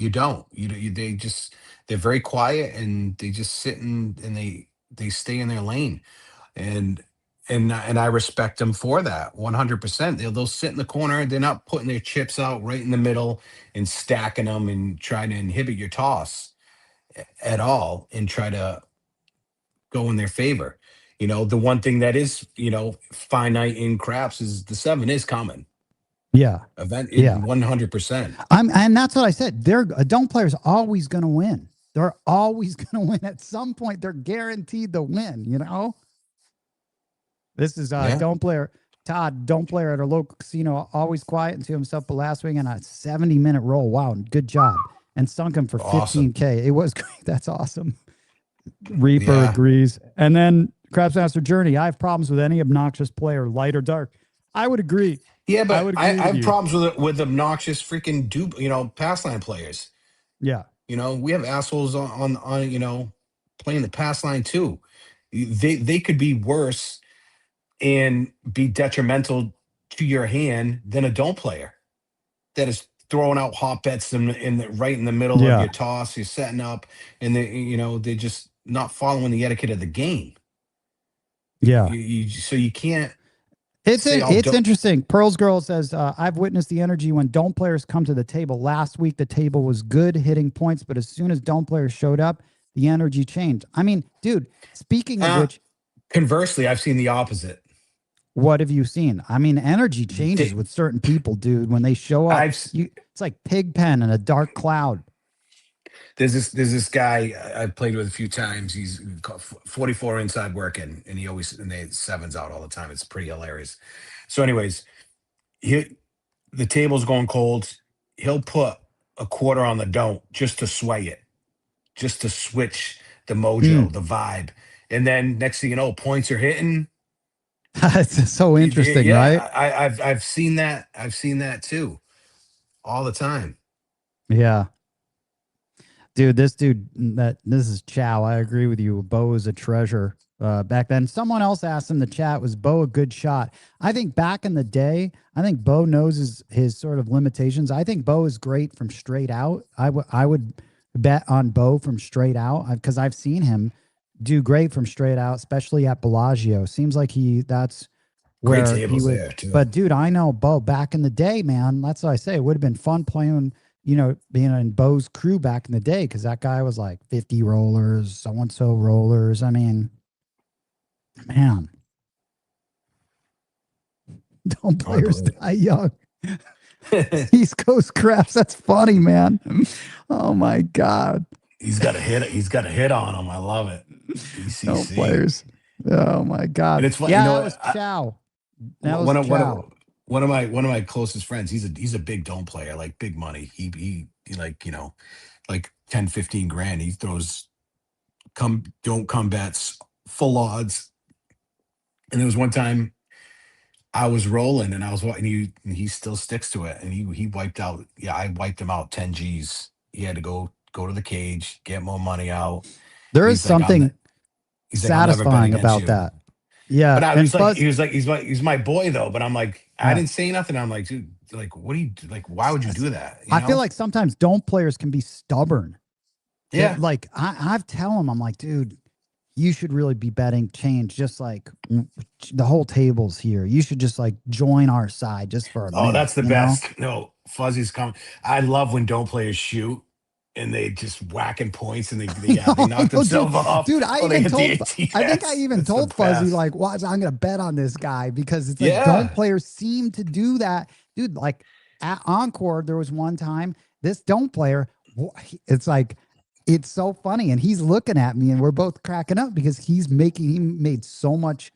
They're very quiet and they just sit and they stay in their lane. And I respect them for that 100%. They'll sit in the corner. They're not putting their chips out right in the middle and stacking them and trying to inhibit your toss at all and try to go in their favor. The one thing that is, finite in craps is the 7 is coming. Yeah. 100%. And that's what I said. A don't player's always going to win. They're always going to win. At some point, they're guaranteed to win, This is don't player. Todd, don't player at a local casino, always quiet and to himself, but last week on a 70-minute roll. Wow, good job. And sunk him for $15K. It was great. That's awesome. Reaper agrees. And then Craps Master Journey. I have problems with any obnoxious player, light or dark. I would agree. Yeah, but I have problems with obnoxious freaking pass line players. Yeah. We have assholes on playing the pass line too. They could be worse and be detrimental to your hand than a don't player that is throwing out hot bets right in the middle of your toss. You're setting up, and they're just not following the etiquette of the game. Yeah. So you can't. It's interesting. Pearl's Girl says, I've witnessed the energy when don't players come to the table. Last week, the table was good hitting points, but as soon as don't players showed up, the energy changed. I mean, dude, speaking of which. Conversely, I've seen the opposite. What have you seen? I mean, energy changes with certain people, dude. When they show up, it's like Pigpen in a dark cloud. There's this guy I've played with a few times. He's 44 inside working, and they 7s out all the time. It's pretty hilarious. So, anyways, the table's going cold. He'll put a quarter on the don't just to sway it, just to switch the mojo, the vibe, and then next thing you know, points are hitting. It's so interesting, right? I've seen that. I've seen that too, all the time. Yeah. Dude, this is Chow. I agree with you. Bo is a treasure back then. Someone else asked in the chat, was Bo a good shot? I think back in the day, I think Bo knows his sort of limitations. I think Bo is great from straight out. I would bet on Bo from straight out because I've seen him do great from straight out, especially at Bellagio. Seems like that's where great tables he would. There too. But dude, I know Bo back in the day, man. That's what I say. It would have been fun playing, being in Bo's crew back in the day, because that guy was like 50 rollers, so-and-so rollers. I mean, man. Don't players die young. East Coast craps. That's funny, man. Oh my God. He's got a hit on him. I love it. ECC. Don't players. Oh my God. And it's funny, that was Chow. One of my closest friends, he's a big don't player, like big money. He like 10, 15 grand. He throws don't come bets, full odds. And there was one time I was rolling and I was watching, and he still sticks to it. And he wiped out. Yeah, I wiped him out 10 G's. He had to go to the cage, get more money out. There is something satisfying about that. Yeah. But I And was like, Fuzz, he was like, he's my boy though. But I'm like, I didn't say nothing. I'm like, dude, like, what do you like? Why would you do that? You I know? feel like sometimes don't players can be stubborn. Yeah. Like I've tell him, I'm like, dude, you should really be betting change. Just like the whole table's here. You should just like join our side just for a minute. Oh, that's the you know? best. No, Fuzzy's coming. I love when don't players shoot and they just whacking points and they knock themselves off. Dude, I or they even hit told, the I think I ATS. even It's the told Fuzzy, best. like, watch, I'm going to bet on this guy because it's like, Yeah. don't players seem to do that. Dude, like at Encore, there was one time this don't player, it's like, it's so funny. And he's looking at me and we're both cracking up because he made me so much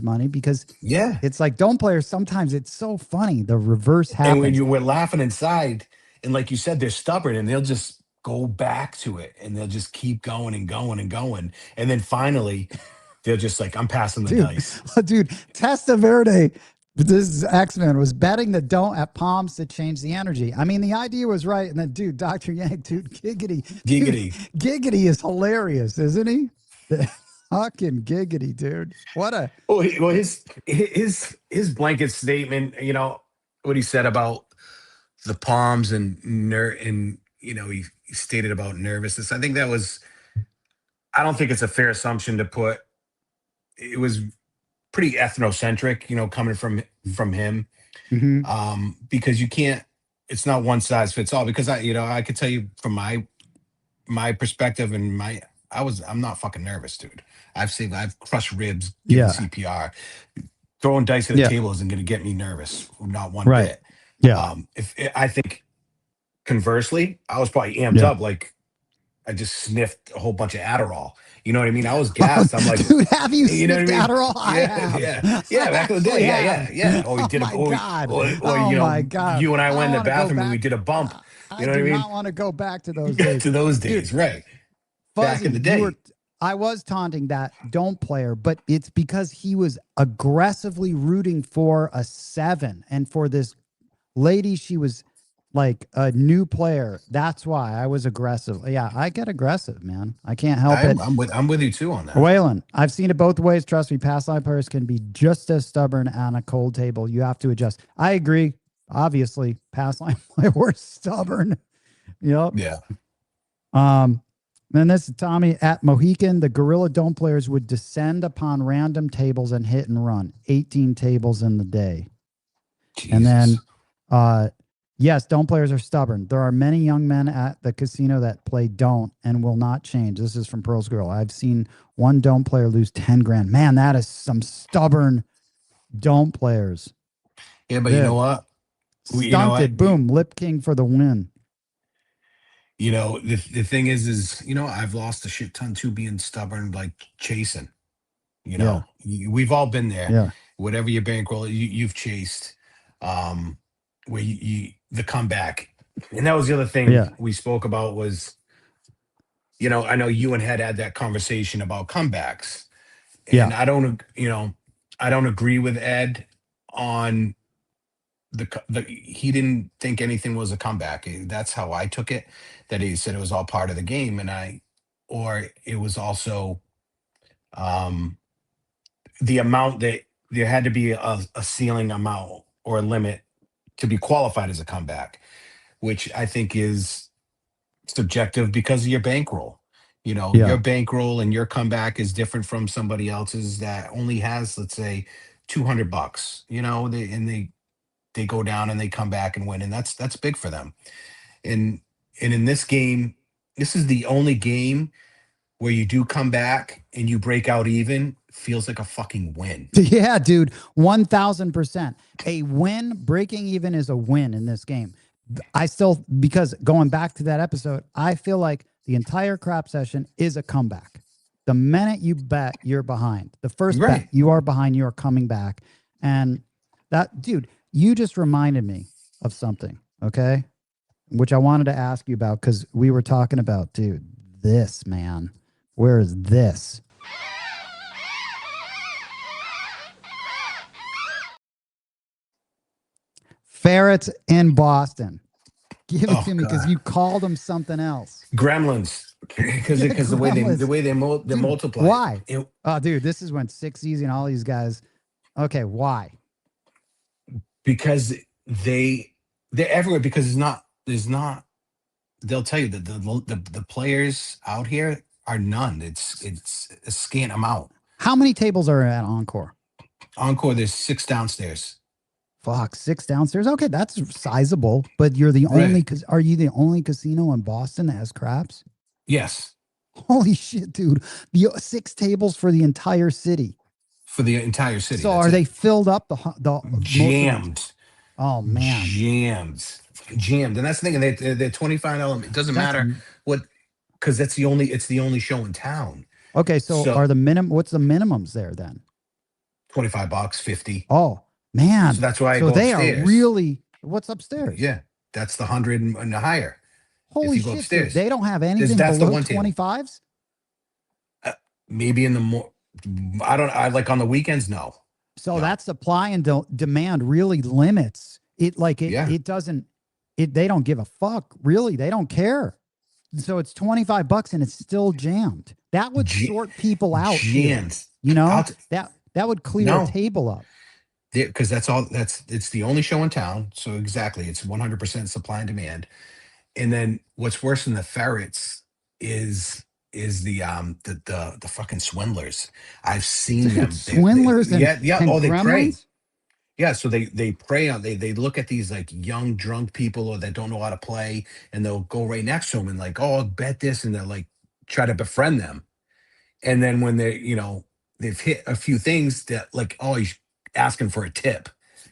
money because Yeah. it's like don't players. Sometimes it's so funny. The reverse happens. And when you were laughing inside, and like you said, they're stubborn and they'll just go back to it and they'll just keep going and going and going. And then finally, they're just like, I'm passing the dice. Dude, Testaverde, this is X-Men, was betting the don't at palms to change the energy. I mean, the idea was right. And then, dude, Dr. Yank, dude, Giggity. Giggity. Dude, Giggity is hilarious, isn't he? Fucking Giggity, dude. What a... Well, his blanket statement, you know, what he said about the palms and you know, he stated about nervousness. I think that was, I don't think it's a fair assumption to put, it was pretty ethnocentric, you know, coming from him. Because you can't, it's not one size fits all, because I could tell you from my perspective and I'm not fucking nervous, dude. I've crushed ribs giving CPR. Throwing dice at a table isn't going to get me nervous, not one bit. Yeah. I think conversely, I was probably amped up, like I just sniffed a whole bunch of Adderall. You know what I mean? I was gassed. I'm like, dude, have you sniffed Adderall? Yeah, back in the day, yeah. Or we did my God. you and I went in the bathroom and we did a bump. You know what I mean? I do not want to go back to those days. To those days, dude, right? Fuzzy, back in the day. I was taunting that don't player, but it's because he was aggressively rooting for a 7 and for this lady. She was like a new player. That's why I was aggressive. Yeah, I get aggressive, man. I can't help it. I'm with you too on that. Waylon, I've seen it both ways. Trust me, past line players can be just as stubborn on a cold table. You have to adjust. I agree. Obviously, past line players were stubborn. Yep. Yeah. Then this is Tommy at Mohican. The Gorilla Dome players would descend upon random tables and hit and run. 18 tables in the day. Jesus. And then, yes, don't players are stubborn. There are many young men at the casino that play don't and will not change. This is from Pearl's Girl. I've seen one don't player lose 10 grand. Man, that is some stubborn don't players. Yeah, but you know what? Stunted. Boom. Lip King for the win. You know, the thing is, you know, I've lost a shit ton too being stubborn, like chasing. You know, we've all been there. Yeah. Whatever your bankroll, you've chased. Where you the comeback, and that was the other thing we spoke about was, you know, I know you and Head had that conversation about comebacks, and I don't agree with Ed on he didn't think anything was a comeback. That's how I took it. That he said it was all part of the game, or it was also the amount that there had to be a ceiling amount or a limit to be qualified as a comeback, which I think is subjective because of your bankroll. You know, your bankroll and your comeback is different from somebody else's that only has, let's say, $200. You know, they go down and they come back and win, and that's big for them. And in this game, this is the only game where you do come back and you break out even, feels like a fucking win. Yeah, dude, 1000%. A win, breaking even is a win in this game. Because going back to that episode, I feel like the entire crap session is a comeback. The minute you bet, you're behind. The first bet, you are behind, you are coming back. And that, dude, you just reminded me of something, okay? Which I wanted to ask you about because we were talking about, dude, this, man. Where is this? Ferrets in Boston. Give it to me because you called them something else. Gremlins. because the way they multiply. Why? Oh, dude, this is when Six Easy and all these guys. Okay, why? Because they're everywhere. Because there's not. They'll tell you that the players out here are none. It's a scant amount. How many tables are at Encore? Encore, there's 6 downstairs. Fuck, 6 downstairs. Okay, that's sizable. But you're the only. Are you the only casino in Boston that has craps? Yes. Holy shit, dude! The 6 tables for the entire city. For the entire city. So are they filled up? The jammed? Oh man, jammed, and that's the thing. And they're $25. It doesn't matter what, because it's the only show in town. Okay, so are the what's the minimums there then? $25, $50. Oh man, so that's why. So they upstairs. Are really. What's upstairs? Yeah, that's the 100 and higher. Holy shit! Upstairs. They don't have anything below 25s. Maybe in the more. I like on the weekends. No. So that supply and demand really limits it. Like it doesn't. They don't give a fuck. Really, they don't care. So it's $25 and it's still jammed. That would sort people out. Jammed. You know, that would clear a table up. Because it's the only show in town. So exactly, it's 100% supply and demand. And then what's worse than the ferrets is the fucking swindlers. I've seen them. Swindlers and they prey. gremlins? Yeah, so they prey on they look at these like young drunk people or that don't know how to play, and they'll go right next to them and like, oh, bet this, and they'll like try to befriend them. And then when they've hit a few things that like, oh, he's asking for a tip.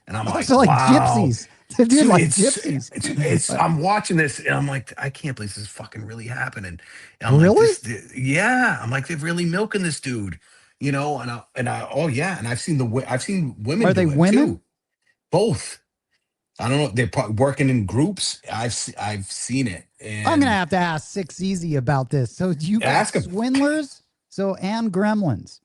And I'm like, so like wow. gypsies. Dude, like gypsies. It's I'm watching this and I'm like, I can't believe this is fucking really happening. And I'm really? Like, yeah. I'm like, they're really milking this dude, you know. And I oh yeah. And I've seen women. Are they women? Too. Both. I don't know. They're probably working in groups. I've seen it. And I'm gonna have to ask Six Easy about this. So you got swindlers, and gremlins.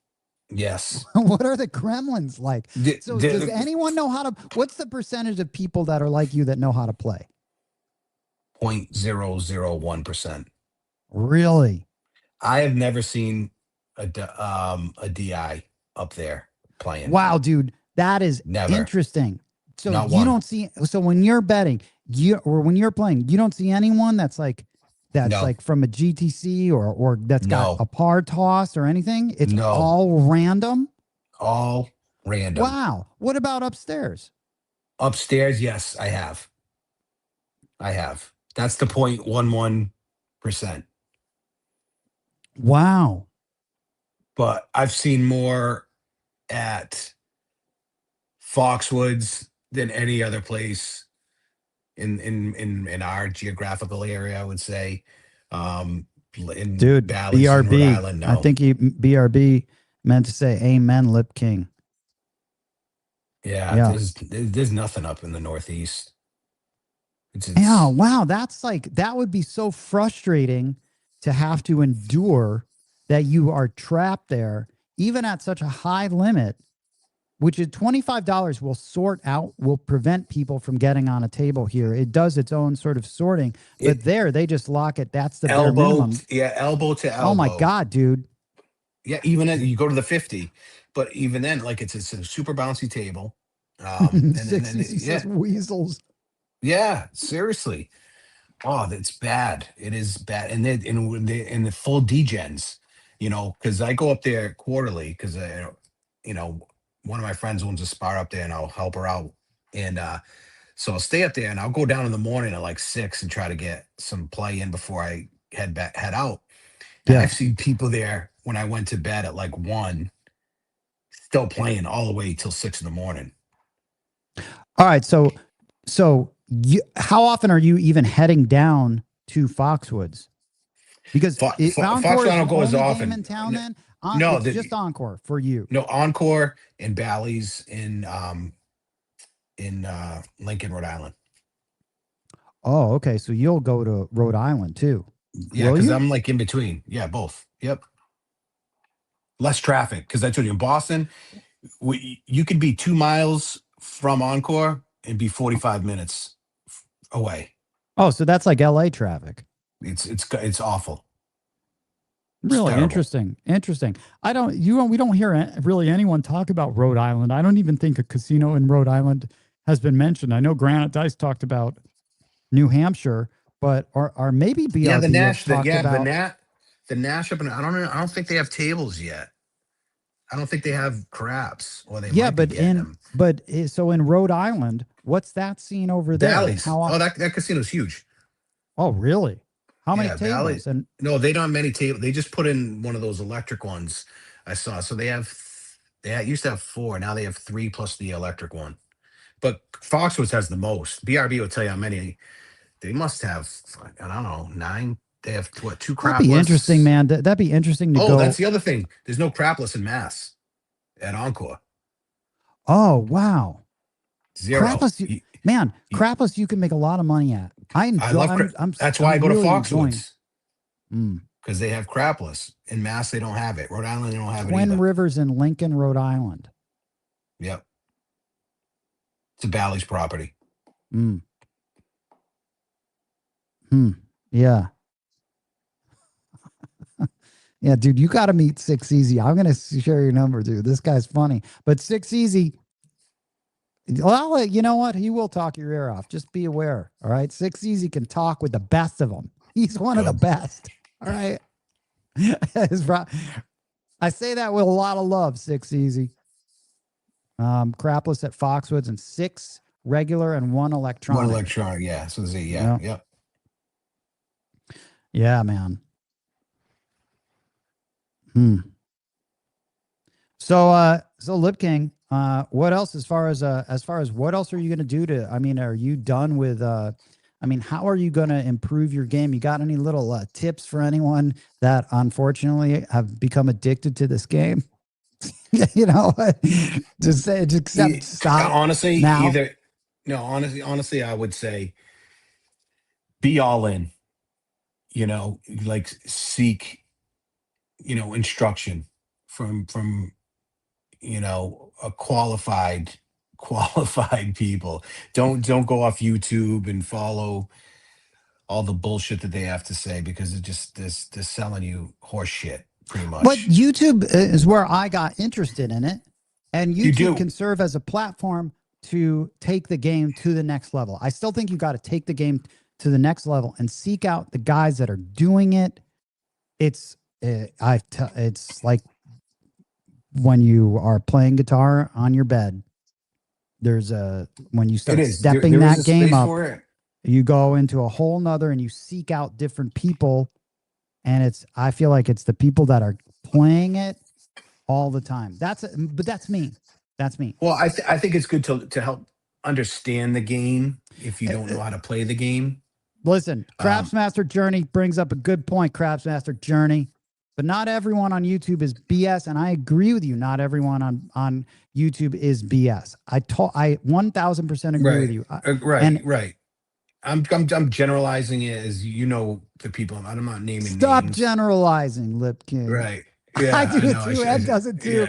Yes. What are the gremlins like? Does anyone know how to? What's the percentage of people that are like you that know how to play? 0.001%. Really? I have never seen a DI up there playing. Wow, dude, that is interesting. So you don't see. So when you're betting, when you're playing, you don't see anyone that's like from a GTC or that's got a par toss or anything. It's all random. All random. Wow. What about upstairs? Upstairs, yes, I have. That's the 0.11%. Wow. But I've seen more at Foxwoods than any other place in our geographical area, I would say. Dude, Bally's BRB. Rhode Island, no. I think BRB meant to say amen, Lip King. Yeah. There's nothing up in the Northeast. Yeah, wow. That would be so frustrating to have to endure that you are trapped there, even at such a high limit, which is $25 will prevent people from getting on a table here. It does its own sort of sorting, but they just lock it. That's the bare minimum. Yeah, elbow to elbow. Oh my God, dude. Yeah, even then you go to the 50, but even then, like it's a super bouncy table. Says weasels. Yeah, seriously. Oh, that's bad. It is bad. And in the full degens, you know, because I go up there quarterly because one of my friends owns a spot up there and I'll help her out. And so I'll stay up there and I'll go down in the morning at like 6 and try to get some play in before I head out. And I've seen people there when I went to bed at like 1 still playing all the way till 6 in the morning. All right. So how often are you even heading down to Foxwoods? Because Foxwoods don't go as often in town then? It's just Encore for you. No, Encore and Bally's in Lincoln, Rhode Island. Oh, okay. So you'll go to Rhode Island too. Yeah, because I'm like in between. Yeah, both. Yep. Less traffic because I told you in Boston, you could be 2 miles from Encore and be 45 minutes away. Oh, so that's like LA traffic. It's awful. Really terrible. interesting. We don't hear really anyone talk about Rhode Island. I don't even think a casino in Rhode Island has been mentioned. I know Granite Dice talked about New Hampshire, but or maybe BRB Yeah, the Nash, has talked about the Nash up, and I don't know. I don't think they have tables yet. I don't think they have craps, or they might be getting them. So in Rhode Island, what's that scene over there? Valleys. That casino's huge. Oh, really? How many tables? Valley. And No, they don't have many tables. They just put in one of those electric ones I saw. So they used to have 4. Now they have 3 plus the electric one. But Foxwoods has the most. BRB will tell you how many. They must have, I don't know, 9. They have what, 2 crapless? that'd be interesting, man. That'd be interesting to go. Oh, that's the other thing. There's no crapless in Mass at Encore. Oh, wow. 0. Crapless, man, crapless you can make a lot of money at. I love that's why I go to Foxwoods. Mm. Because they have crapless. In Mass, they don't have it. Rhode Island, they don't have it Twin either. Rivers in Lincoln, Rhode Island. Yep. It's a Bally's property. Mm. Yeah. Yeah, dude, you got to meet 6 Easy. I'm going to share your number, dude. This guy's funny. But 6 Easy, well, you know what? He will talk your ear off. Just be aware. All right. 6 Easy can talk with the best of them. He's one of the best. All right. I say that with a lot of love, 6 Easy. Crapless at Foxwoods and 6 regular and 1 electronic. 1 electronic, yeah. So yep. Yeah, man. So Lip King, what else as far as what else are you going to do are you done with, how are you going to improve your game? You got any little tips for anyone that unfortunately have become addicted to this game? Stop. Honestly, now. Honestly, I would say be all in, like seek, instruction from a qualified people. Don't go off YouTube and follow all the bullshit that they have to say, because they're selling you horse shit pretty much. But YouTube is where I got interested in it, and YouTube can serve as a platform to take the game to the next level. I still think you got to take the game to the next level and seek out the guys that are doing it. It's like when you are playing guitar on your bed, when you start stepping that game up, you go into a whole nother and you seek out different people. And I feel like it's the people that are playing it all the time. But that's me. That's me. Well, I think it's good to help understand the game if you don't know how to play the game. Listen, Craftsmaster Journey brings up a good point, Craftsmaster Journey. But not everyone on YouTube is BS, and I agree with you. Not everyone on YouTube is BS. I 1000% agree with you. Right. I'm generalizing it as the people. I'm not naming names. Stop generalizing, Lip King. Right. Yeah, I do it too. Ed does it too.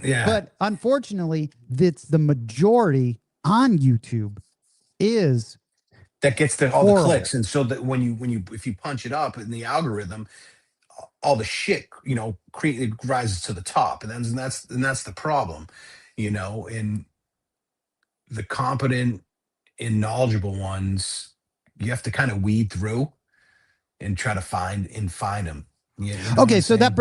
Yeah. But unfortunately, it's the majority on YouTube is that gets all the clicks, and so that if you punch it up in the algorithm, all the shit it rises to the top, and that's the problem, and the competent and knowledgeable ones, you have to kind of weed through and try to find them. Okay, so that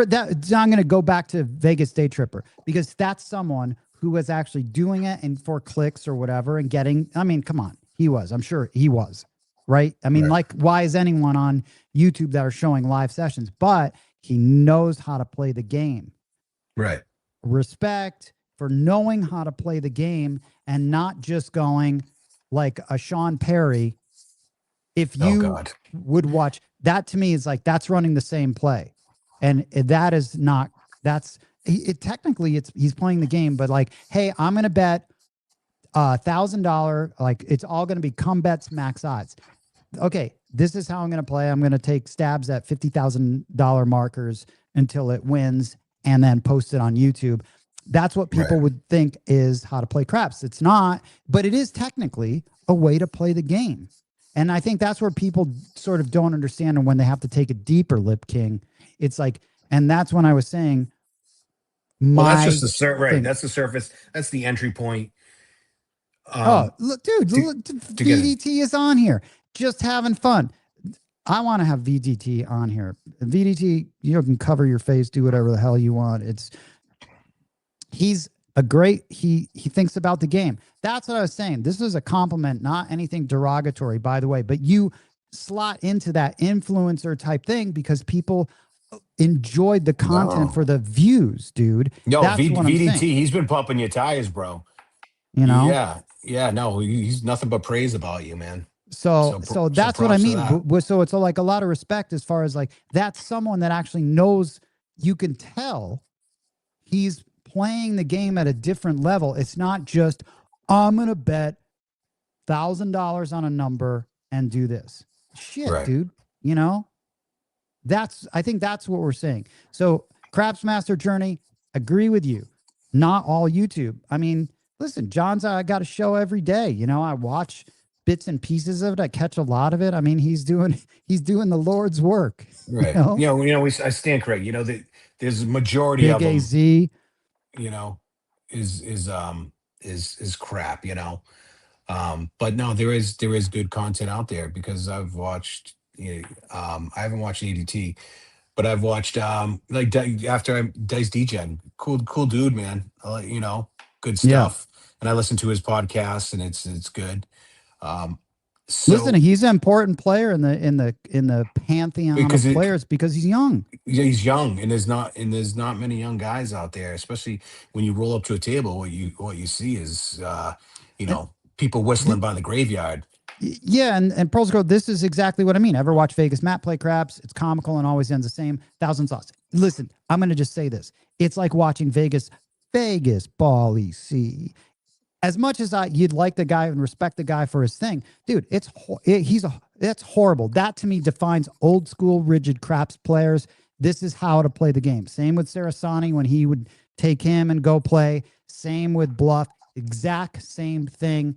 I'm going to go back to Vegas Day Tripper, because that's someone who was actually doing it and for clicks or whatever and getting. Come on, I'm sure he was, right? Like, why is anyone on YouTube that are showing live sessions? But he knows how to play the game. Right. Respect for knowing how to play the game and not just going like a Sean Perry. If you would watch that, to me is like, that's running the same play. And that is not, technically he's playing the game, but like, hey, I'm going to bet $1,000, like it's all going to be come bets max odds. Okay, this is how I'm going to play. I'm going to take stabs at $50,000 markers until it wins and then post it on YouTube. That's what people would think is how to play craps. It's not, but it is technically a way to play the game. And I think that's where people sort of don't understand, and when they have to take it deeper, Lip King, It's like, and that's when I was saying, Well, that's my just the right. thing. That's the surface. That's the entry point. Look, dude, to get it. VDT is on here, just having fun. I want to have VDT on here. VDT, you can cover your face, do whatever the hell you want. He's a great, he thinks about the game. That's what I was saying. This is a compliment, not anything derogatory, by the way, but you slot into that influencer type thing because people enjoyed the content for the views, dude. Yo, That's what I'm VDT, saying. he's been pumping your tires, bro. You know? Yeah, no, he's nothing but praise about you, man. So that's what I mean. So it's like a lot of respect as far as like, that's someone that actually knows, you can tell he's playing the game at a different level. It's not just, I'm going to bet $1,000 on a number and do this shit, right, dude. You know, I think that's what we're saying. So Craps Master Journey, agree with you. Not all YouTube. I mean, listen, John's got a show every day. You know, I watch bits and pieces of it. I catch a lot of it. I mean, he's doing the Lord's work. Right. I stand correct. You know, there's a majority Big of them, AZ, you know, is crap, you know. But no, there is good content out there because I've watched, I haven't watched ADT, but I've watched like after Dice Degen, cool dude, man. You know, good stuff. Yeah. And I listen to his podcast and it's good. So, listen, he's an important player in the pantheon of players because he's young. Yeah, he's young, and there's not many young guys out there, especially when you roll up to a table. What you see is people whistling by the graveyard. Yeah, and Pearls Girl, this is exactly what I mean. Ever watch Vegas Matt play craps? It's comical and always ends the same. Thousand sauce. Listen, I'm going to just say this. It's like watching Vegas Ball EC. As much as you'd like the guy and respect the guy for his thing, dude, that's horrible. That to me defines old school rigid craps players. This is how to play the game. Same with Sarasani when he would take him and go play. Same with Bluff. Exact same thing.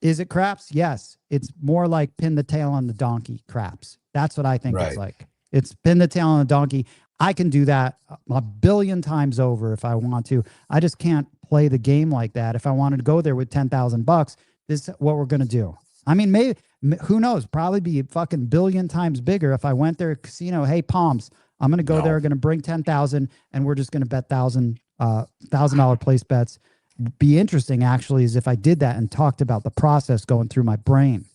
Is it craps? Yes. It's more like pin the tail on the donkey craps. That's what I think it's like. It's pin the tail on the donkey. I can do that a billion times over if I want to. I just can't play the game like that. If I wanted to go there with $10,000, this is what we're going to do. I mean, maybe, who knows, probably be fucking billion times bigger if I went there casino. Hey, Palms, I'm going to go there, going to bring 10,000 and we're just going to bet $1,000 place bets. Be interesting actually is if I did that and talked about the process going through my brain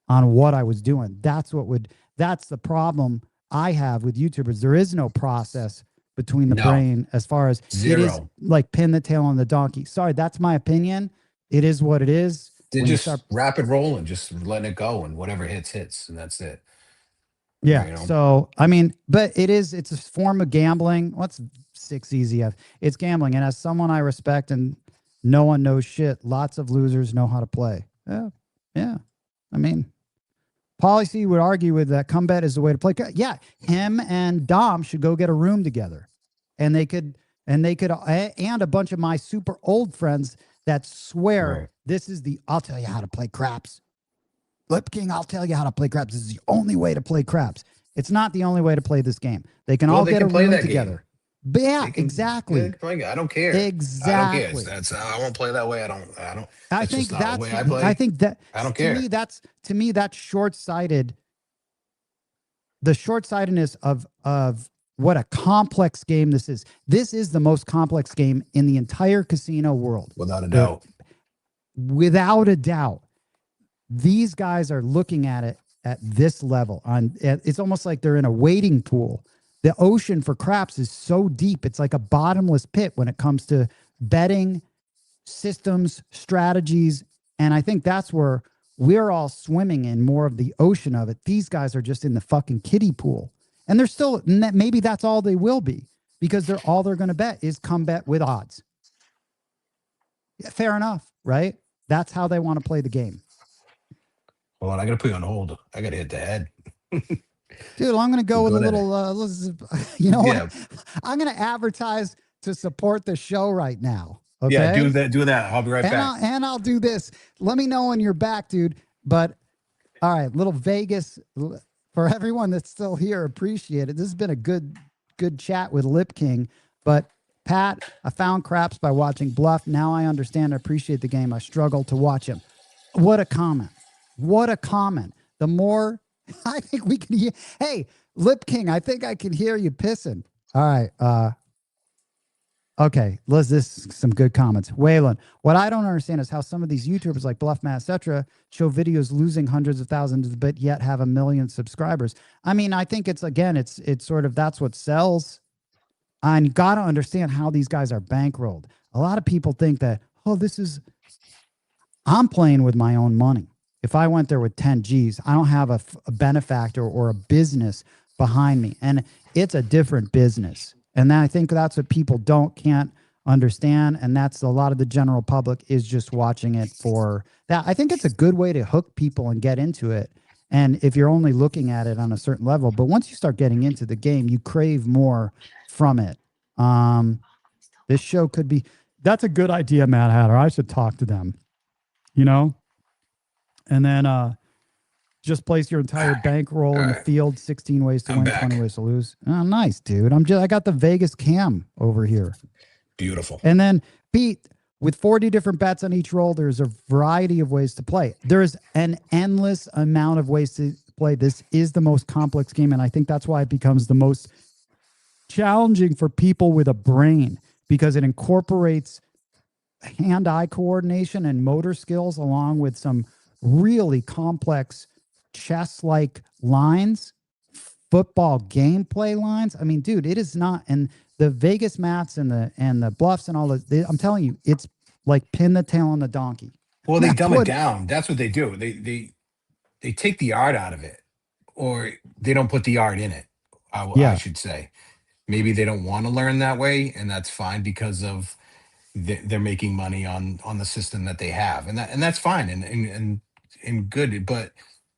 on what I was doing. That's the problem I have with YouTubers. There is no process between the brain as far as zero. It is like pin the tail on the donkey. Sorry, that's my opinion. It is what it is. They just rapid rolling, just letting it go, and whatever hits, and that's it. Yeah. You know? So I mean, but it's a form of gambling. What's 6 easy? It's gambling, and as someone I respect, and no one knows shit. Lots of losers know how to play. Yeah. I mean, Policy would argue with that. Combet is the way to play. Yeah, him and Dom should go get a room together, and they could, and a bunch of my super old friends that swear this is I'll tell you how to play craps. Lip King, I'll tell you how to play craps. This is the only way to play craps. It's not the only way to play this game. They can all get a room together. But yeah, exactly. I don't care. Exactly. I don't care. I won't play that way. I don't. I think that's the way I play. I think that I don't care. To me, that's short-sighted. The short-sightedness of what a complex game this is. This is the most complex game in the entire casino world. Without a doubt. Without a doubt. These guys are looking at it at this level. It's almost like they're in a wading pool. The ocean for craps is so deep. It's like a bottomless pit when it comes to betting, systems, strategies. And I think that's where we're all swimming in more of the ocean of it. These guys are just in the fucking kiddie pool. And they're still, maybe that's all they will be, because all they're going to bet is come bet with odds. Yeah, fair enough, right? That's how they want to play the game. Hold on, I got to put you on hold. I got to hit the head. Dude, I'm going to go with a little, what? I'm going to advertise to support the show right now. Okay? Yeah, do that. I'll be right back. And I'll do this. Let me know when you're back, dude. But all right, little Vegas for everyone that's still here, appreciate it. This has been a good chat with Lip King. But Pat, I found craps by watching Bluff. Now I understand. I appreciate the game. I struggle to watch him. What a comment. What a comment. The more I think we can hear. Hey, Lip King, I think I can hear you pissing. All right. Okay, this some good comments. Waylon, what I don't understand is how some of these YouTubers like Bluff Matt, etc., show videos losing hundreds of thousands, but yet have 1 million subscribers. I mean, I think it's sort of that's what sells. And you got to understand how these guys are bankrolled. A lot of people think that, oh, I'm playing with my own money. If I went there with 10 G's, I don't have a benefactor or a business behind me. And it's a different business. And I think that's what people can't understand. And that's a lot of the general public is just watching it for that. I think it's a good way to hook people and get into it. And if you're only looking at it on a certain level, but once you start getting into the game, you crave more from it. This show could be, that's a good idea, Matt Hatter. I should talk to them, and then just place your entire bankroll in the field, 16 ways to win, 20 ways to lose. Oh, nice, dude. I got the Vegas cam over here. Beautiful. And then Pete, with 40 different bets on each roll, there's a variety of ways to play. There's an endless amount of ways to play. This is the most complex game, and I think that's why it becomes the most challenging for people with a brain, because it incorporates hand-eye coordination and motor skills along with some really complex chess-like lines, football gameplay lines. I mean, dude, it is not, and the Vegas maths and the bluffs and all that, I'm telling you, it's like pin the tail on the donkey. Well, they dumb it down. That's what they do. They take the art out of it, or they don't put the art in it. I should say. Maybe they don't want to learn that way, and that's fine because of they're making money on the system that they have, and that's fine and good. But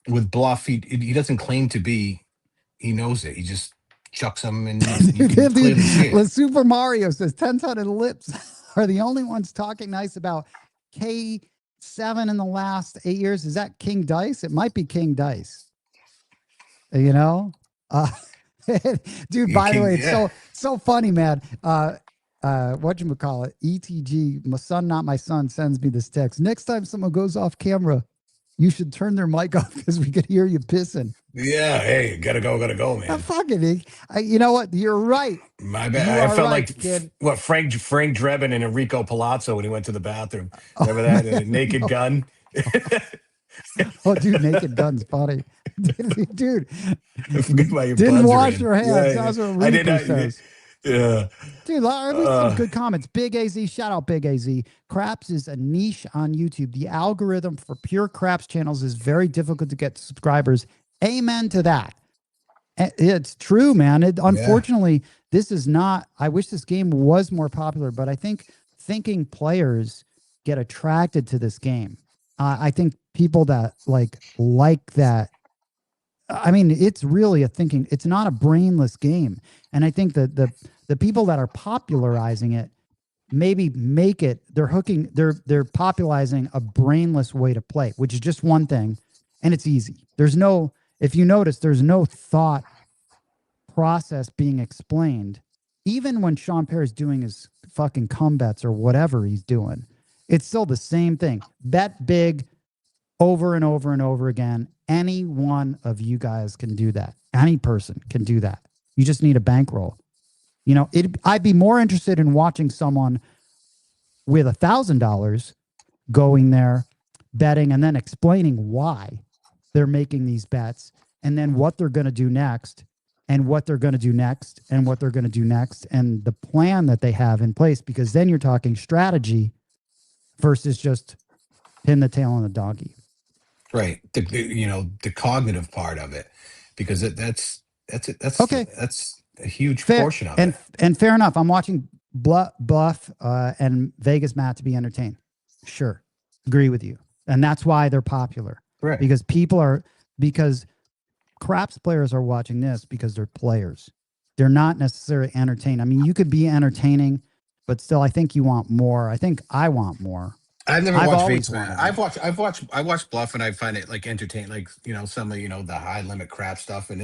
with Bluff, he doesn't claim to be. He knows it. He just chucks them, and you can clearly see it. Super Mario says 10-ton lips are the only ones talking nice about K7 in the last 8 years. Is that King Dice? It might be King Dice. Dude, by the way, it's so funny, man. Whatchamacallit, ETG, my son, not my son, sends me this text. Next time someone goes off camera, you should turn their mic off because we could hear you pissing. Yeah, hey, gotta go, man. You know what? You're right. My bad. I felt like kid. What Frank Drebin and Enrico Palazzo when he went to the bathroom. Remember that? Naked Gun. Oh, dude, Naked Gun's funny. Dude, didn't wash your hands. That's what Reaper says. Yeah. Dude, some good comments. Big AZ, shout out Big AZ. Craps is a niche on YouTube. The algorithm for pure craps channels is very difficult to get subscribers. Amen to that. It's true, man. Unfortunately, this is not, I wish this game was more popular, but I think thinking players get attracted to this game. I think people that like that, I mean, it's really it's not a brainless game. And I think that the people that are popularizing it maybe they're popularizing a brainless way to play, which is just one thing. And it's easy. If you notice, there's no thought process being explained. Even when Sean Perry's doing his fucking combats or whatever he's doing, it's still the same thing. Bet big over and over and over again. Any one of you guys can do that. Any person can do that. You just need a bankroll. I'd be more interested in watching someone with $1,000 going there, betting, and then explaining why they're making these bets, and then what they're going to do next, and what they're going to do next, and what they're going to do next, and the plan that they have in place, because then you're talking strategy versus just pin the tail on the donkey. Right. The cognitive part of it, because that's okay. That's a huge portion of it. And fair enough. I'm watching Bluff and Vegas Matt to be entertained. Sure. Agree with you. And that's why they're popular. Right. Because craps players are watching this because they're players. They're not necessarily entertained. I mean, you could be entertaining, but still, I think you want more. I think I want more. I've never I've watched always Vegas, man. wanted it. I watched Bluff, and I find it like entertaining, like some of the high limit crap stuff, and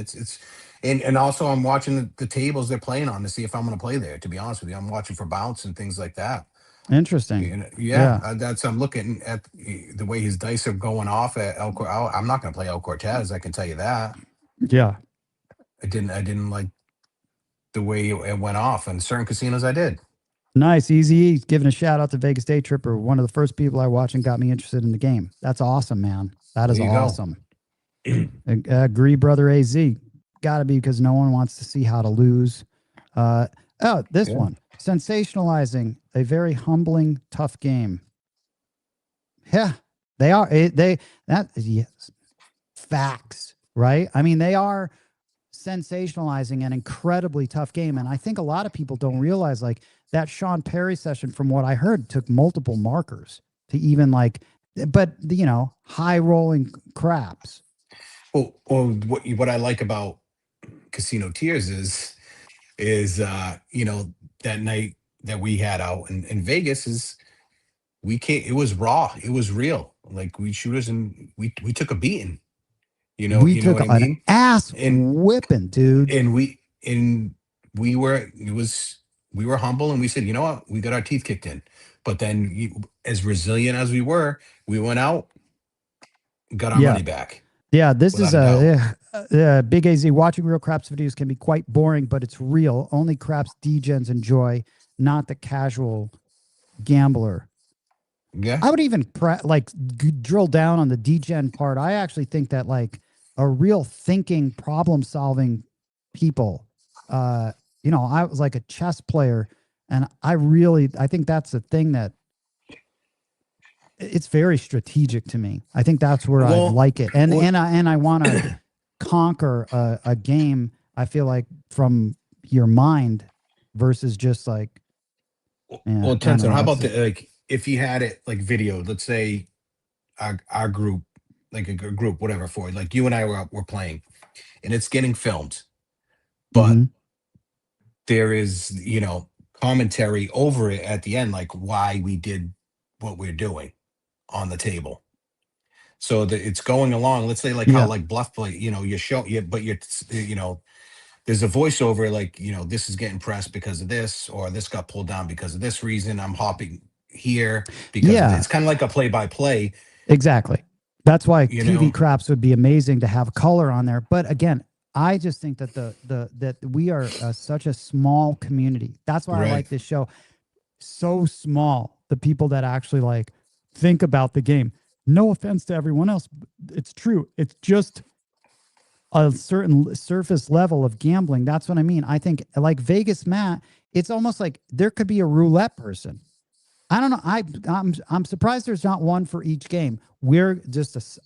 and also I'm watching the tables they're playing on to see if I'm going to play there. To be honest with you, I'm watching for bounce and things like that. Interesting. Yeah, Yeah. that's I'm looking at the way his dice are going off at I'm not going to play El Cortez. I can tell you that. Yeah. I didn't like the way it went off, and certain casinos I did. Nice. Easy. Giving a shout out to Vegas Day Tripper. One of the first people I watched and got me interested in the game. That's awesome, man. That is There you go. awesome. Agree, brother AZ. Got to be because no one wants to see how to lose. This Yeah. one. Sensationalizing a very humbling, tough game. Yeah, they are. Yes. Facts, right? I mean, they are sensationalizing an incredibly tough game. And I think a lot of people don't realize like that Sean Perry session, from what I heard, took multiple markers to even like, but high rolling craps. Well, what I like about Casino Tears is that night that we had out in Vegas is it was raw, it was real. Like we shooters, and we took a beating. We You know took what I an mean? ass And whipping, dude. and we were humble, and we said, you know what, we got our teeth kicked in, but then as resilient as we were, we went out, got our money back. Yeah, this is without a Big AZ. Watching real craps videos can be quite boring, but it's real. Only craps degens enjoy, not the casual gambler. Yeah, I would even drill down on the degen part. I actually think that like a real thinking, problem solving people, I was like a chess player, and I think that's a thing that it's very strategic to me. I think that's where I like it. And I want to conquer a game, I feel like, from your mind versus just like, well, Tenson, how about if you had it like video, let's say our group, like a group, whatever, for like you and I were playing, and it's getting filmed, but there is commentary over it at the end, like why we did what we're doing on the table. So that it's going along. Let's say like how like Bluff play, you show but you're there's a voiceover like, this is getting pressed because of this, or this got pulled down because of this reason. I'm hopping here because it's kind of like a play-by-play. Exactly. That's why TV craps would be amazing to have color on there. But again, I just think that that we are such a small community. That's why I like this show. So small, the people that actually like think about the game. No offense to everyone else, it's true. It's just a certain surface level of gambling. That's what I mean. I think like Vegas Matt, it's almost like there could be a roulette person. I don't know. I'm surprised there's not one for each game. We're just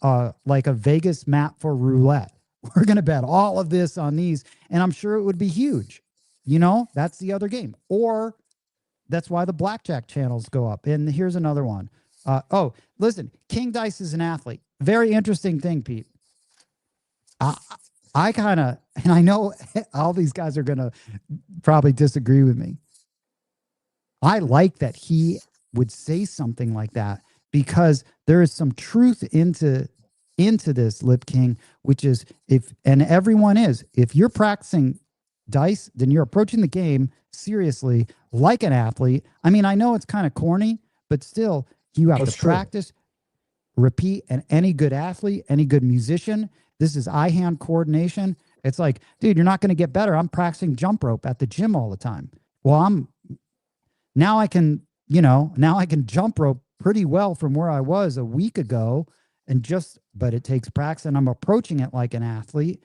like a Vegas Matt for roulette. We're going to bet all of this on these, and I'm sure it would be huge. That's the other game. Or that's why the blackjack channels go up. And here's another one. Listen, King Dice is an athlete. Very interesting thing, Pete. I kind of, and I know all these guys are going to probably disagree with me. I like that he would say something like that, because there is some truth into this, Lip King, which is if you're practicing dice, then you're approaching the game seriously like an athlete. I mean, I know it's kind of corny, but still you have to practice, repeat, and any good athlete, any good musician, this is eye-hand coordination. It's like, dude, you're not going to get better. I'm practicing jump rope at the gym all the time. Well, now I can jump rope pretty well from where I was a week ago, but it takes practice, and I'm approaching it like an athlete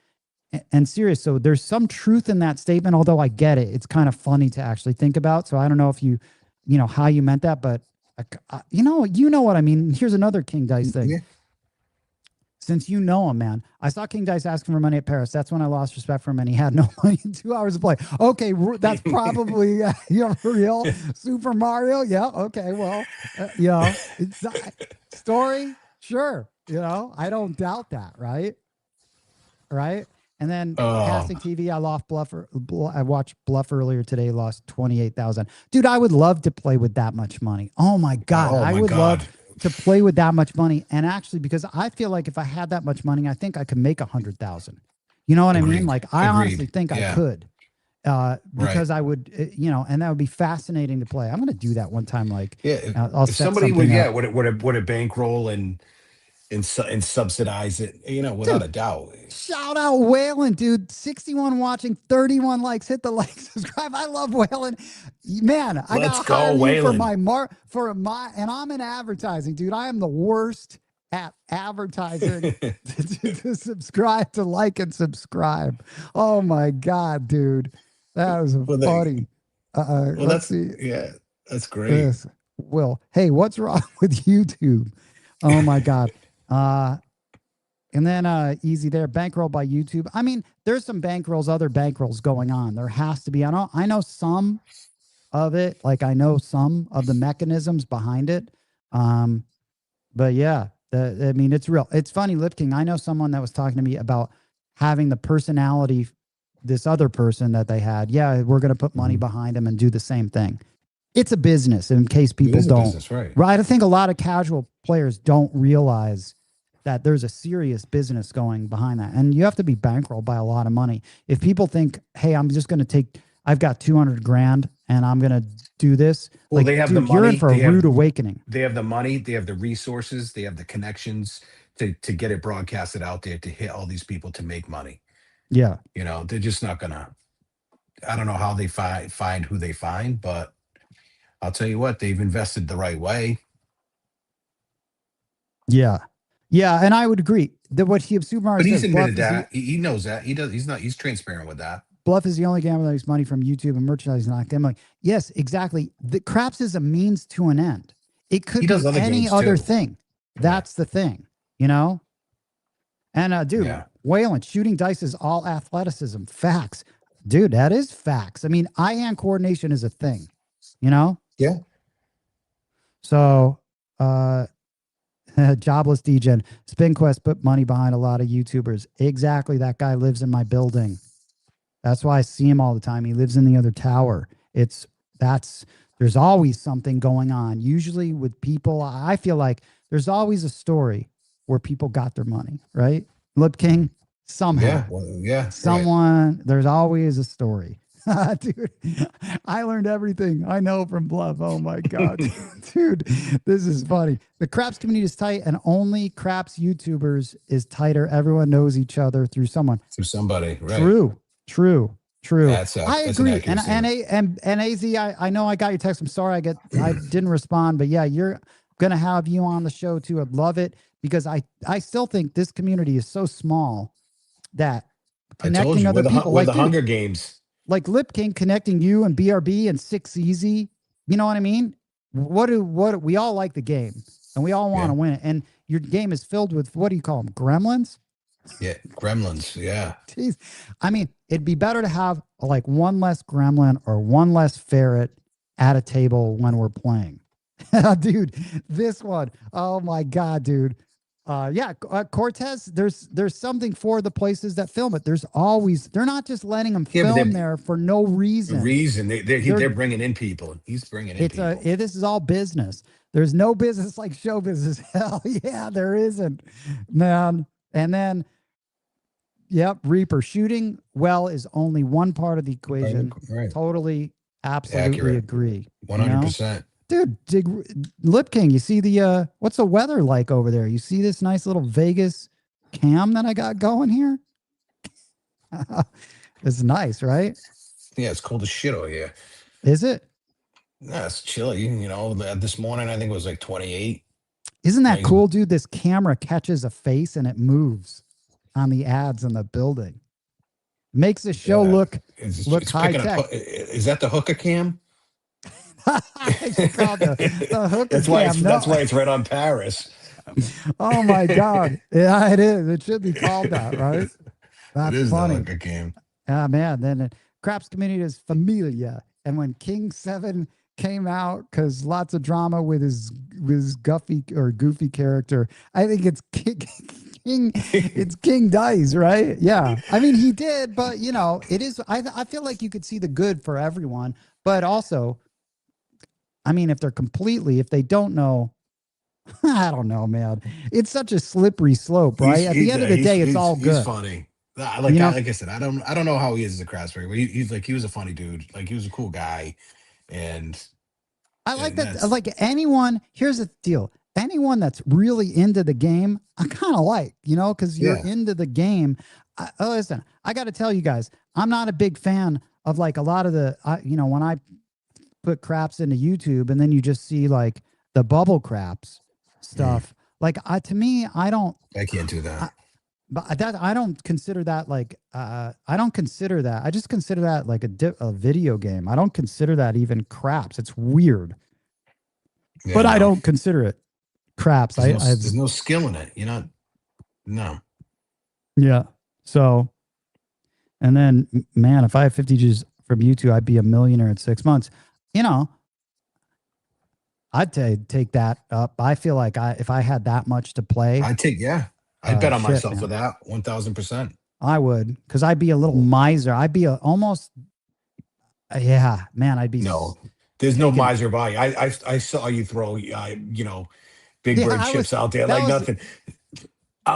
and serious. So there's some truth in that statement, although I get it. It's kind of funny to actually think about. So I don't know if how you meant that, but you know what I mean. Here's another King Dice thing. Yeah. Since you know him, man, I saw King Dice asking for money at Paris. That's when I lost respect for him, and he had no money in 2 hours of play. Okay, that's probably real Super Mario. Yeah, okay, well, story, sure. I don't doubt that, right? Right? And then casting TV, I watched Bluff earlier today, lost 28,000. Dude, I would love to play with that much money. Oh my God. I would love to play with that much money. And actually, because I feel like if I had that much money, I think I could make 100,000. You know what I mean? Like I honestly think I could, because I would, and that would be fascinating to play. I'm going to do that one time. Like, I'll if set somebody would, up. would a bankroll and subsidize it, without a doubt. Shout out Waylon, dude. 61 watching, 31 likes. Hit the like, subscribe. I love Waylon. Man, I got to hire you for my, and I'm in advertising, dude. I am the worst at advertising to subscribe, to like and subscribe. Oh my God, dude. That was funny. Let's see. Yeah, that's great. Will, hey, what's wrong with YouTube? Oh my God. And then easy there, bankroll by YouTube. I mean, there's some other bankrolls going on. There has to be. I know some of it, like I know some of the mechanisms behind it. But yeah, I mean, it's real. It's funny, Lip King. I know someone that was talking to me about having the personality, this other person that they had. Yeah, we're going to put money behind him and do the same thing. It's a business, in case people don't. Business, right. I think a lot of casual players don't realize that there's a serious business going behind that. And you have to be bankrolled by a lot of money. If people think, hey, I'm just going to I've got 200 grand and I'm going to do this. Well, they have the money. You're in for a rude awakening. They have the money. They have the resources. They have the connections to get it broadcasted out there, to hit all these people, to make money. Yeah. They're just not going to, I don't know how they find who they find, but I'll tell you what, they've invested the right way. Yeah. Yeah, and I would agree that what Super Mario. But he's admitted that. He knows that. He's transparent with that. Bluff is the only gambler that makes money from YouTube and merchandising. Like them. Like, yes, exactly. The craps is a means to an end. It could be any other thing. That's the thing, And dude, Waylon, shooting dice is all athleticism. Facts. Dude, that is facts. I mean, eye-hand coordination is a thing, Yeah. So jobless DGen. SpinQuest put money behind a lot of YouTubers. Exactly. That guy lives in my building. That's why I see him all the time. He lives in the other tower. There's always something going on. Usually with people, I feel like there's always a story where people got their money, right? Lip King, somehow. Someone, there's always a story. Dude, I learned everything I know from Bluff. Oh my God, dude, this is funny. The craps community is tight, and only craps YouTubers is tighter. Everyone knows each other through someone. Through somebody, right? True. I agree. And AZ, I know I got your text. I'm sorry I didn't respond, but yeah, you're gonna have you on the show too. I'd love it, because I still think this community is so small that connecting other people, like the Hunger Games. Like Lip King connecting you and BRB and 6 Easy, you know what I mean? What we all like the game, and we all want to win it. And your game is filled with, what do you call them? Gremlins? Yeah, gremlins. Yeah. Jeez. I mean, it'd be better to have like one less gremlin or one less ferret at a table when we're playing. Dude, this one. Oh my God, dude. Cortez, there's something for the places that film it. They're not just letting them film there for no reason. They're bringing in people. He's bringing in people. This is all business. There's no business like show business. Hell yeah, there isn't, man. And then, Reaper, shooting well is only one part of the equation. Right. Totally, absolutely agree. 100%. Dude, Lip King, you see what's the weather like over there? You see this nice little Vegas cam that I got going here? It's nice, right? Yeah, it's cold as shit over here. Is it? Yeah, it's chilly. This morning I think it was like 28. Isn't that cool, dude? This camera catches a face and it moves on the ads in the building. Makes the show look high tech. Is that the hookah cam? the hookah cam. That's why it's right on Paris. Oh my God. Yeah, it is. It should be called that, right? That's it is funny. The hookah cam. Ah, man. Then craps community is familia. And when King 7 came out, because lots of drama with his goofy character, I think it's it's King Dice, right? Yeah. I mean, he did, but it is. I feel like you could see the good for everyone, but also, I mean, if they don't know I don't know, man. It's such a slippery slope, right? At the end of the day, it's all good. He's funny. Like You know? like I said, I don't know how he is as a craftsman, but he was a funny dude. Like he was a cool guy, and I like that. that's Like anyone, here's the deal. Anyone that's really into the game, I kind of like, because you're Yeah. into the game. Listen, I got to tell you guys, I'm not a big fan of like a lot of the, when I put craps into YouTube and then you just see like the bubble craps stuff. Like to me, I can't do that. But I don't consider that like I don't consider that. I just consider that like a video game. I don't consider that even craps. It's weird, Yeah, but no. I don't consider it craps. There's no skill in it. You're not. No. Yeah. So, and then man, if I had 50 G's from YouTube, I'd be a millionaire in 6 months. I'd take that up. I feel like if I had that much to play, I'd bet on myself man. for that 1,000%. I would, because I'd be a little miser. I'd be almost, yeah, man. I'd be There's no miser value. I saw you throw big bird chips out there like nothing.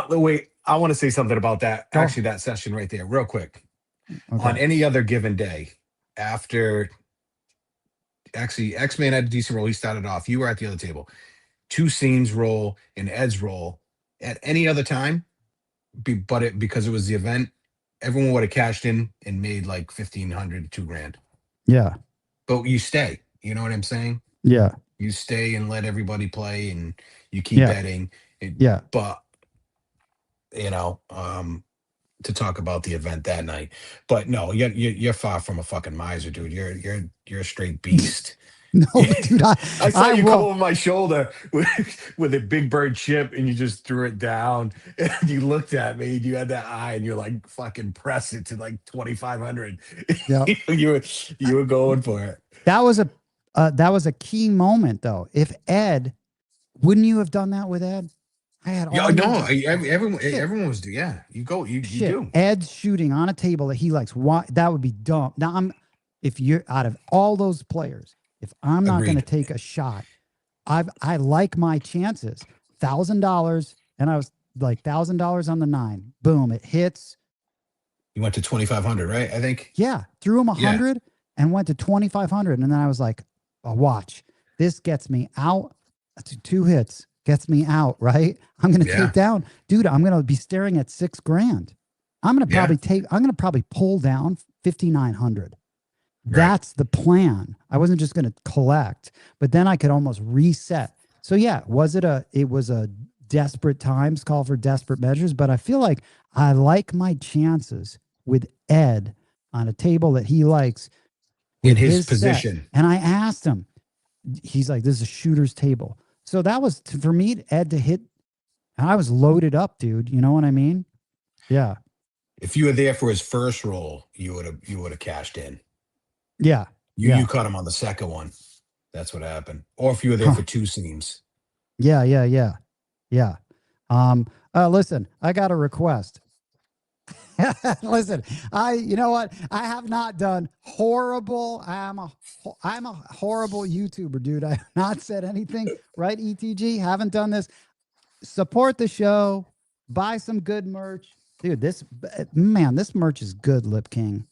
Wait, I want to say something about that. Actually, that session right there, real quick. Okay. On any other given day, after actually X-Man had a decent roll, he started off. You were at the other table. 2 Seams roll and Ed's roll. At any other time, because it was the event, everyone would have cashed in and made like 1,500, $2,000. Yeah. But you stay. You know what I'm saying? Yeah. You stay and let everybody play, and you keep betting. Yeah. But to talk about the event that night. But no, you're far from a fucking miser, dude. You're a straight beast. No, dude, I saw you come over my shoulder with a big bird chip, and you just threw it down. And you looked at me, and you had that eye, and you're like, fucking press it to like 2,500. Yeah, you were going for it. That was a key moment, though. If Ed, wouldn't you have done that with Ed? I had everyone was doing. Yeah, you do. Ed's shooting on a table that he likes. Why? That would be dumb. Now if you're out of all those players. If I'm not going to take a shot, I like my chances. $1,000, and I was like $1,000 on the 9. Boom, it hits. You went to 2,500, right? I think. Yeah, threw him 100 and went to 2,500, and then I was like, oh, watch, this gets me out. 2 hits gets me out. Right, I'm going to take down, dude. I'm going to be staring at $6,000. I'm going to probably pull down 5,900. Right. That's the plan. I wasn't just going to collect, but then I could almost reset. So yeah, it was a desperate times, call for desperate measures, but I feel like I like my chances with Ed on a table that he likes in his position. Set. And I asked him, he's like, this is a shooter's table. So that was for me, Ed to hit. I was loaded up, dude. You know what I mean? Yeah. If you were there for his first roll, you would have cashed in. Yeah. You caught him on the second one. That's what happened. Or if you were there for 2 Seams. Yeah. Listen, I got a request. Listen, you know what? I have not done horrible. I'm a horrible YouTuber, dude. I have not said anything, right? ETG, haven't done this. Support the show. Buy some good merch. Dude, this merch is good, Lip King.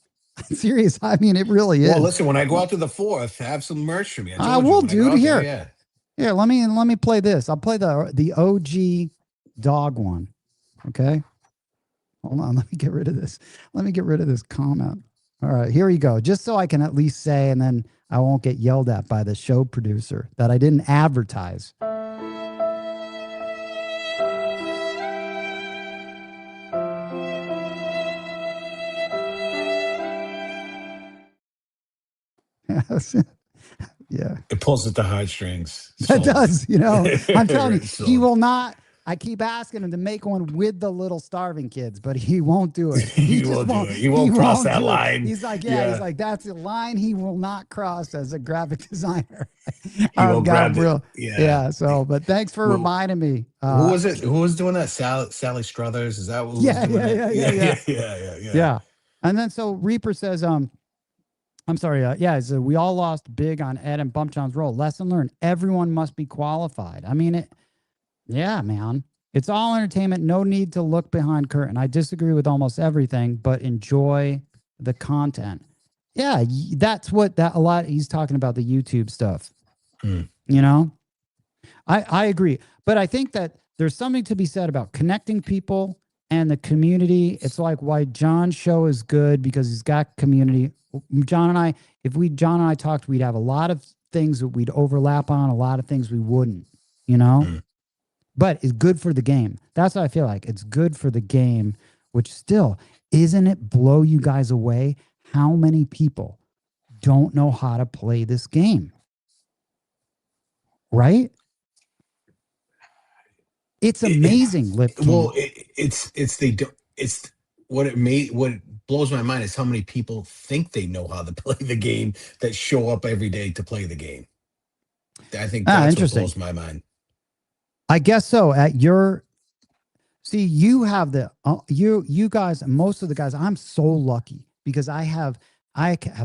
Serious. I mean, it really is. Well, listen, when I go out to the 4th, have some merch for me. I will, dude. Here, let me play this. I'll play the OG dog one. Okay. Hold on. Let me get rid of this. Let me get rid of this comment. All right, here we go. Just so I can at least say, and then I won't get yelled at by the show producer that I didn't advertise. Yeah, it pulls at the heartstrings. It does, I'm telling you, he will not. I keep asking him to make one with the little starving kids, but he won't do it. He won't do it. He won't cross that line. He's like, he's like, that's a line he will not cross as a graphic designer. He won't grab it. Yeah. So, but thanks for reminding me. Who was it? Who was doing that? Sally Struthers? Is that what? Yeah. And then so Reaper says, I'm sorry. So we all lost big on Ed and Bump John's role. Lesson learned. Everyone must be qualified. I mean, Yeah, man. It's all entertainment. No need to look behind curtain. I disagree with almost everything, but enjoy the content. Yeah, that's what that a lot. He's talking about the YouTube stuff. Hmm. You know, I agree, but I think that there's something to be said about connecting people and the community. It's like why John's show is good because he's got community. John and I, John and I talked, we'd have a lot of things that we'd overlap on, a lot of things we wouldn't. You know. Hmm. But it's good for the game. That's what I feel like. It's good for the game, which still, isn't it blow you guys away how many people don't know how to play this game? Right? It's amazing, Lip King. Well, it's what blows my mind is how many people think they know how to play the game that show up every day to play the game. I think that's what blows my mind. I guess so. See, you have you guys, most of the guys, I'm so lucky because I have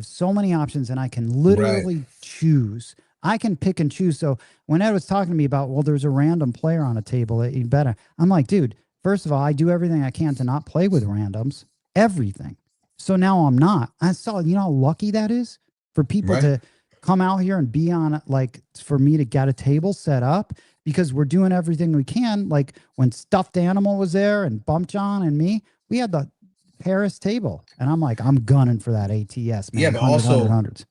so many options and I can literally choose. I can pick and choose. So when Ed was talking to me about, well, there's a random player on a table that you better, I'm like, dude, first of all, I do everything I can to not play with randoms, everything. So now I'm not. I saw, you know how lucky that is for people to come out here and be on, like, for me to get a table set up. Because we're doing everything we can. Like when Stuffed Animal was there and Bump John and me, we had the Paris table. And I'm like, I'm gunning for that ATS, man. Yeah, but 100,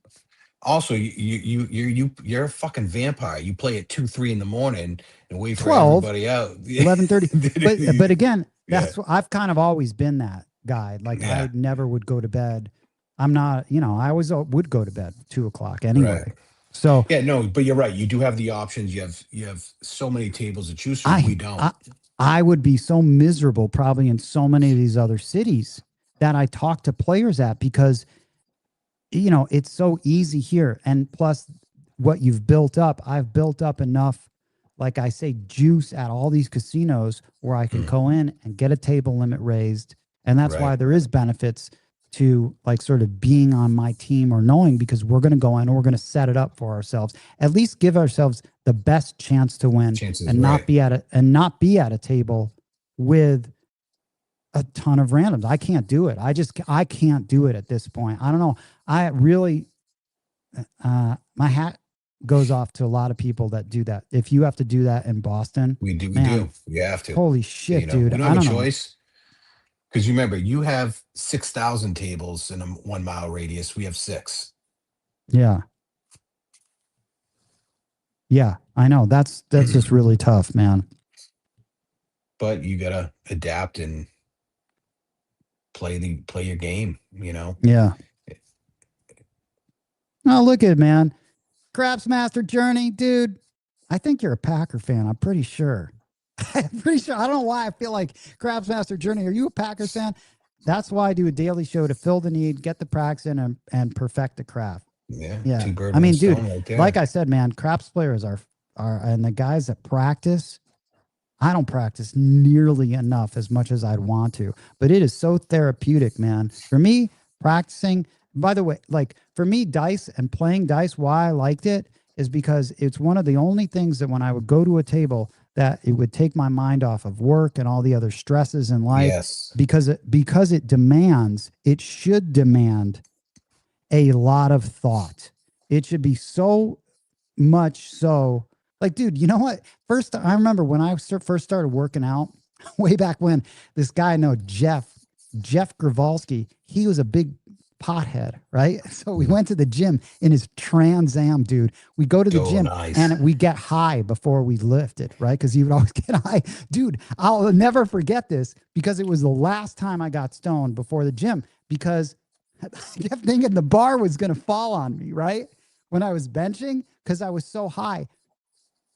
also you're a fucking vampire. You play at 2, 3 in the morning and wait for 12, everybody out. 11:30. But again, that's what I've kind of always been that guy. Like I never would go to bed. I'm not, you know, I always would go to bed 2 o'clock anyway. Right. So yeah, no, but you're right. You do have the options. You have so many tables to choose from. We don't. I would be so miserable probably in so many of these other cities that I talk to players at because, you know, it's so easy here. And plus what you've built up, I've built up enough, like I say, juice at all these casinos where I can go in and get a table limit raised. And that's why there is benefits to like sort of being on my team or knowing, because we're going to go in and we're going to set it up for ourselves, at least give ourselves the best chance to win and not be at a table with a ton of randoms. I can't do it. I can't do it at this point. I don't know. I really, my hat goes off to a lot of people that do that. If you have to do that in Boston, we do. You have to. Holy shit, you know, dude. We don't have a choice. Because you remember, you have 6,000 tables in a 1 mile radius. We have 6. Yeah. Yeah, I know. That's just really tough, man. But you gotta adapt and play your game, you know? Yeah. Oh, look at it, man. Craps Master Journey, dude. I think you're a Packer fan. I'm pretty sure. I'm pretty sure. I don't know why I feel like Craps Master Journey. Are you a Packers fan? That's why I do a daily show, to fill the need, get the practice in, and perfect the craft. Yeah. I mean, dude, like I said, man, craps players are and the guys that practice, I don't practice nearly enough as much as I'd want to, but it is so therapeutic, man. For me, practicing, by the way, like for me, dice and playing dice, why I liked it is because it's one of the only things that when I would go to a table that it would take my mind off of work and all the other stresses in life, because it should demand a lot of thought. It should be so much so, like, dude, you know what? First, I remember when I first started working out way back when, this guy I know, Jeff Gravolsky, he was a big pothead, right? So we went to the gym in his Trans Am, dude. We go to the gym and we get high before we lifted, right? Because he would always get high. Dude, I'll never forget this because it was the last time I got stoned before the gym, because I kept thinking the bar was going to fall on me, right? When I was benching, because I was so high.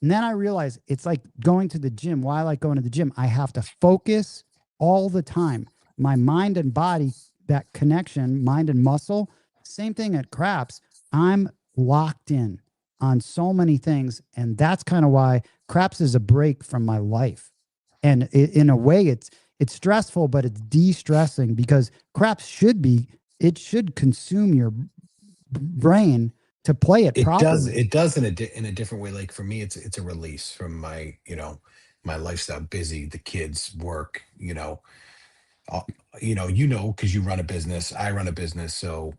And then I realized it's like going to the gym. Why I like going to the gym? I have to focus all the time. My mind and body, that connection, mind and muscle, same thing at craps. I'm locked in on so many things. And that's kind of why craps is a break from my life. And in a way, it's stressful, but it's de-stressing, because craps should consume your brain to play it properly. It does in a different way. Like for me, it's a release from my, you know, my lifestyle, busy, the kids, work, because you run a business, I run a business. So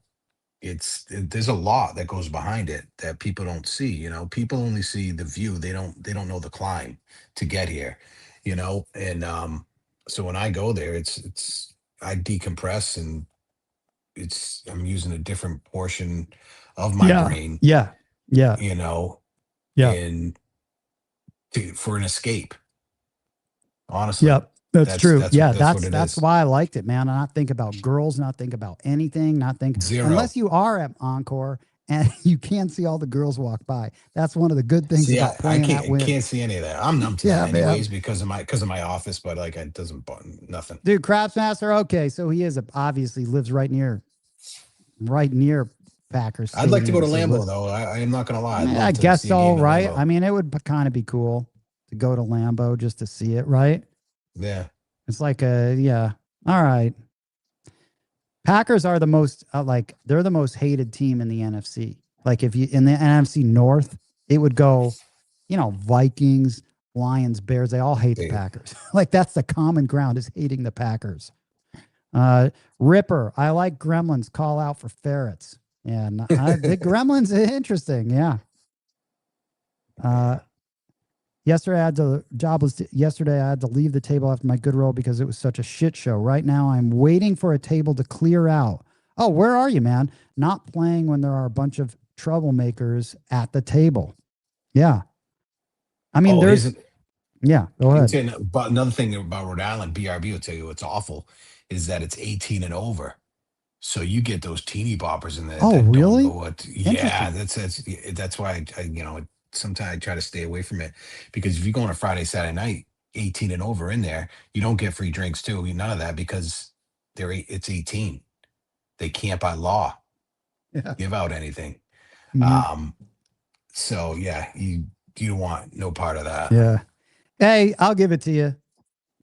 there's a lot that goes behind it that people don't see. People only see the view. They don't know the climb to get here, and so when I go there, it's I decompress, and I'm using a different portion of my Yeah. brain, Yeah. Yeah. you know Yeah. and for an escape, honestly. Yep. That's true. That's Yeah. that's what it That's is. why I liked it, man. Not think about girls, not think about anything, not think, Zero. unless you are at Encore and you can't see all the girls walk by. That's one of the good things See, about I playing at Win. can't see any of that. I'm numb to Yeah, that man. anyways because of my office, but like it doesn't button nothing. Dude, Craftsmaster. Okay. So he obviously lives right near Packers. I'd like to go to Stadium, so Lambeau though. I am not gonna lie. I'd love I to guess see a game so, at right? Lambeau. I mean, it would kind of be cool to go to Lambeau just to see it, right? Yeah. It's like yeah. All right. Packers are the most they're the most hated team in the NFC. Like if you in the NFC North, it would go, Vikings, Lions, Bears, they all hate the Packers. Like that's the common ground is hating the Packers. Ripper, I like Gremlins, call out for ferrets. And the Gremlins is interesting, yeah. Yesterday I had to leave the table after my good roll because it was such a shit show. Right now I'm waiting for a table to clear out. Oh, where are you, man? Not playing when there are a bunch of troublemakers at the table. Yeah. I mean, yeah, go ahead. But another thing about Rhode Island, BRB will tell you what's awful is that it's 18 and over. So you get those teeny boppers in there. Oh, really? Yeah, that's why I sometimes I try to stay away from it because if you go on a Friday, Saturday night, 18 and over in there, you don't get free drinks too. None of that because it's 18. They can't by law give out anything. Mhm. So yeah, you want no part of that. Yeah. Hey, I'll give it to you.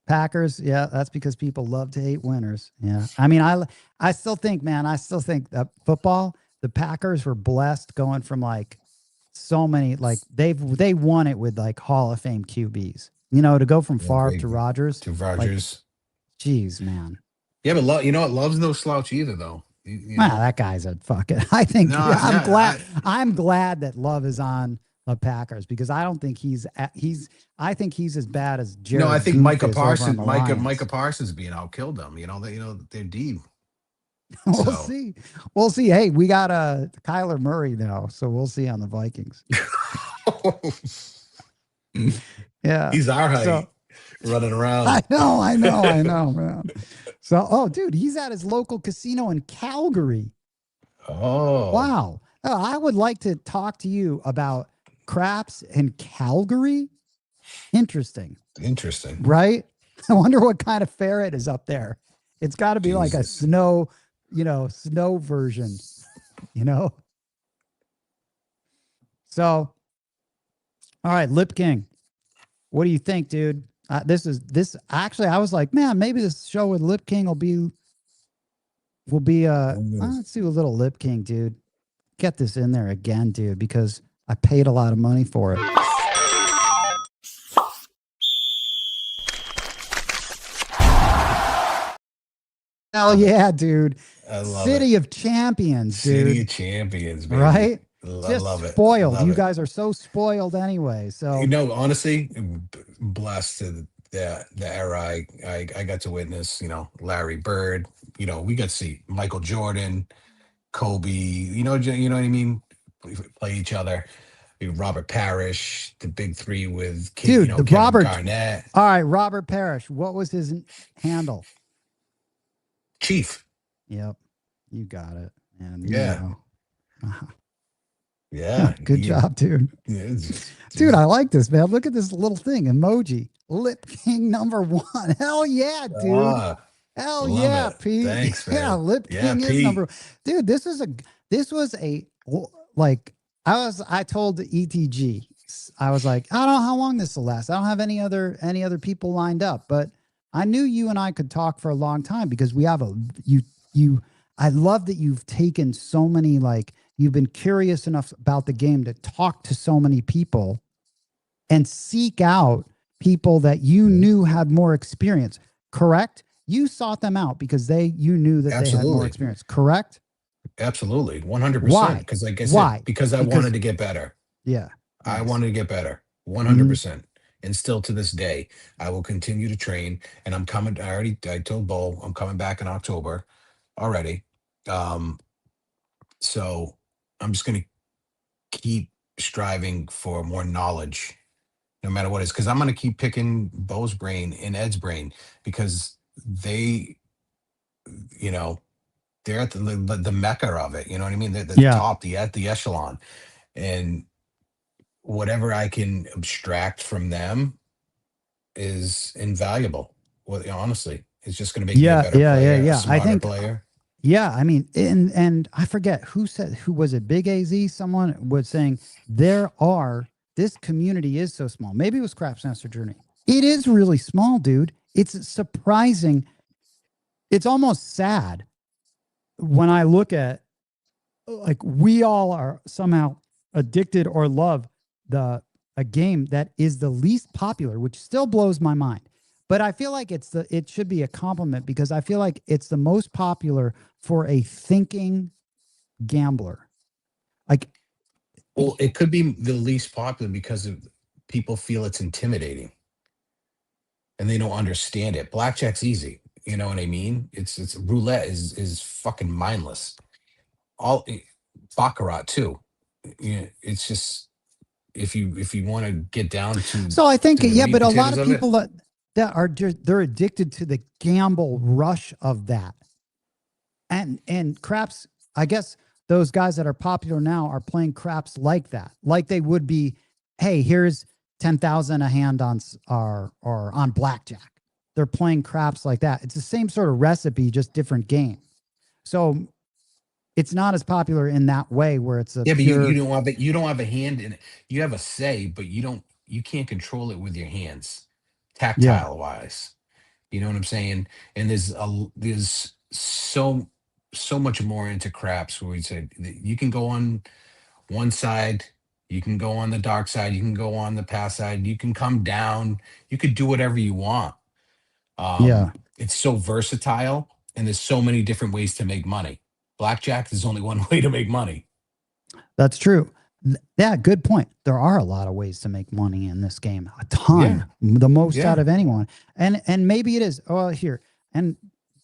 Packers, yeah, that's because people love to hate winners. Yeah. I mean, I still think, man, that football, the Packers were blessed going from like so many, like they won it with like Hall of Fame QBs. To go from Favre to Rodgers. Geez, man. Yeah, but Love's no slouch either, though. That guy's a fucking. I think I'm glad that Love is on the Packers because I don't think I think he's as bad as Jared. No, I think Micah Parsons being out killed them. They're deep. We'll see. Hey, we got Kyler Murray now, so we'll see on the Vikings. Yeah, he's our height, running around. I know, man. So, dude, he's at his local casino in Calgary. Oh, wow. I would like to talk to you about craps in Calgary. Interesting, right? I wonder what kind of ferret is up there. It's got to be like a snow version, So, all right, Lip King, what do you think, dude? Actually, I was like, man, maybe this show with Lip King will be let's do a little Lip King, dude. Get this in there again, dude, because I paid a lot of money for it. Hell yeah, dude. I love City of Champions, dude. City of Champions, baby. Right? I love it. Spoiled. You guys are so spoiled anyway. So honestly, blessed to the era I got to witness, Larry Bird, we got to see Michael Jordan, Kobe, you know what I mean? Play each other. Robert Parrish, the big three with Kevin Garnett. All right, Robert Parrish. What was his handle? Chief. Yep. You got it. And yeah. Yeah. Good job, dude. Yeah, dude, I like this, man. Look at this little thing. Emoji. Lip King #1. Hell yeah, dude. Hell yeah, Pete. Thanks, man. Yeah, Lip King is number. Dude, this was I told the ETG, I was like, I don't know how long this will last. I don't have any other people lined up, but I knew you and I could talk for a long time because we have I love that you've taken so many, you've been curious enough about the game to talk to so many people and seek out people that you knew had more experience, correct? You sought them out because you knew that they had more experience, correct? Absolutely. 100%. Why? Because like I Why? said, because I wanted to get better. Yeah. I Nice. wanted to get better. 100%. And still to this day, I will continue to train. And I'm coming. I told Bo I'm coming back in October already. So I'm just going to keep striving for more knowledge, no matter what it is, because I'm going to keep picking Bo's brain and Ed's brain because they, you know, they're at the mecca of it. You know what I mean? They're the top, the echelon, and whatever I can abstract from them is invaluable. Well, honestly, it's just going to make me a better player, a smarter player. Yeah, I mean, and I forget who was it, Big AZ? Someone was saying this community is so small. Maybe it was Craps Master Journey. It is really small, dude. It's surprising. It's almost sad when I look at, like, we all are somehow addicted or love a game that is the least popular, which still blows my mind. But I feel like it should be a compliment because I feel like it's the most popular for a thinking gambler. Like, well, it could be the least popular because people feel it's intimidating and they don't understand it. Blackjack's easy. You know what I mean? It's roulette is fucking mindless. All baccarat too. It's just if you want to get down to. So I think but a lot of people that are they're addicted to the gamble rush of that. And craps, I guess those guys that are popular now are playing craps like that, like they would be. Hey, here's 10,000 a hand on or on blackjack. They're playing craps like that. It's the same sort of recipe, just different game. So it's not as popular in that way where it's a but you don't have a hand in it. You have a say, but you can't control it with your hands, tactile wise. You know what I'm saying? And there's so much more into craps where we say you can go on one side, you can go on the dark side, you can go on the pass side, you can come down, you could do whatever you want. It's so versatile, and there's so many different ways to make money. Blackjack, there's only one way to make money. That's true. Yeah, good point. There are a lot of ways to make money in this game. A ton, the most out of anyone. And maybe it is. Oh, here. And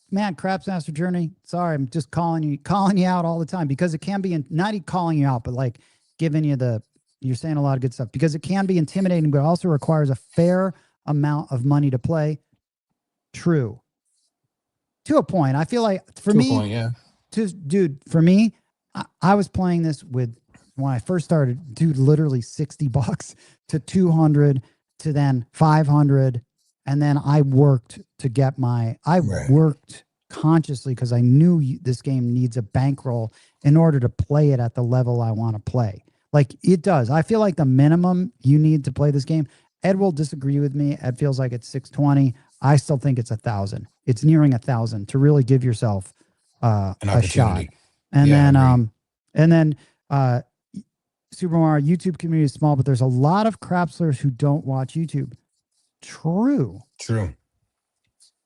man, Craps Master Journey. Sorry, I'm just calling you out all the time because it can be not calling you out, but like giving you you're saying a lot of good stuff because it can be intimidating, but it also requires a fair amount of money to play. True. To a point. I feel like for me, dude, for me, I was playing this when I first started, dude, literally $60 to 200 to then 500. And then I worked to get worked consciously because I knew this game needs a bankroll in order to play it at the level I want to play. Like it does. I feel like the minimum you need to play this game, Ed will disagree with me. Ed feels like it's 620. I still think it's 1,000. It's nearing 1,000 to really give yourself a shot. And then Super Mario YouTube community is small, but there's a lot of crapslers who don't watch YouTube. True.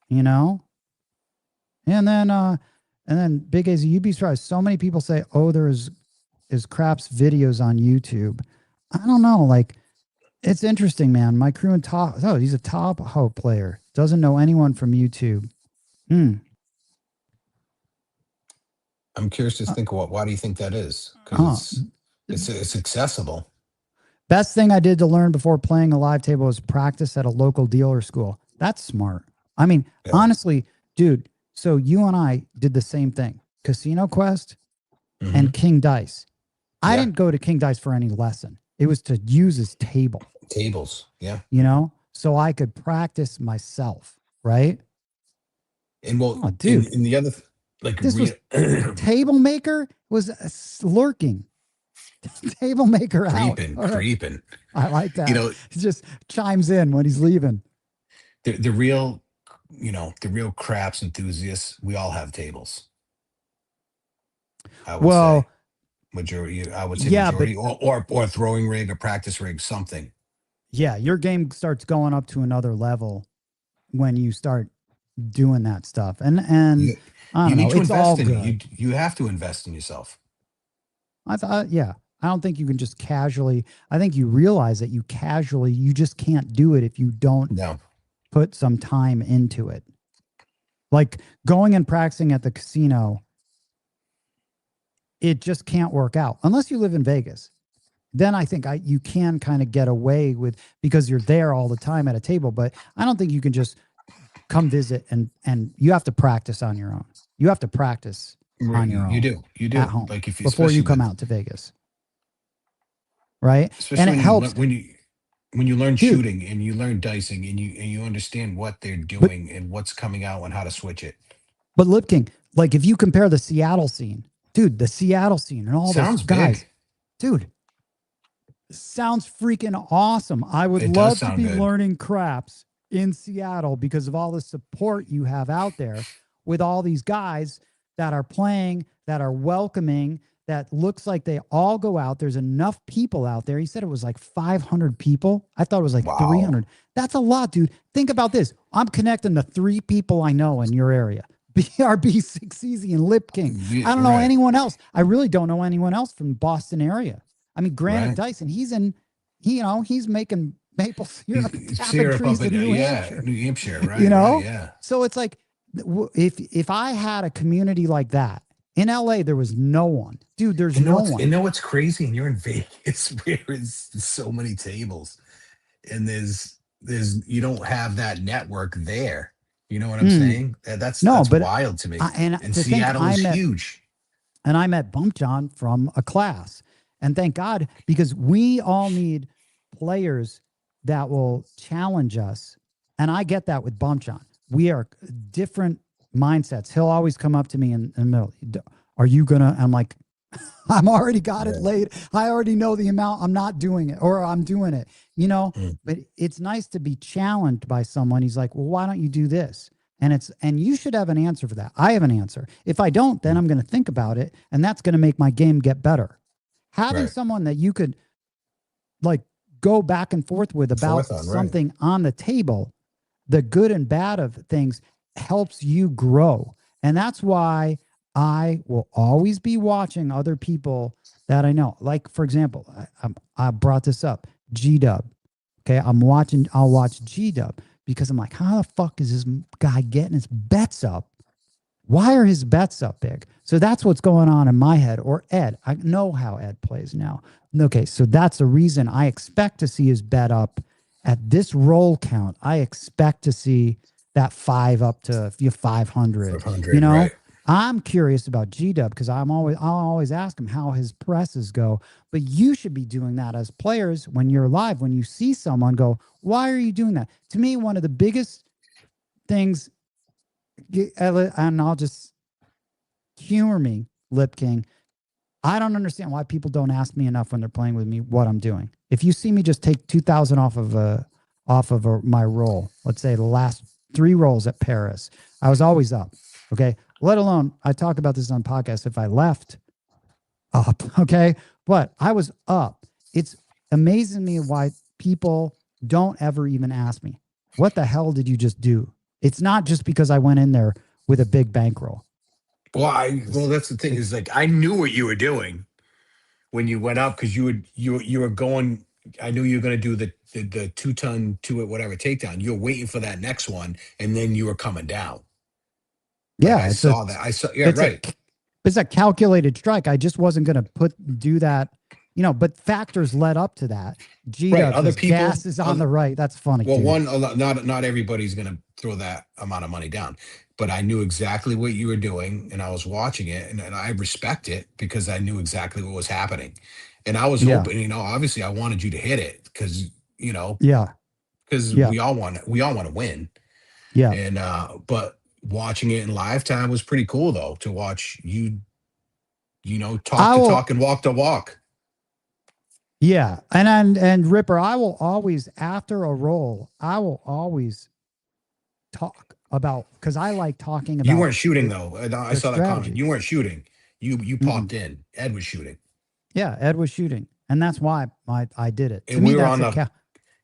You know? And then Big AZ, you'd be surprised. So many people say, oh, there's craps videos on YouTube. I don't know. Like, it's interesting, man. My crew he's a top hoe player. Doesn't know anyone from YouTube. I'm curious to think why do you think that is? Because it's accessible. Best thing I did to learn before playing a live table was practice at a local dealer school. That's smart. I mean, honestly, dude, so you and I did the same thing. Casino Quest and King Dice. I didn't go to King Dice for any lesson. It was to use his tables. Yeah. You know, so I could practice myself. Right. And dude, in the other, like this was Table Maker was lurking. Table Maker creeping. I like that. You know, he just chimes in when he's leaving. The real craps enthusiasts, we all have tables. I would say majority, or throwing rig, a practice rig, something. Yeah, your game starts going up to another level when you start doing that stuff. And I You don't need know, to it's all invest in it. good. You have to invest in yourself. I thought, yeah, I don't think you can just casually. I think you realize that you just can't do it if you don't No. put some time into it. Like going and practicing at the casino, it just can't work out unless you live in Vegas. Then I think you can kind of get away with, because you're there all the time at a table. But I don't think you can just come visit and you have to practice on your own. You have to practice on your own. You do at home, like if you, before you come with, out to Vegas, right? especially And it helps when you learn Dude. shooting and you learn dicing and you understand what they're doing and what's coming out and how to switch it. But Lip King, like if you compare the Seattle scene, dude, the Seattle scene and all Sounds those guys, big. dude, sounds freaking awesome. I would It does love to sound be good. learning craps in Seattle because of all the support you have out there with all these guys that are playing, that are welcoming, that looks like they all go out. There's enough people out there. He said it was like 500 people. I thought it was like Wow. 300. That's a lot, dude. Think about this. I'm connecting the 3 people I know in your area. BRB, 6 Easy, and Lip King. I don't know anyone else. I really don't know anyone else from the Boston area. I mean, Granite Dyson, he's making maple syrup trees in New Hampshire. New Hampshire, right? You know? Right, yeah. So it's like, if I had a community like that in LA, there was no one, dude. There's no one. You know what's crazy? And you're in Vegas, where there's so many tables, and there's you don't have that network there. You know what I'm saying? That's wild to me. And Seattle is huge. And I met Bump John from a class, and thank God, because we all need players that will challenge us. And I get that with Bump John. We are different mindsets. He'll always come up to me in the middle. Are you gonna? I'm like, I'm already got it laid. I already know the amount. I'm not doing it, or I'm doing it, you know. But it's nice to be challenged by someone. He's like, well, why don't you do this? And you should have an answer for that. I have an answer. If I don't, then I'm going to think about it, and that's going to make my game get better. Having someone that you could like go back and forth with about something on the table, the good and bad of things, helps you grow. And that's why I will always be watching other people that I know. Like, for example, I brought this up, G-Dub. Okay, I'll watch G-Dub because I'm like, how the fuck is this guy getting his bets up? Why are his bets up big? So that's what's going on in my head. Or Ed. I know how Ed plays now. Okay, so that's the reason I expect to see his bet up at this roll count. I expect to see that 5 up to 500. You know, right. I'm curious about G-Dub because I'll always ask him how his presses go. But you should be doing that as players when you're live. When you see someone, go, why are you doing that? To me, one of the biggest things, and I'll just humor me, Lip King, I don't understand why people don't ask me enough when they're playing with me what I'm doing. If you see me just take 2,000 off of my roll, let's say the last 3 rolls at Paris, I was always up. Okay. Let alone, I talk about this on podcasts, if I left up. Okay. But I was up. It's amazing me why people don't ever even ask me, what the hell did you just do? It's not just because I went in there with a big bankroll. Well, that's the thing is, like, I knew what you were doing when you went up because you were going. I knew you were going to do the 2-ton 2 takedown. You were waiting for that next one, and then you were coming down. Yeah, like, I saw that. I saw. Yeah, right. It's a calculated strike. I just wasn't going to do that. You know, but factors led up to that. Other people, gas is on the right. That's funny. Well, not everybody's going to throw that amount of money down, but I knew exactly what you were doing, and I was watching it, and I respect it because I knew exactly what was happening, and I was hoping. You know, obviously, I wanted you to hit it because we all want to win. Yeah, and but watching it in lifetime was pretty cool though to watch you. You know, talk and walk to walk. Yeah. And Ripper, I will always, after a roll, I will always talk about, because I like talking about. You weren't shooting though. I saw that comment. You weren't shooting. You popped in. Ed was shooting. Yeah, Ed was shooting. And that's why I did it. And we were on the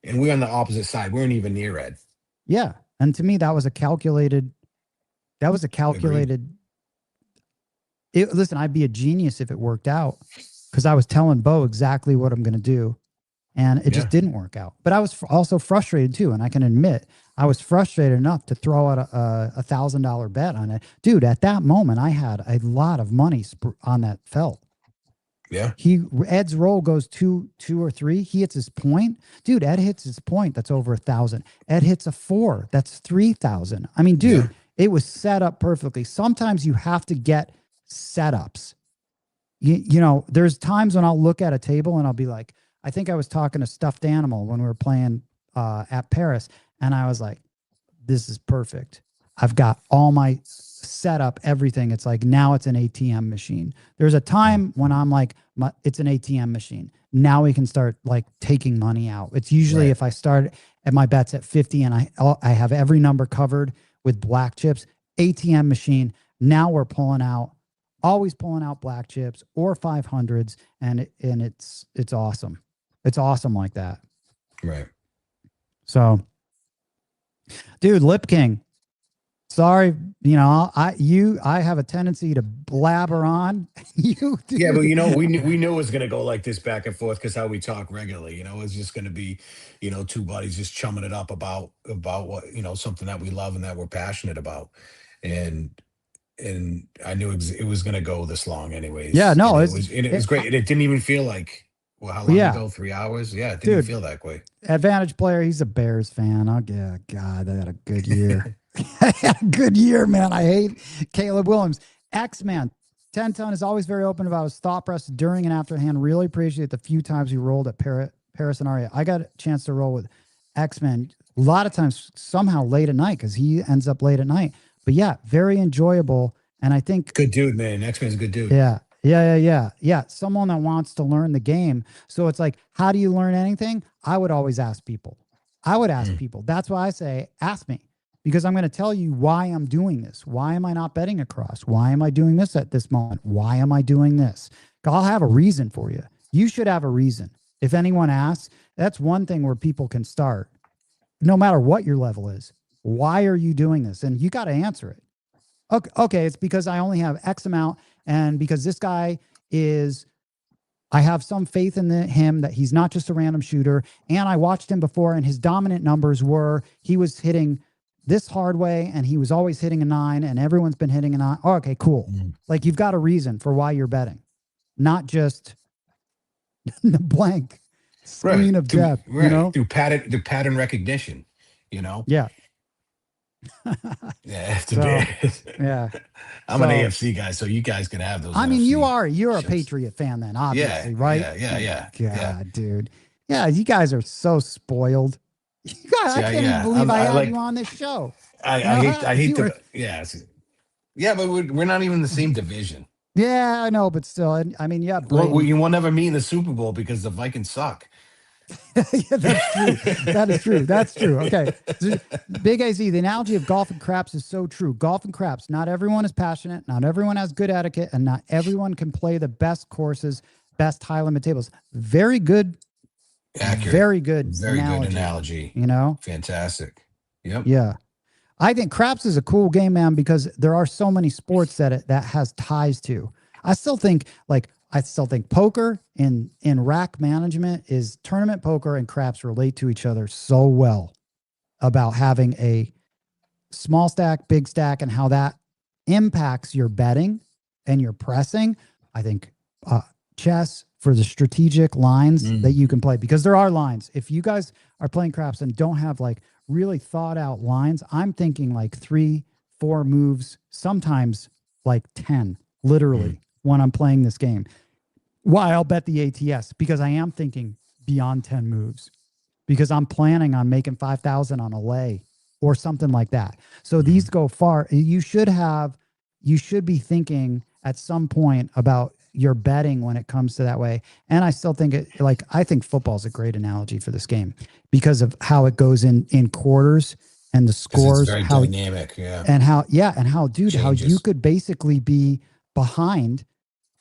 and we're on the opposite side. We weren't even near Ed. Yeah. And to me, that was a calculated, Agreed. listen, I'd be a genius if it worked out, because I was telling Bo exactly what I'm going to do. And it just didn't work out. But I was also frustrated too. And I can admit I was frustrated enough to throw out a $1,000 bet on it. Dude, at that moment, I had a lot of money on that felt. Yeah. Ed's roll goes two or three. He hits his point. Dude, Ed hits his point. That's over 1,000. Ed hits a 4. That's 3,000. I mean, dude, it was set up perfectly. Sometimes you have to get setups. You know, there's times when I'll look at a table and I'll be like, I think I was talking to Stuffed Animal when we were playing at Paris. And I was like, this is perfect. I've got all my setup, everything. It's like, now it's an ATM machine. There's a time when I'm like, it's an ATM machine. Now we can start like taking money out. It's usually if I start at my bets at 50 and I have every number covered with black chips, ATM machine. Now we're always pulling out black chips or 500s. And it's awesome. It's awesome like that. Right. So, dude, Lip King, sorry, you know, I have a tendency to blabber on. You do. Yeah, but you know, we knew it was gonna go like this back and forth because how we talk regularly. You know, it's just gonna be, you know, two buddies just chumming it up about what, you know, something that we love and that we're passionate about, and I knew it was gonna go this long, anyways. Yeah, no, and it was great. And it didn't even feel like, well, how long ago? 3 hours? Yeah, it didn't even feel that way. Advantage player. He's a Bears fan. Oh yeah, God, they had a good year. Good year, man. I hate Caleb Williams. X-Man 10-ton is always very open about his thought process during and after hand. Really appreciate the few times he rolled at Paris and Aria. I got a chance to roll with X-Man a lot of times, somehow late at night, because he ends up late at night. But yeah, very enjoyable. And I think good dude, man. X-Man's a good dude. Yeah. Someone that wants to learn the game. So it's like, how do you learn anything? I would always ask people. People. That's why I say, ask me, because I'm going to tell you why I'm doing this. Why am I not betting across? Why am I doing this at this moment? Why am I doing this? I'll have a reason for you. You should have a reason. If anyone asks, that's one thing where people can start, no matter what your level is. Why are you doing this? And you got to answer it. Okay, it's because I only have X amount, and because this guy I have some faith in him that he's not just a random shooter. And I watched him before, and his dominant numbers were he was hitting this hard way, and he was always hitting a 9, and everyone's been hitting a 9. Oh, okay, cool. Like, you've got a reason for why you're betting, not just the blank screen of death. You know, through pattern recognition. You know. Yeah. Yeah, yeah. I'm an AFC guy, so you guys can have those. I mean, NFC you're a Patriot fan then, obviously, right? Yeah. God, dude. Yeah, you guys are so spoiled. You guys, I can't even believe I had you on this show. I hate but we're not even the same division. Yeah, I know, but still, I mean, yeah. Well, you will never meet in the Super Bowl because the Vikings suck. Yeah, that's true. That is true. That's true. Okay. Big AZ, the analogy of golf and craps is so true. Golf and craps, not everyone is passionate, not everyone has good etiquette, and not everyone can play the best courses, best high limit tables. Very good. Accurate. Very good. Very good analogy. You know? Fantastic. Yep. Yeah. I think craps is a cool game, man, because there are so many sports that has ties to. I still think poker in rack management is tournament poker and craps relate to each other so well about having a small stack, big stack, and how that impacts your betting and your pressing. I think chess for the strategic lines that you can play, because there are lines. If you guys are playing craps and don't have like really thought out lines, I'm thinking like 3-4 moves, sometimes like 10, literally, when I'm playing this game. Why I'll bet the ATS, because I am thinking beyond 10 moves, because I'm planning on making 5,000 on a lay or something like that. So these go far. You should be thinking at some point about your betting when it comes to that way. And I still think I think football is a great analogy for this game because of how it goes in quarters and the scores, it's very dynamic. And how you could basically be behind.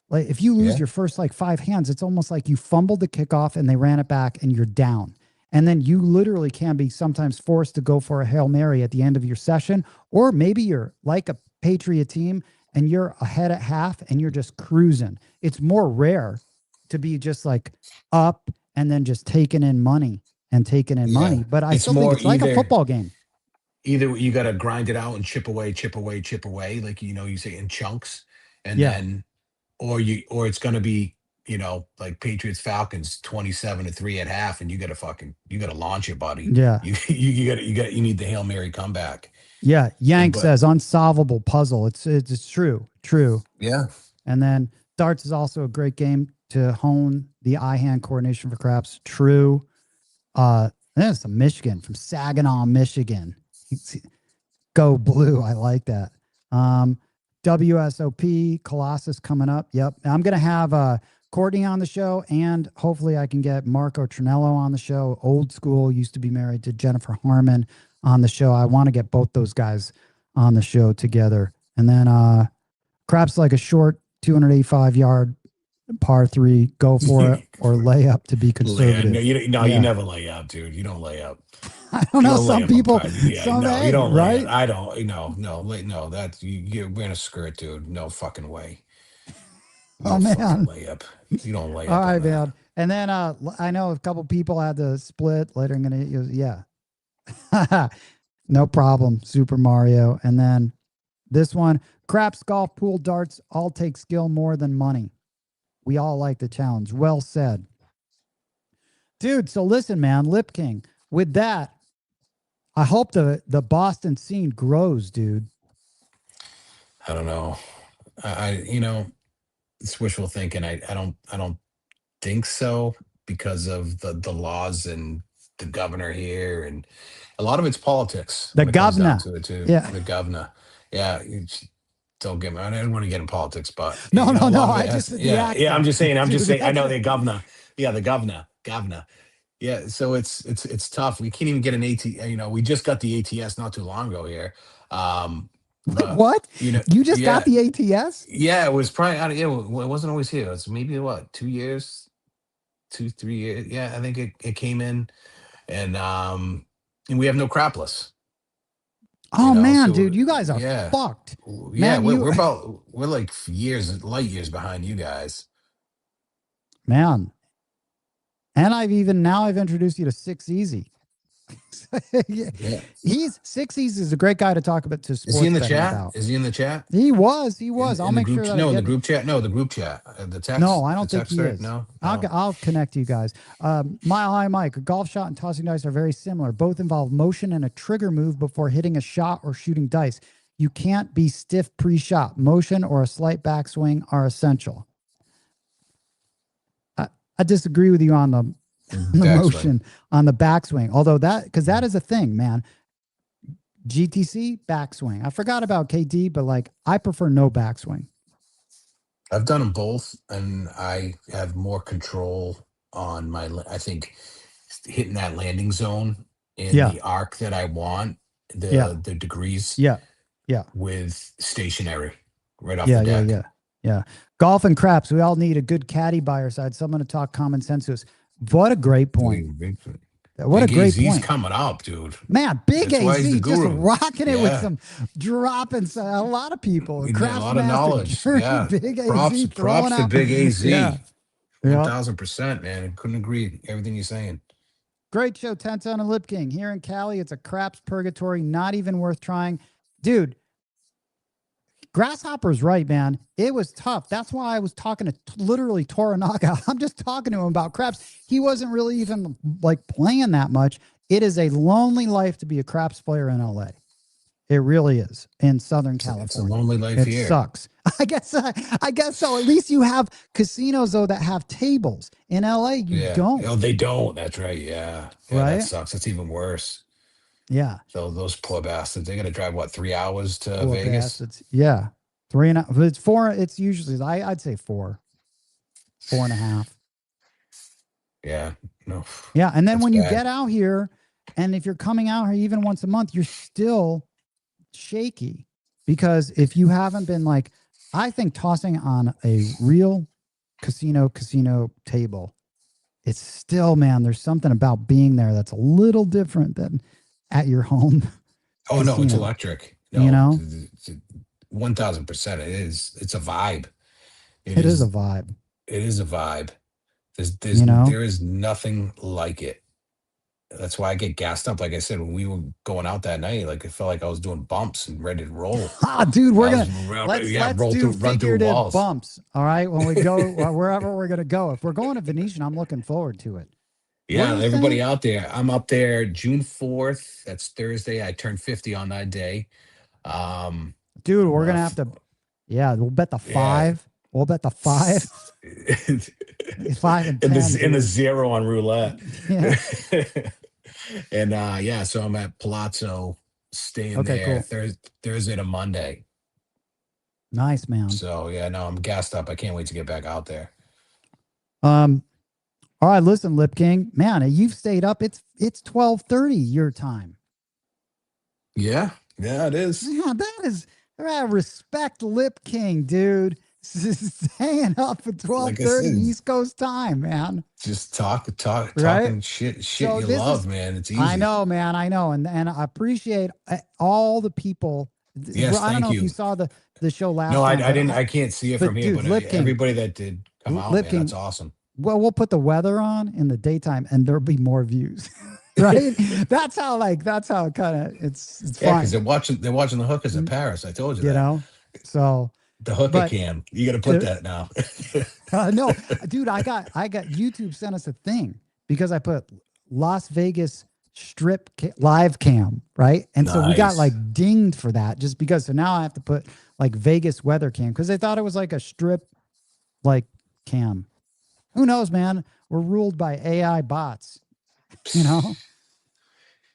Like if you lose your first like 5 hands, it's almost like you fumbled the kickoff and they ran it back and you're down. And then you literally can be sometimes forced to go for a Hail Mary at the end of your session, or maybe you're like a Patriot team and you're ahead at half and you're just cruising. It's more rare to be just like up and then just taking in money and taking in money. But I still think it's like a football game. Either you got to grind it out and chip away, like, you say in chunks, and then, or it's going to be, like Patriots Falcons 27-3 at half, and you got to launch it, buddy. Yeah. You need the Hail Mary comeback. Yeah. Yank says unsolvable puzzle. It's true. Yeah. And then darts is also a great game to hone the eye-hand coordination for craps. True. There's some Michigan from Saginaw, Michigan. Go blue. I like that. WSOP Colossus coming up. Yep. I'm going to have Courtney on the show, and hopefully I can get Marco Trinello on the show. Old school, used to be married to Jennifer Harmon on the show. I want to get both those guys on the show together. And then craps like a short 285-yard par 3, go for it, or lay up to be conservative. You never lay up, dude. You don't lay up. I don't know. Some people, you don't, right? I don't. No. That's you're wearing a skirt, dude. No fucking way. Oh man, lay up. You don't lay up. All right, man. And then I know a couple people had to split later. I'm gonna use no problem. Super Mario, and then this one, craps, golf, pool, darts, all take skill more than money. We all like the challenge. Well said, dude. So listen, man, Lip King. With that, I hope the Boston scene grows, dude. I don't know. It's wishful thinking. I don't think so, because of the laws and the governor here, and a lot of it's politics. The governor. Yeah. The governor. Yeah. Don't get me. I don't want to get in politics, but no. I'm just saying. I know the governor. Yeah, the governor. Yeah, so it's tough. We can't even get an AT. We just got the ATS not too long ago here. What? You just got the ATS? Yeah, it was probably. It wasn't always here. It was maybe 2 years, 2-3 years. Yeah, I think it came in, and we have no crapless. Oh man, so, dude, you guys are fucked. Yeah, man, we're like light years behind you guys. Man. And I've introduced you to 6 Easy. He's 6 Easy is a great guy to talk about to sports. Is he in the chat? About. Is he in the chat? He was. I'll make sure that the group chat. No, the group chat. The text. No, I don't think he is. No. I'll connect you guys. Mile High Mike, a golf shot and tossing dice are very similar. Both involve motion and a trigger move before hitting a shot or shooting dice. You can't be stiff pre-shot. Motion or a slight backswing are essential. I disagree with you on the motion, on the backswing. Although because that is a thing, man. GTC backswing. I forgot about KD, but I prefer no backswing. I've done them both, and I have more control on I think hitting that landing zone in the arc that I want, the degrees. Yeah. With stationary right off the deck. Yeah. Golf and craps. We all need a good caddy by our side. Someone to talk common sense to us. What a great point. What a great point. He's coming up, dude. Man, Big AZ just rocking it with some dropping. A lot of people. A lot of knowledge. Yeah. Big props to Big AZ. 1000%, man. I couldn't agree. Everything you're saying. Great show, 10 Ton and Lip King. Here in Cali, it's a craps purgatory. Not even worth trying. Dude, Grasshopper's right, man. It was tough. That's why I was talking to literally Toranaga. I'm just talking to him about craps. He wasn't really even playing that much. It is a lonely life to be a craps player in LA. It really is in Southern California. It's a lonely life here. It sucks. I guess so. At least you have casinos though that have tables. In LA, you don't. Oh, they don't. That's right. Yeah. Right? That sucks. That's even worse. Yeah. So those poor bastards, they got to drive 3 hours to Vegas? Bastards. Yeah. 3.5. It's 4. It's usually, I'd say 4. 4.5. Yeah. No. Yeah. And then when you get out here, and if you're coming out here even once a month, you're still shaky, because if you haven't been I think tossing on a real casino table it's still, man, there's something about being there that's a little different than at your home. Oh no, it's casino, electric. No, you know? 1000%. It is. It's a vibe. It is a vibe. It is a vibe. You know? There is nothing like it. That's why I get gassed up. Like I said, when we were going out that night, like it felt like I was doing bumps and ready to roll. Ah, dude, we're I gonna was- let's roll do through, run through figurative walls. bumps. All right, when we go wherever we're gonna go. If we're going to Venetian, I'm looking forward to it. Yeah, are you everybody saying? out there. I'm up there June 4th. That's Thursday. I turned 50 on that day. Dude, we're gonna have to. Yeah, we'll bet the Yeah. 5. We'll bet the 5. 5 and 10. in the dude. 0 on roulette. Yeah. And yeah, so I'm at Palazzo staying Okay, there Thursday to Monday. Nice, man. So yeah, no, I'm gassed up. I can't wait to get back out there. All right, listen, Lip King, man, you've stayed up. It's 12:30 your time. Yeah, it is. Yeah, that is respect, Lip King, dude. Staying up at 12:30 said, East Coast time, man. Just talking Right? shit So you this love, is- man. It's easy. I know, man. I know, and I appreciate all the people. Yes, I don't know thank if you. you saw the show last. No, I time, but didn't. I can't see it but from here, dude, but Lip King- everybody that did come out, Lip man, King- that's awesome. Well, we'll put the weather on in the daytime, and there'll be more views. Right? That's how it kind of it's Yeah, fun. because they're watching the hookers in Paris. I told you You that. know, so The hooker but- cam. You got to put to- that now. no, dude, I got YouTube sent us a thing because I put Las Vegas strip live cam, right? And so we got Nice. like dinged for that just because. So now I have to put like Vegas weather cam because they thought it was like a strip like cam. Who knows, man? We're ruled by AI bots. You know,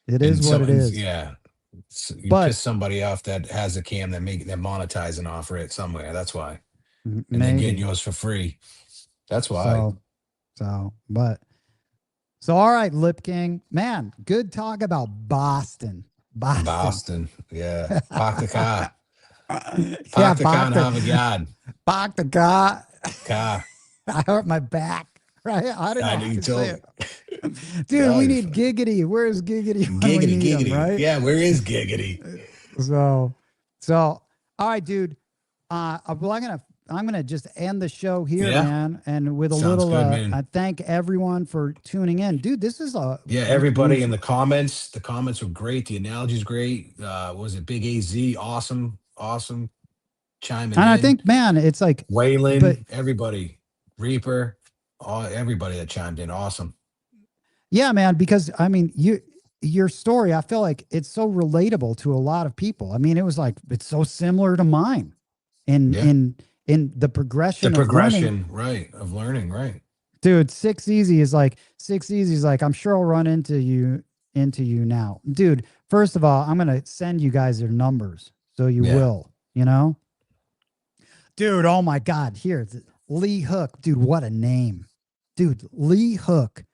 it is what it is. Yeah. You But- piss somebody off that has a cam that they're monetizing off it somewhere. That's why. And they're Maybe. getting yours for free. That's why. So all right, Lip King, man, good talk about Boston. Boston. Yeah. Park the car. Yeah, Park the car and have a yard. Park the car. Car. I hurt my back. Right? I don't know. I how know you to told say me. it. Dude, we need Giggity. Where's Giggity? when we Giggity, need him, giggity. right? Yeah, where is Giggity? So, all right, dude. I'm gonna just end the show here, Yeah. man, and with a Sounds little. good, man. I thank everyone for tuning in, dude. This is Yeah, everybody in the comments. The comments were great. The analogy's great. What was it Big AZ? Awesome chiming in. And I think, man, it's like, Waylon, but- everybody, Reaper, everybody that chimed in. Awesome. yeah, man, because I mean, your story, I feel like it's so relatable to a lot of people. I mean, it was like it's so similar to mine, in the progression. The of learning. progression, right, of learning, right. Dude, 6 Easy is like I'm sure I'll run into you now. Dude, first of all, I'm gonna send you guys their numbers. So you will, you know? Dude, oh my God. Here, Lee Hook. Dude, what a name. Dude, Lee Hook.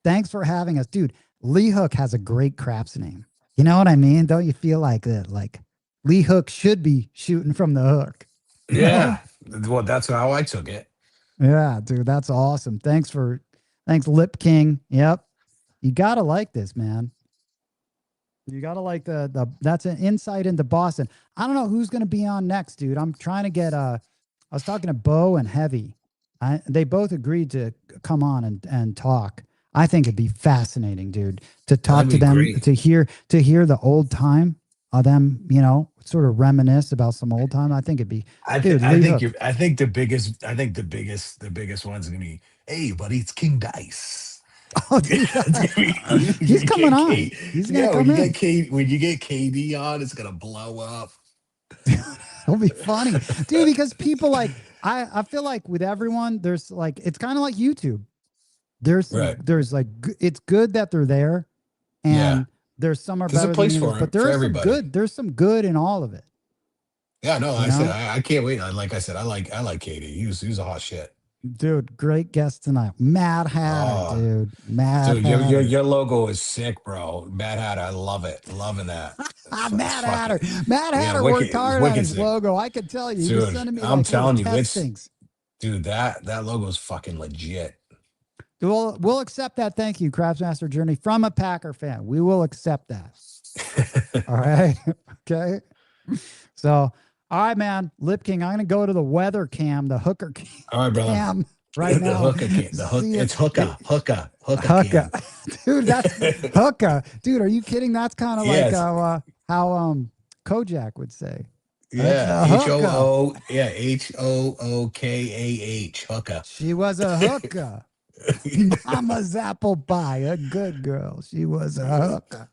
Thanks for having us. Dude, Lee Hook has a great craps name. You know what I mean? Don't you feel like that? Like Lee Hook should be shooting from the hook. Yeah. Well, that's how I took it. Yeah, dude, that's awesome. Thanks, Lip King. Yep. You gotta like this, man. You gotta like the that's an insight into Boston. I don't know who's gonna be on next, dude. I'm trying to get I was talking to Bo and Heavy. They both agreed to come on and talk. I think it'd be fascinating, dude, to talk to them, great. to hear the old time of them, you know, sort of reminisce about some old time. I think it'd be I Dude, think Lee Hook. the biggest one's gonna be, hey buddy, it's King Dice. Oh, dude. He's coming on. He's gonna come in. When you get KD on, it's gonna blow up. It'll be funny, dude, because people like I feel like with everyone, there's like it's kind of like YouTube. There's like it's good that they're there, and there's some are There's a better place than for others, it, but there's for some everybody. good. There's some good in all of it. Yeah, no, You know? I can't wait. Like I said, I like KD. He was a hot shit. Dude, great guest tonight, Mad Hatter, Oh. dude. Mad Dude, Hatter. your logo is sick, bro. Mad Hatter, I love it. Loving that. Mad Hatter. fucking- Mad Yeah, Hatter wicked- worked hard on wicked his sick. logo. I can tell you. He was Dude, sending me I'm like telling little you, it's- testings. Dude, that logo is fucking legit. We'll accept that. Thank you, Craftsmaster Journey, from a Packer fan. We will accept that. All right. Okay. So, all right, man. Lip King, I'm gonna go to the weather cam, the hooker cam. All right, brother. Right now. The hooker cam. The hook. It's hooker Hooker. cam. Dude, that's hooker. Dude, are you kidding? That's kind of Yes. like how Kojak would say. Yeah. That's a HOO. Yeah. HOOKAH. Hooker. She was a hooker. Mama's apple pie, a good girl. She was a hooker.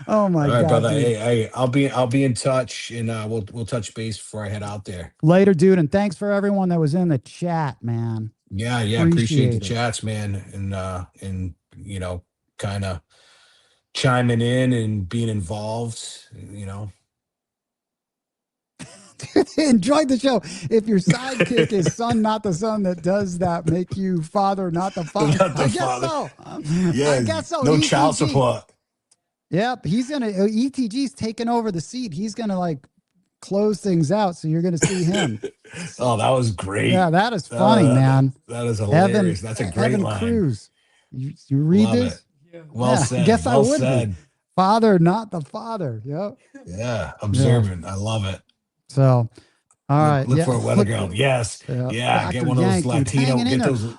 Oh my All right, God, brother. dude. Hey, I'll be in touch, and we'll touch base before I head out there. Later, dude, and thanks for everyone that was in the chat, man. Yeah, appreciate the chats, man, and you know, kind of chiming in and being involved, you know. Enjoyed the show. If your sidekick is son, not the son that does that, make you father, not the father. Not the I guess father. so. Yeah, I guess so. No ETG. child support. Yep, he's gonna ETG's taking over the seat. He's gonna like close things out, so you're gonna see him. Oh, that was great. Yeah, that is funny, man. That is hilarious. That's a great Evan line. Cruz. You read Love this? it. Well said. I guess well I would said. be. Father, not the father. Yep. Yeah, observant. I love it. So, all right. Look for a weather girl. Yes. Yeah. Get Dr. one of those Yank, dude, Latino. hanging in Get there. those.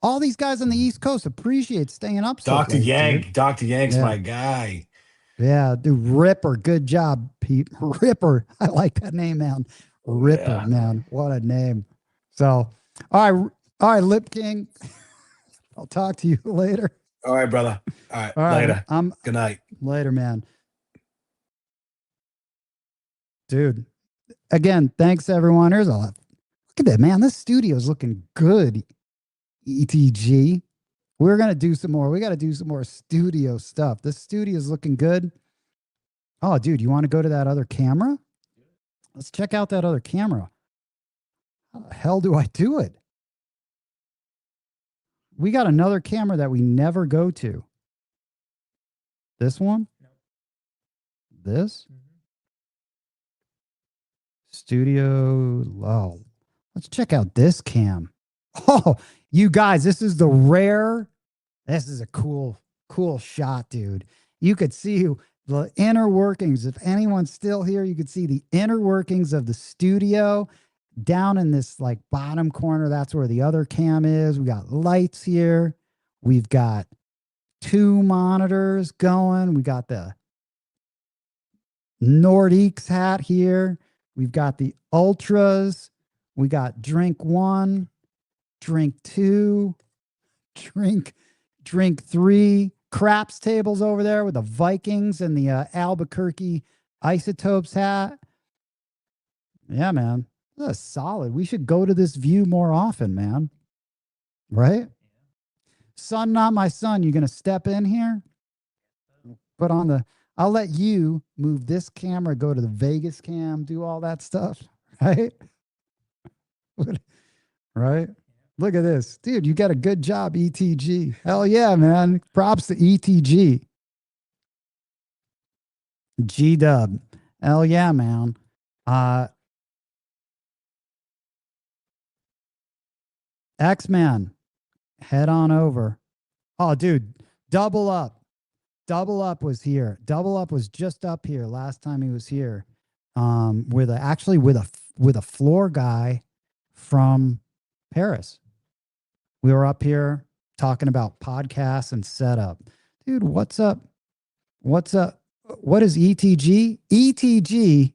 All these guys on the East Coast appreciate staying up. So Dr. late, Yank. dude. Dr. Yank's Yeah. my guy. Yeah, dude. Ripper. Good job, Pete. Ripper. I like that name, man. Ripper, man. What a name. So, all right, Lip King. I'll talk to you later. All right, brother. All right. Later. Good night. Later, man. Dude, again, thanks everyone. There's a lot. Look at that, man. This studio is looking good. ETG. We're gonna do some more. We got to do some more studio stuff. This studio is looking good. Oh, dude, you want to go to that other camera? Let's check out that other camera. How the hell do I do it? We got another camera that we never go to. This one? This? Studio. Oh, let's check out this cam. Oh, you guys, this is the rare. This is a cool shot, dude. You could see the inner workings. If anyone's still here, you could see the inner workings of the studio down in this like bottom corner. That's where the other cam is. We got lights here. We've got 2 monitors going. We got the Nordiques hat here. We've got the ultras. We got drink 1, drink 2, drink 3. Craps tables over there with the Vikings and the Albuquerque Isotopes hat. Yeah, man. That's solid. We should go to this view more often, man. Right? Son, not my son. You gonna step in here? Put on the. I'll let you move this camera, go to the Vegas cam, do all that stuff. Right? Right? Look at this. Dude, you got a good job, ETG. Hell yeah, man. Props to ETG. G-Dub. Hell yeah, man. X-Man. Head on over. Oh, dude. Double Up. Double Up was here. Double Up was just up here last time he was here. With a floor guy from Paris. We were up here talking about podcasts and setup. Dude, what's up? What's up? What is ETG? ETG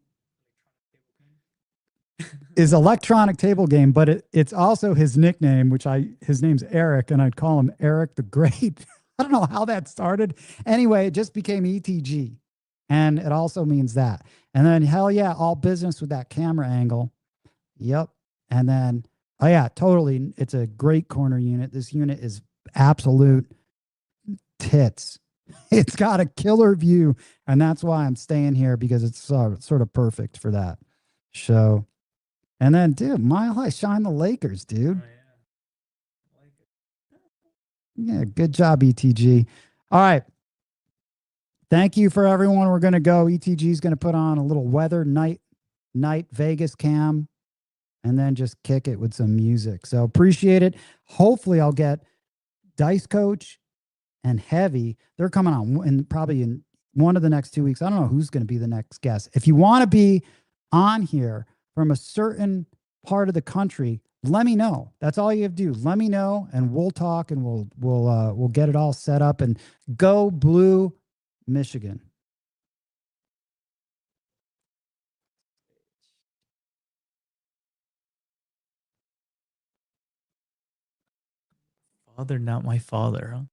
is electronic table game, but it's also his nickname, his name's Eric, and I'd call him Eric the Great. I don't know how that started. Anyway, it just became ETG. And it also means that. And then, hell yeah, all business with that camera angle. Yep. And then, oh yeah, totally. It's a great corner unit. This unit is absolute tits. It's got a killer view. And that's why I'm staying here, because it's sort of perfect for that show. And then, dude, Mile High Shine the Lakers, dude. Yeah, good job, ETG. All right. Thank you for everyone. We're going to go. ETG is going to put on a little weather night Vegas cam. and then just kick it with some music. So appreciate it. Hopefully I'll get Dice Coach and Heavy. They're coming on probably in one of the next 2 weeks. I don't know who's going to be the next guest. If you want to be on here from a certain part of the country, let me know. That's all you have to do. Let me know, and we'll talk, and we'll get it all set up. And go Blue, Michigan. Father, not my father, huh?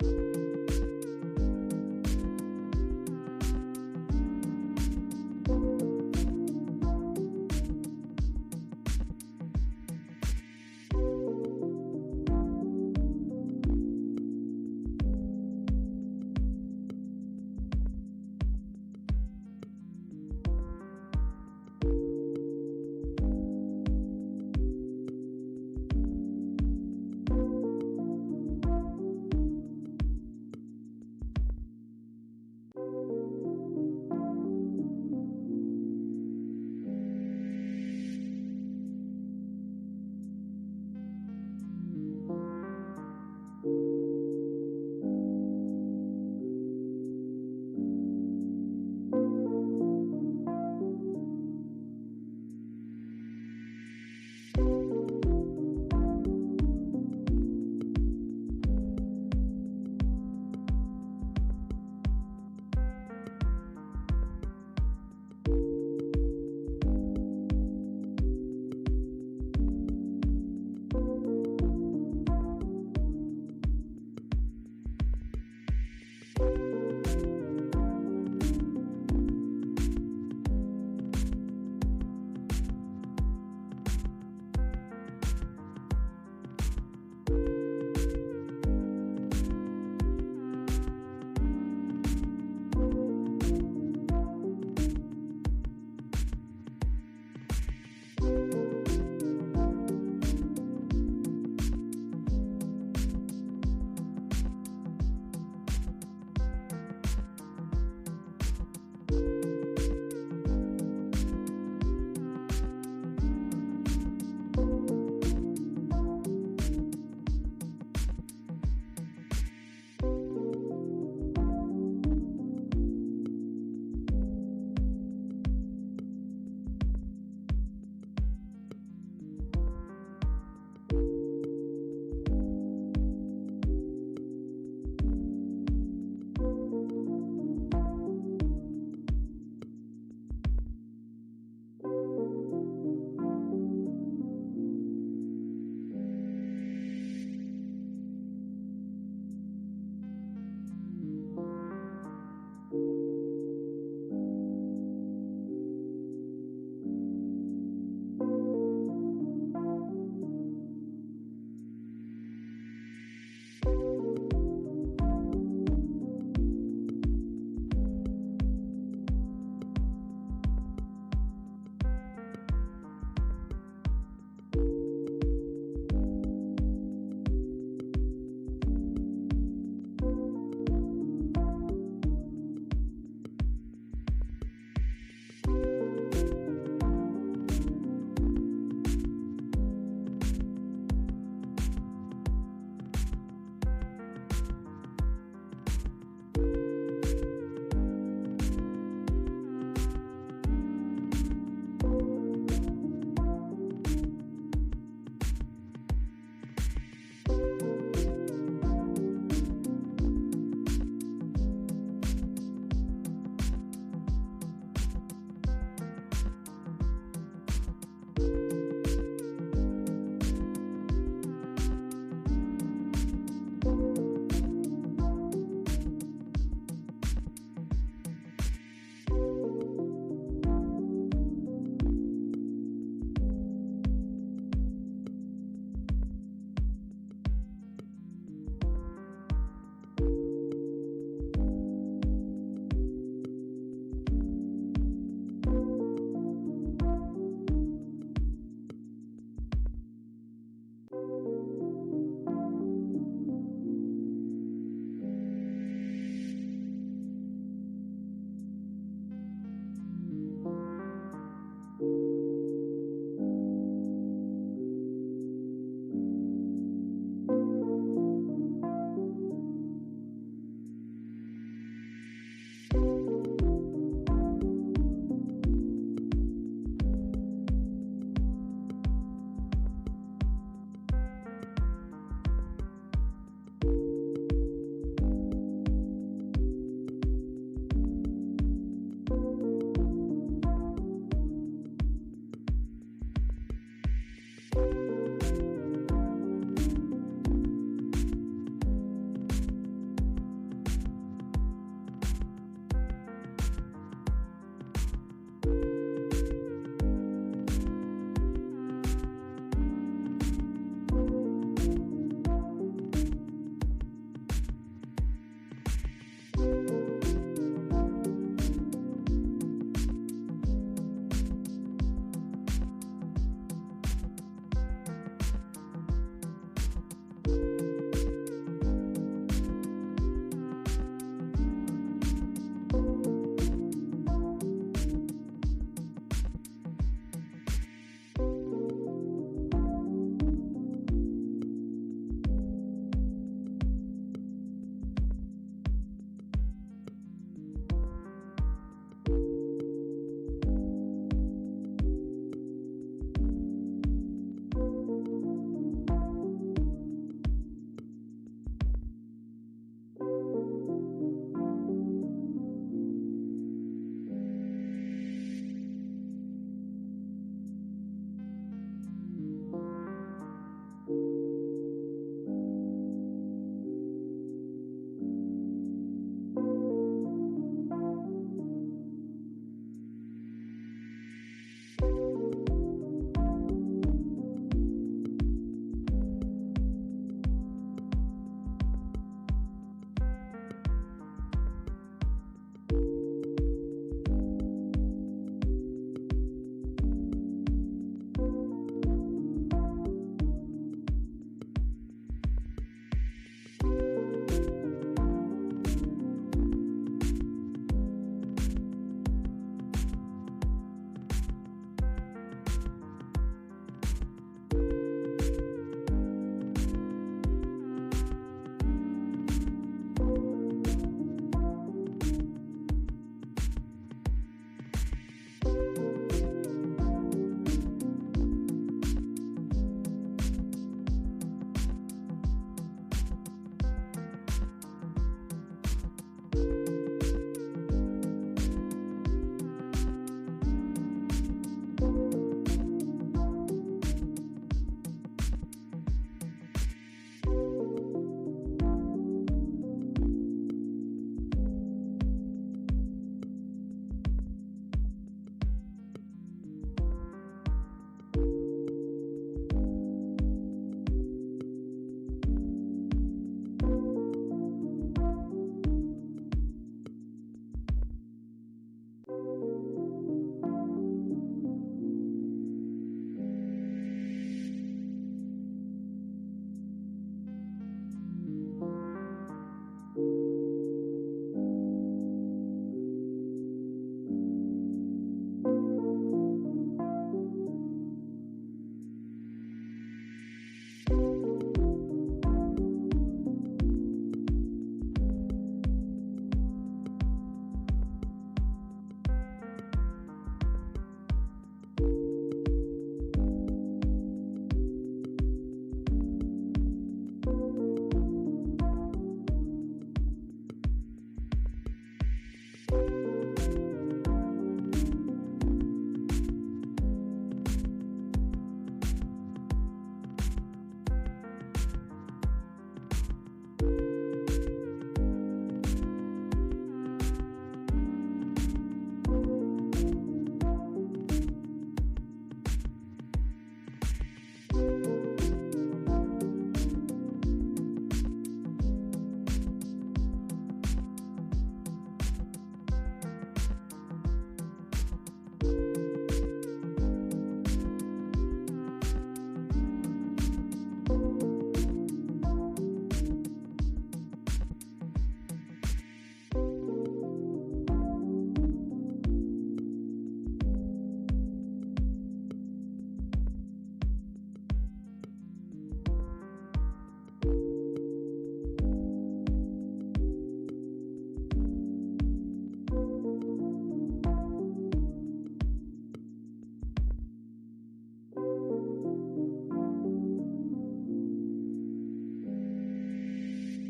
you.